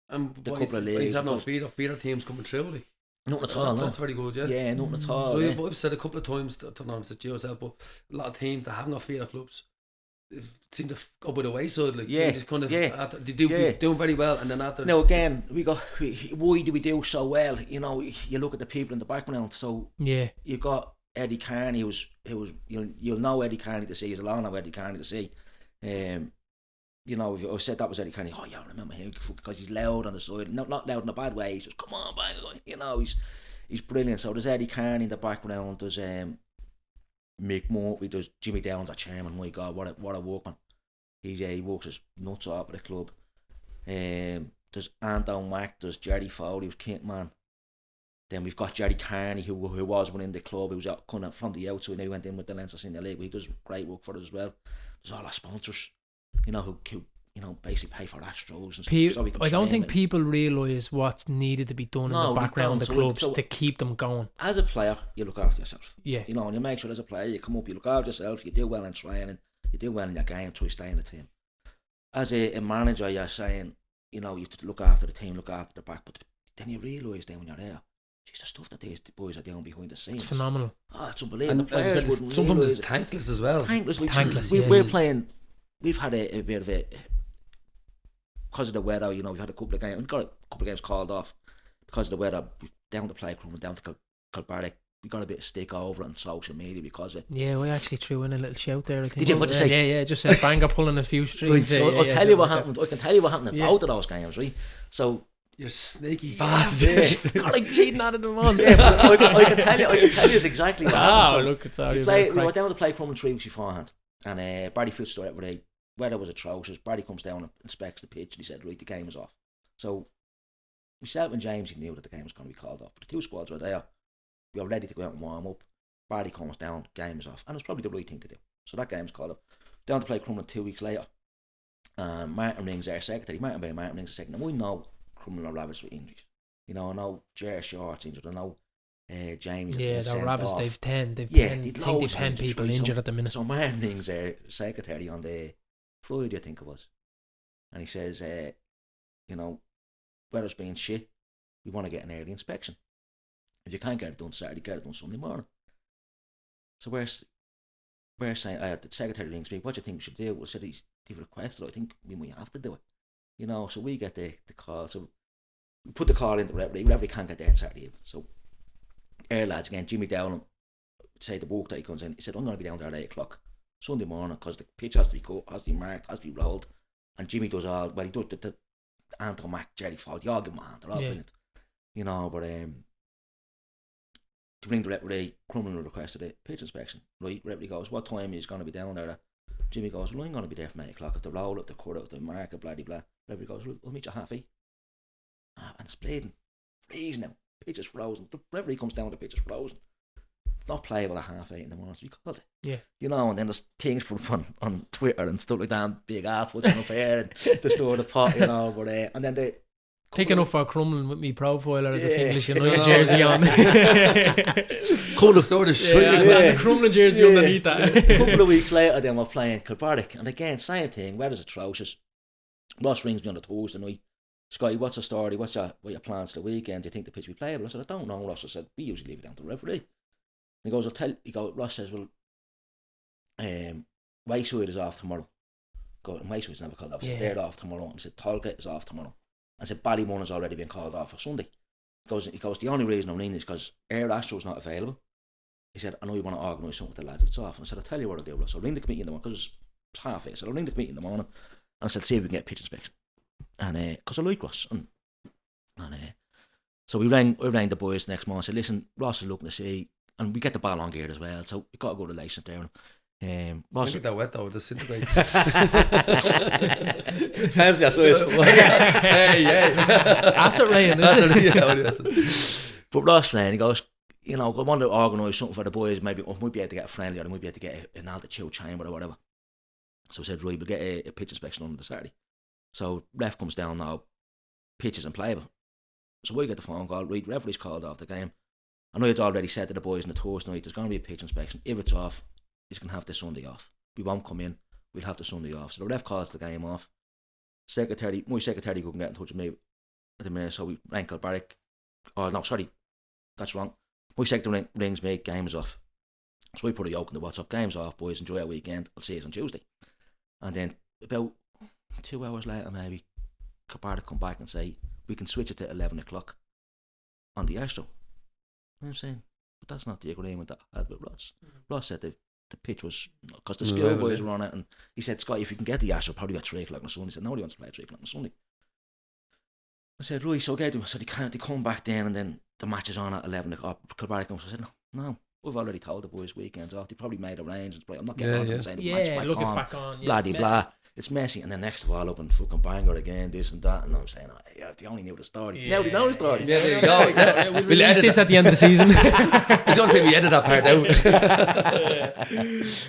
the couple of leagues. He's having no feeder teams coming through, like. Nothing at all. That's very good, yeah. Yeah, nothing at all. So yeah. I've said a couple of times, I don't know if it's yourself, but a lot of teams that haven't got feeder clubs seem to go by the wayside. Like, Yeah, just kind of, yeah. they do doing very well, and then after. Now again, why do we do so well? You know, you look at the people in the background. So yeah, you got Eddie Carney, who's you'll know Eddie Carney to see. You'll all know Eddie Carney to see. You know, if I said that was Eddie Carney, oh yeah, I remember him because he's loud on the side. Not loud in a bad way. He's just, come on, bang, you know, he's brilliant. So there's Eddie Carney in the background. There's Mick Murphy. There's Jimmy Downs, our chairman. My God, what a workman. He works his nuts off at the club. There's Anton Mack. There's Jerry Foley, who's Kent man. Then we've got Jerry Carney, who was running the club. He was kind of from the outside. He went in with the Leinster Senior League. He does great work for us as well. There's all our sponsors, you know, who you know, basically pay for Astros and stuff. So we can I don't train think people realise what's needed to be done in the background of the clubs to keep them going. As a player, you look after yourself. Yeah. You know, and you make sure as a player, you come up, you look after yourself, you do well in training, you do well in your game, try to stay in the team. As a manager, you're saying, you know, you have to look after the team, look after the back, but then you realise then when you're there, geez, the stuff that these boys are doing behind the scenes. It's phenomenal. Oh, it's unbelievable. And the players wouldn't sometimes it's realise thankless as well. Thankless, We're playing, we've had a bit of a, because of the weather, you know, we've had a couple of games. We've got a couple of games called off because of the weather. Down to play Crumlin, down to Kilbarrack. We got a bit of stick over on social media because of it. Yeah, we actually threw in a little shout there. I think. Did you? What did you say? Yeah, just said Bangor pulling a few strings. Right, so I'll tell you what happened. I can tell you what happened in both of those games, right? So You're sneaky bastard. God, I'm bleeding out of them on. yeah, but I can tell you exactly what happened. So look, it's all we were down to play Crumlin 3 weeks beforehand, and Barry Fitzgerald every day. Weather was atrocious. Barry comes down and inspects the pitch, and he said, right, the game is off. So myself and James, he knew that the game was going to be called off. But the two squads were there. We were ready to go out and warm up. Barry comes down, game is off. And it's probably the right thing to do. So that game's called up. Down to play Crumlin 2 weeks later. Martin Rings, our secretary. Martin Rings, the secretary. Now, I know Crumlin are ravaged with injuries. You know, I know Jer Short's injured. I know James. Yeah, they're ravaged. They've 10 loads people injured at the minute. So Martin Rings, our secretary, on the Friday, I think it was. And he says, you know, weather's being shit, we want to get an early inspection. If you can't get it done Saturday, get it done Sunday morning. So we're saying, the secretary rings me, what do you think we should do? We said, they've requested it, I think we might have to do it. You know, so we get the call. So we put the call into the referee can't get there on Saturday evening. So our lads again, Jimmy Down, say the work that he comes in, he said, I'm going to be down there at 8 o'clock Sunday morning because the pitch has to be cut, has to be marked, has to be rolled. And Jimmy does all, well, he does the Anton Mac, Jerry Ford, you all give him a hand, they're all brilliant. You know, but to bring the referee, Crumlin requested a pitch inspection. Right, referee goes, what time is going to be down there? Jimmy goes, well, I'm going to be there from 8 o'clock. If the roll, if the cut, if the mark, blah, blah, blah. Referee goes, well, I'll meet you half 8. And it's bleeding, freezing now. Pitch is frozen. The referee comes down, the pitch is frozen. It's not playable at half 8 in the morning, so we called it. Yeah. You know, and then there's things from on Twitter and stuff like that, big apples up here and to store the pot, you know, but and then they picking up for Crumlin with me profiler as a English United jersey on. Cool sort of shit. The Crumlin jersey underneath that. A couple of weeks later then we're playing Kilbarrack, and again, same thing, weather's atrocious. Ross rings me on the Thursday night. Scotty, what's the story? What your plans for the weekend? Do you think the pitch will be playable? I said, I don't know, Ross. I said, we usually leave it down to the referee. And he goes, Ross says, well, Wayside is off tomorrow. Wayside's never called off. I said, they're off tomorrow. And I said, Tolgate is off tomorrow. I said, Ballymun has already been called off for Sunday. He goes, the only reason I'm ringing is because Air Astro's not available. He said, I know you want to organise something with the lads if it's off. And I said, I'll tell you what I'll do, Ross. I'll ring the committee in the morning, because it's half 8. I said, I'll ring the committee in the morning. And I said, see if we can get a pitch inspection. And because I like Ross. And so we rang the boys the next morning and said, listen, Ross is looking to see, and we get the ball on gear as well, so we got a good relationship there. Ross, look at that wet though, it disintegrates. Depends, I suppose. Acid rain, isn't it? But Ross ran, he goes, you know, I want to organise something for the boys, maybe we might be able to get a friendly, or they might be able to get an altitude chamber or whatever. So I said, right, we'll get a pitch inspection on the Saturday. So ref comes down now, pitch isn't playable. So we get the phone call, right, referee's called off the game. I know you'd already said to the boys in the Thursday night, there's going to be a pitch inspection. If it's off, he's going to have the Sunday off. We won't come in, we'll have the Sunday off. So the ref calls the game off. My secretary couldn't get in touch with me at the minute, so we rang Kilbarrack. Oh, no, sorry, that's wrong. My secretary rings me, game is off. So we put a yoke in the WhatsApp, game's off, boys, enjoy our weekend, I'll see you on Tuesday. And then about 2 hours later, maybe, Kilbarrack come back and say, we can switch it to 11 o'clock on the Astro. And I'm saying, but that's not the agreement that I had with Ross. Ross said the pitch was, because the skill boys were on it, and he said, Scott, if you can get the Astro, probably at 3 o'clock on Sunday. He said, nobody wants to play at 3 o'clock on Sunday. I said, right, so okay, so they come back then, and then the match is on at 11 o'clock. Kilbarrack comes, I said, no, we've already told the boys weekends off. They probably made arrangements, but I'm not getting on them saying the match back on. Blah, blah. It's messy, and then next of all up in fucking Bangor again, this and that, and I'm saying, they only knew the story. Now they know the story. Yeah, there you go. We'll release this at the end of the season. I was going to say we edited that part out.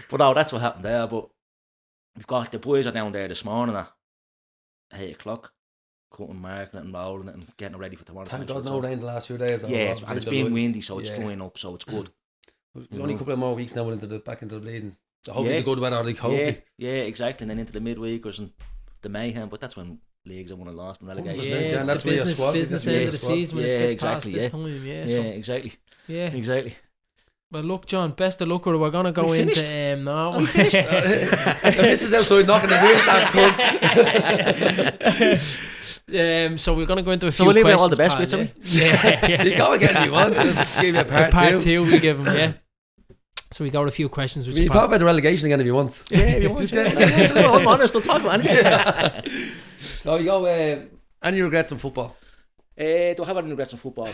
But no, that's what happened there. But we've got the boys are down there this morning at 8 o'clock, cutting, marking it and rolling it and getting it ready for tomorrow. Thank God no rain the last few days. Yeah, and it's been windy, so it's drying up, so it's good. There's only a couple of more weeks now back into the bleeding. So hopefully the good weather, hopefully. Yeah, exactly. And then into the midweekers and the mayhem, but that's when leagues are won and lost and relegation. Yeah, and that's the business end of the season when it gets past this time. Exactly. Yeah, exactly. Well, look, John, best of luck. We're going to go into... no, we finished. This is outside knocking the wheels down. So we're going to go into a few questions. So we'll leave out all the best bits, yeah. You go again if you want. We'll give you a part two. We give them, yeah. So we got a few questions. You talk about the relegation again if you want. Yeah, if you want. I'm honest, I'll talk about it. So you go, any regrets in football? Do I have any regrets in football?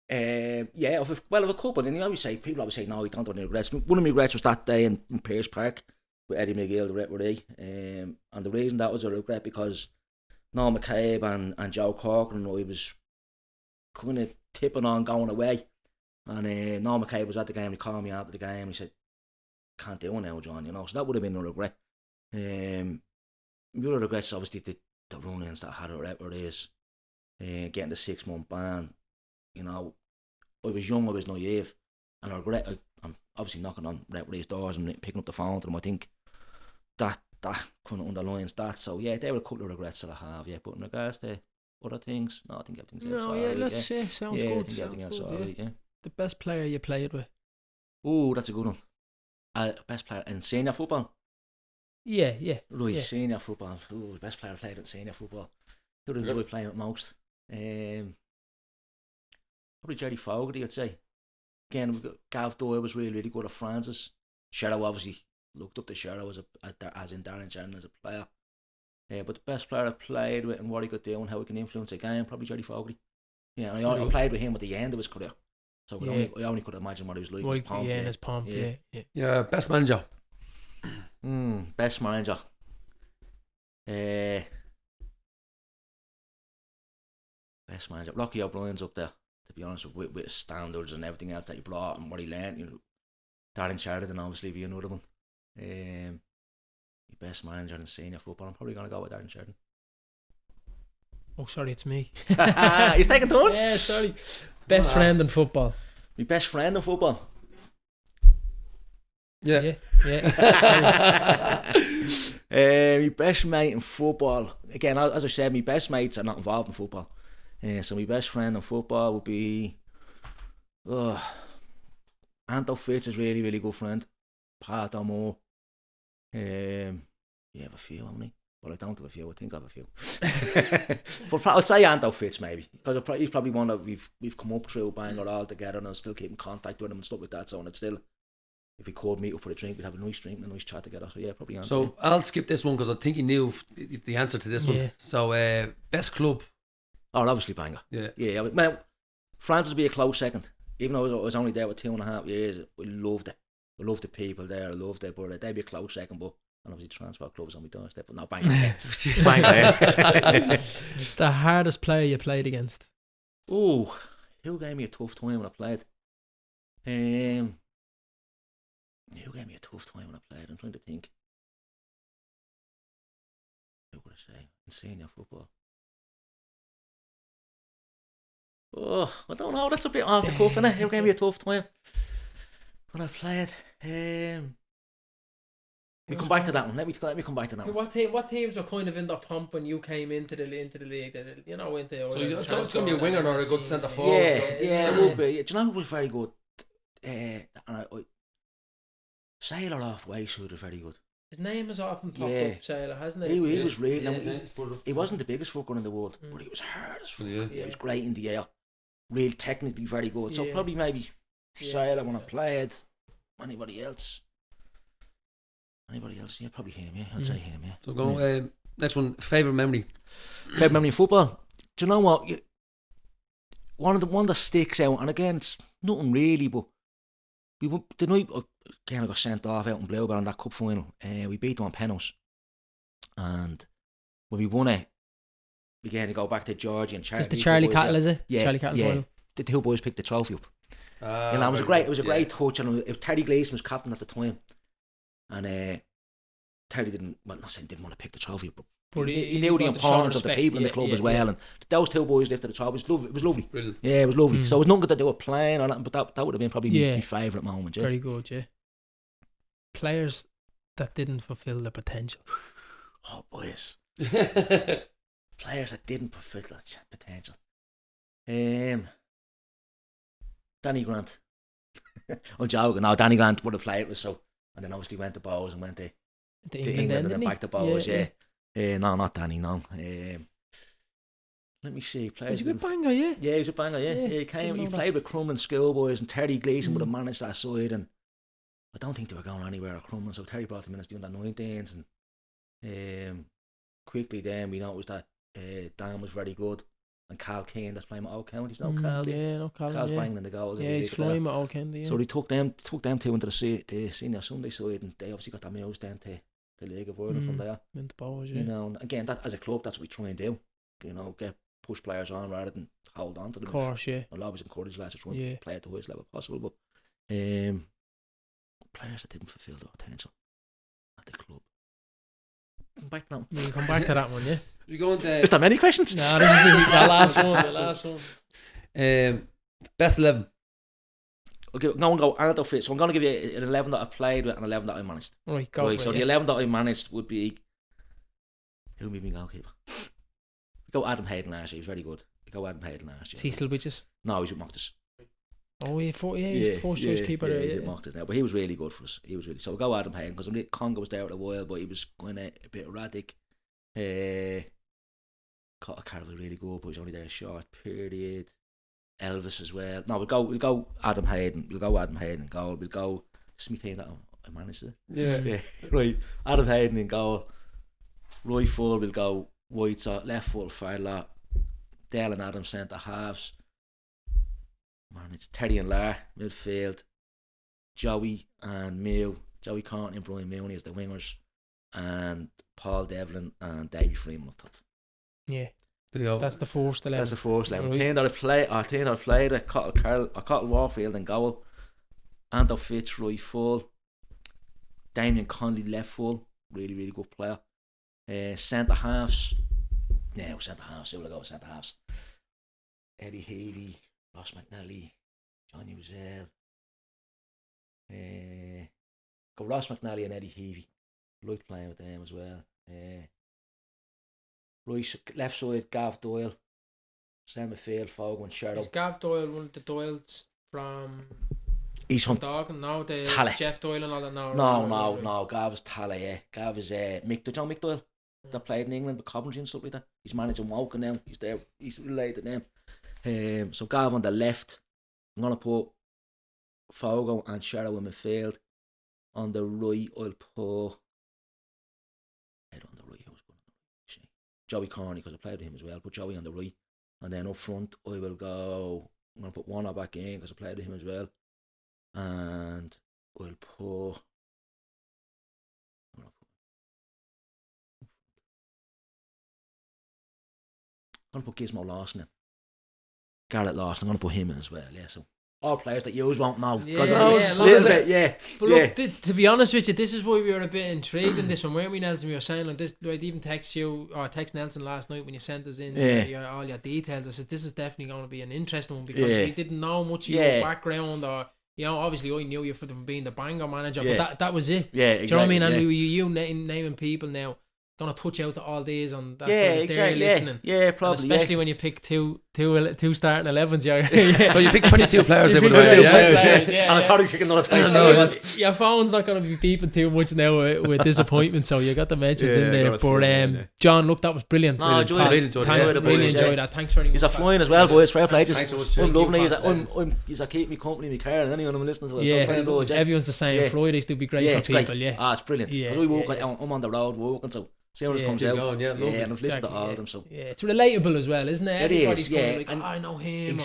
Yeah, of a couple. And people always say, no, you don't have any regrets. One of my regrets was that day in Pearse Park with Eddie McGill, the referee. And the reason that was a regret because Noel McCabe and Joe Corcoran, I was kind of tipping on going away. And Noel McCabe was at the game, he called me after the game, he said, can't do it now, John, so that would have been a regret. The other regrets obviously the run-ins that I had at referees, getting the 6-month ban, I was young, I was naive, and I regret, I'm obviously knocking on referees' doors and picking up the phone to them. I think that kind of underlines that, so yeah, there were a couple of regrets that I have, but in regards to other things, no, I think everything's else alright. Sounds good. I think everything else alright, yeah. The best player you played with? Oh, that's a good one. Best player in senior football? Yeah. Right, senior football. Ooh, best player I played in senior football. Who did I enjoy playing with most? Probably Jerry Fogarty, I'd say. Again, Gav Doyle was really good at Francis. Sherrow obviously looked up to Sherrow as in Darren Sheridan as a player. But the best player I played with and what he could do and how he can influence a game, probably Jerry Fogarty. Yeah, and I played with him at the end of his career. So I only could imagine what he was like. In his pomp, yeah. Yeah, best manager. Best manager. Best manager. Rocky O'Brien's up there, to be honest, with his standards and everything else that he brought and what he learned. You know, Darren Sheridan obviously be another one. Best manager in senior football. I'm probably going to go with Darren Sheridan. Oh, sorry, it's me. He's taking turns? Yeah, sorry. Best friend in football. My best friend in football? Yeah. My best mate in football. Again, as I said, my best mates are not involved in football. So my best friend in football would be Anto Fitz is really good friend. Pat O'Moore. You have a few, haven't you? Well, I don't have a few. I think I have a few. But I'd say Anto Fitz maybe, because he's probably one that we've come up through Bangor all together, and I'll still keep in contact with him and stuff like that. So and it's still, if we could meet up for a drink, we'd have a nice drink and a nice chat together. So yeah, probably Anto. So I'll skip this one because I think he knew the answer to this one. So best club. Oh, obviously Bangor. Yeah. Well, Francis would be a close second. Even though I was only there with 2.5 years, we loved it. We loved the people there. I loved it, but they'd be a close second. But and obviously transport clubs on my doorstep, but not Bangor. Bangor. The hardest player you played against? Oh, who gave me a tough time when I played? Who gave me a tough time when I played? I'm trying to think. Who would I say in senior football? Oh, I don't know. That's a bit off the cuff, innit? Who gave me a tough time when I played? We come back to that one. Let me come back to that one. What teams were kind of in the pump when you came into the league? You know, so it's going to be a winger or a good centre forward. Yeah, it would be. Do you know who was very good? Sailor off Wayside was very good. His name has often popped up, Sailor, hasn't it? He was really. He wasn't the biggest fucker in the world, but he was hard as fuck. Yeah. He was great in the air. Real technically very good. So probably maybe Sailor when I played. Anybody else? Yeah, probably him. Yeah, I'd say him. Yeah. So go next one. Favorite memory. Favorite memory of football. Do you know what? One that sticks out, and again, it's nothing really, but the night again I got sent off out in Bluebell in that cup final. We beat them on penalties, and when we won it, we began to go back to Georgie and Charlie. Just the Charlie Cattle, is it? Yeah, Charlie Cattle final. The two boys picked the trophy up. It was a great touch, and Terry Gleeson was captain at the time. And Terry didn't want to pick the trophy, but he knew the importance of the people in the club as well. And those two boys lifted the trophy. It was lovely. Brilliant. Yeah, it was lovely. So it was nothing that they were playing or nothing, but that would have been probably my favourite moment. Yeah. Very good, yeah. Players that didn't fulfil their potential. Oh, boys. Players that didn't fulfil their potential. Danny Grant. I'm joking. No, Danny Grant would have played with so. And then obviously went to Bowes and went to England and then back to Bowes, yeah. No, not Danny, no. Let me see. Was he with Bangor, yeah? Yeah, he was with Bangor, yeah. He played with Crumlin Schoolboys, and Terry Gleeson would have managed that side, and I don't think they were going anywhere at Crumlin, so Terry brought them in as the under-19s, and quickly then we noticed that Dan was very good. And Carl Keane that's playing with Old County. No Carl. Yeah, no Carl. Carl's banging in the goals. Yeah, he's flying with Old County. Yeah. So they took them two into the senior Sunday side, and they obviously got their moves down to the League of Ireland from there. Into Bowes, yeah. You know, and again, that as a club, that's what we try and do. You know, push players on rather than hold on to them. Of course, yeah. I'll always encourage lads to try and play at the highest level possible, but players that didn't fulfil their potential at the club. Come back now. We can come back to that one, yeah. We go into. Is there many questions? No, this is the last one. Best 11. Okay, I'm going to go Anto Fitz. So I'm going to give you an 11 that I played with and an 11 that I managed. Right, go. Right, so the 11 that I managed would be. Who would be my goalkeeper? We go Adam Hayden last year. He's very good. We go Adam Hayden last year. Is he still with us? No, he's with Moctus. Oh, he's the first choice keeper. Yeah, he's at Mockers now, but he was really good for us. He was really, so we'll go Adam Hayden, because Congo was there for a while, but he was kind of a bit erratic. Carl was really good, but he was only there a short period. Elvis as well. No, we'll go Adam Hayden. We'll go Adam Hayden in goal. We'll go Smith that I managed it. Yeah. Right. Adam Hayden in goal. Right full, we'll go White's left full, Farla. Dale and Adam centre halves. Managed Terry and Lar midfield. Joey and Mew. Joey Courtney and Brian Mooney as the wingers, and Paul Devlin and Davey Freeman up top. Yeah. That's the first 11. That's the first 11. Team that I played at Cottle Warfield and goal. Anto Fitz right full. Damien Conley left full. Really, really good player. Centre halves. Now centre halves. Who will I go with centre halves? Eddie Heavey, Ross McNally, Johnny Uzel. Go Ross McNally and Eddie Heavey. Liked playing with them as well. Right, left side, Gav Doyle. Centre midfield, Fogo and Sherrill. Is Gav Doyle one of the Doyles from... He's from Dawgan? No, the Tally. Jeff Doyle and all that? No. Gav is Tally, yeah. Gav is John Mick Doyle, that played in England with Coventry and stuff like that. He's managing Woking now. He's there. He's related to them. So Gav on the left. I'm going to put Fogo and Sherrill in midfield. On the right, I'll put... Joey Corney, because I played with him as well. Put Joey on the right, and then up front I will go. I'm gonna put Warner back in because I played with him as well, and I'll put. I'm gonna put Gizmo Lawson in. Garrett Lawson. I'm gonna put him in as well. Yeah, so. All players that you won't know. Because But look, to be honest with you, this is why we were a bit intrigued in this one, weren't we, Nelson? We were saying, like, this, I'd even text Nelson last night when you sent us in all your details. I said, this is definitely going to be an interesting one, because we didn't know much of your background, or, you know, obviously I knew you from being the Bangor manager, but that was it. Yeah, Do exactly. you know what I mean? And you naming people now, going to touch out to all these on that sort of they're listening. Yeah, probably. And especially when you pick two starting 11s. So you pick 22 players. And I'm probably picking another 22. Your phone's not going to be beeping too much now with disappointment, so you got the mentions in there. But John, look, that was brilliant. No, really enjoyed that. Thanks very much. He's a flying as well, boys. Fair play. Thanks so much. I'm lovely. He's a keep me company in my car, and anyone I'm listening to it. Yeah, everyone's the same. Fridays do be great for people. Yeah, it's brilliant. I'm on the road walking, so see how it comes out. Going, and I've listened to all of them. So it's relatable as well, isn't it? Everybody's going like, I know him.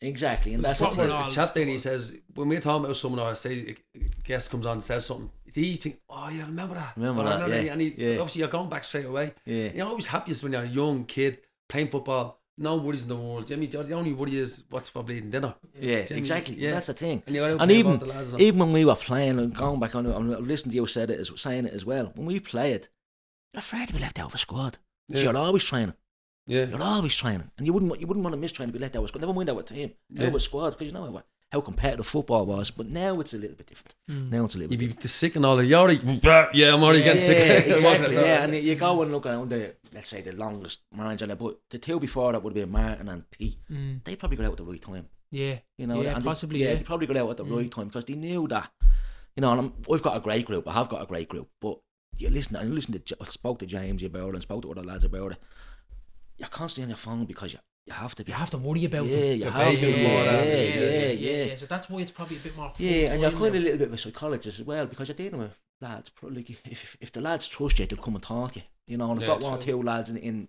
Exactly, and that's the chat there. He says when we're talking about someone, or say a guest comes on and says something, he think, oh yeah, remember that, and obviously you're going back straight away. You're always happiest when you're a young kid playing football. No worries in the world. Jimmy, the only worry is what's for bleeding dinner. Exactly. That's the thing. And even when we were playing and going back on it, I'm listening to you saying it as well. When we played, you're afraid to be left out of a squad. So you're always training. You're always training, and you wouldn't want to miss training to be left out of a squad. Never mind out with team, out with squad, because you know how competitive football was. But now it's a little bit different. You'd be sick and all that. I'm already getting sick. Exactly. And you go and look around let's say the longest manager, but the two before that would have been Martin and Pete. They probably got out at the right time. Possibly. They probably got out at the right time because they knew that. And I've got a great group. I have got a great group, but. I spoke to James about it and spoke to other lads about it. You're constantly on your phone because you have to be. You have to worry about them. You have to. Yeah. So that's why it's probably a bit more fun. Yeah, and you're kind of a little bit of a psychologist as well, because you're dealing with lads. Probably if the lads trust you, they'll come and talk to you. And I've got one or two lads in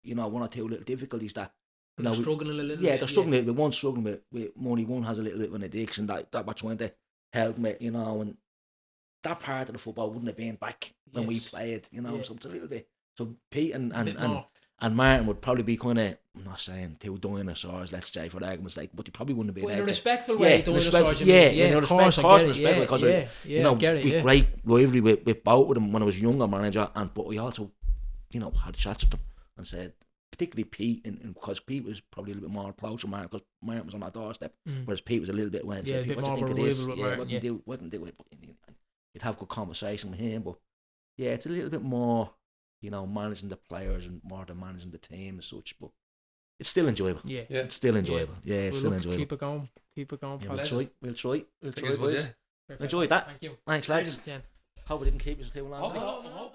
one or two little difficulties that. They're struggling a little bit. Yeah, they're struggling a little bit. One's struggling with money. One has a little bit of an addiction that we're trying to help me. And that part of the football wouldn't have been back when we played, so it's a little bit. So Pete and Martin would probably be kind of, I'm not saying two dinosaurs, let's say for argument's sake, but they probably wouldn't have been. Well, in a respectful way, dinosaurs. Of course, because we great rivalry with both of them when I was younger manager, but we also, had chats with them and said, particularly Pete, and because Pete was probably a little bit more approach to Martin, because Martin was on our doorstep, whereas Pete was a little bit a bit more of a rival with Martin. What can do it? You'd have good conversation with him, but it's a little bit more, managing the players and more than managing the team as such. But it's still enjoyable. Yeah. It's still enjoyable. Yeah, it's still enjoyable. Keep it going. Keep it going. Yeah, fellas. we'll try, Cheers, boys. bud, yeah. Enjoyed that. Thank you. Thanks, lads. Yeah. Hope we didn't keep us too long. Hope-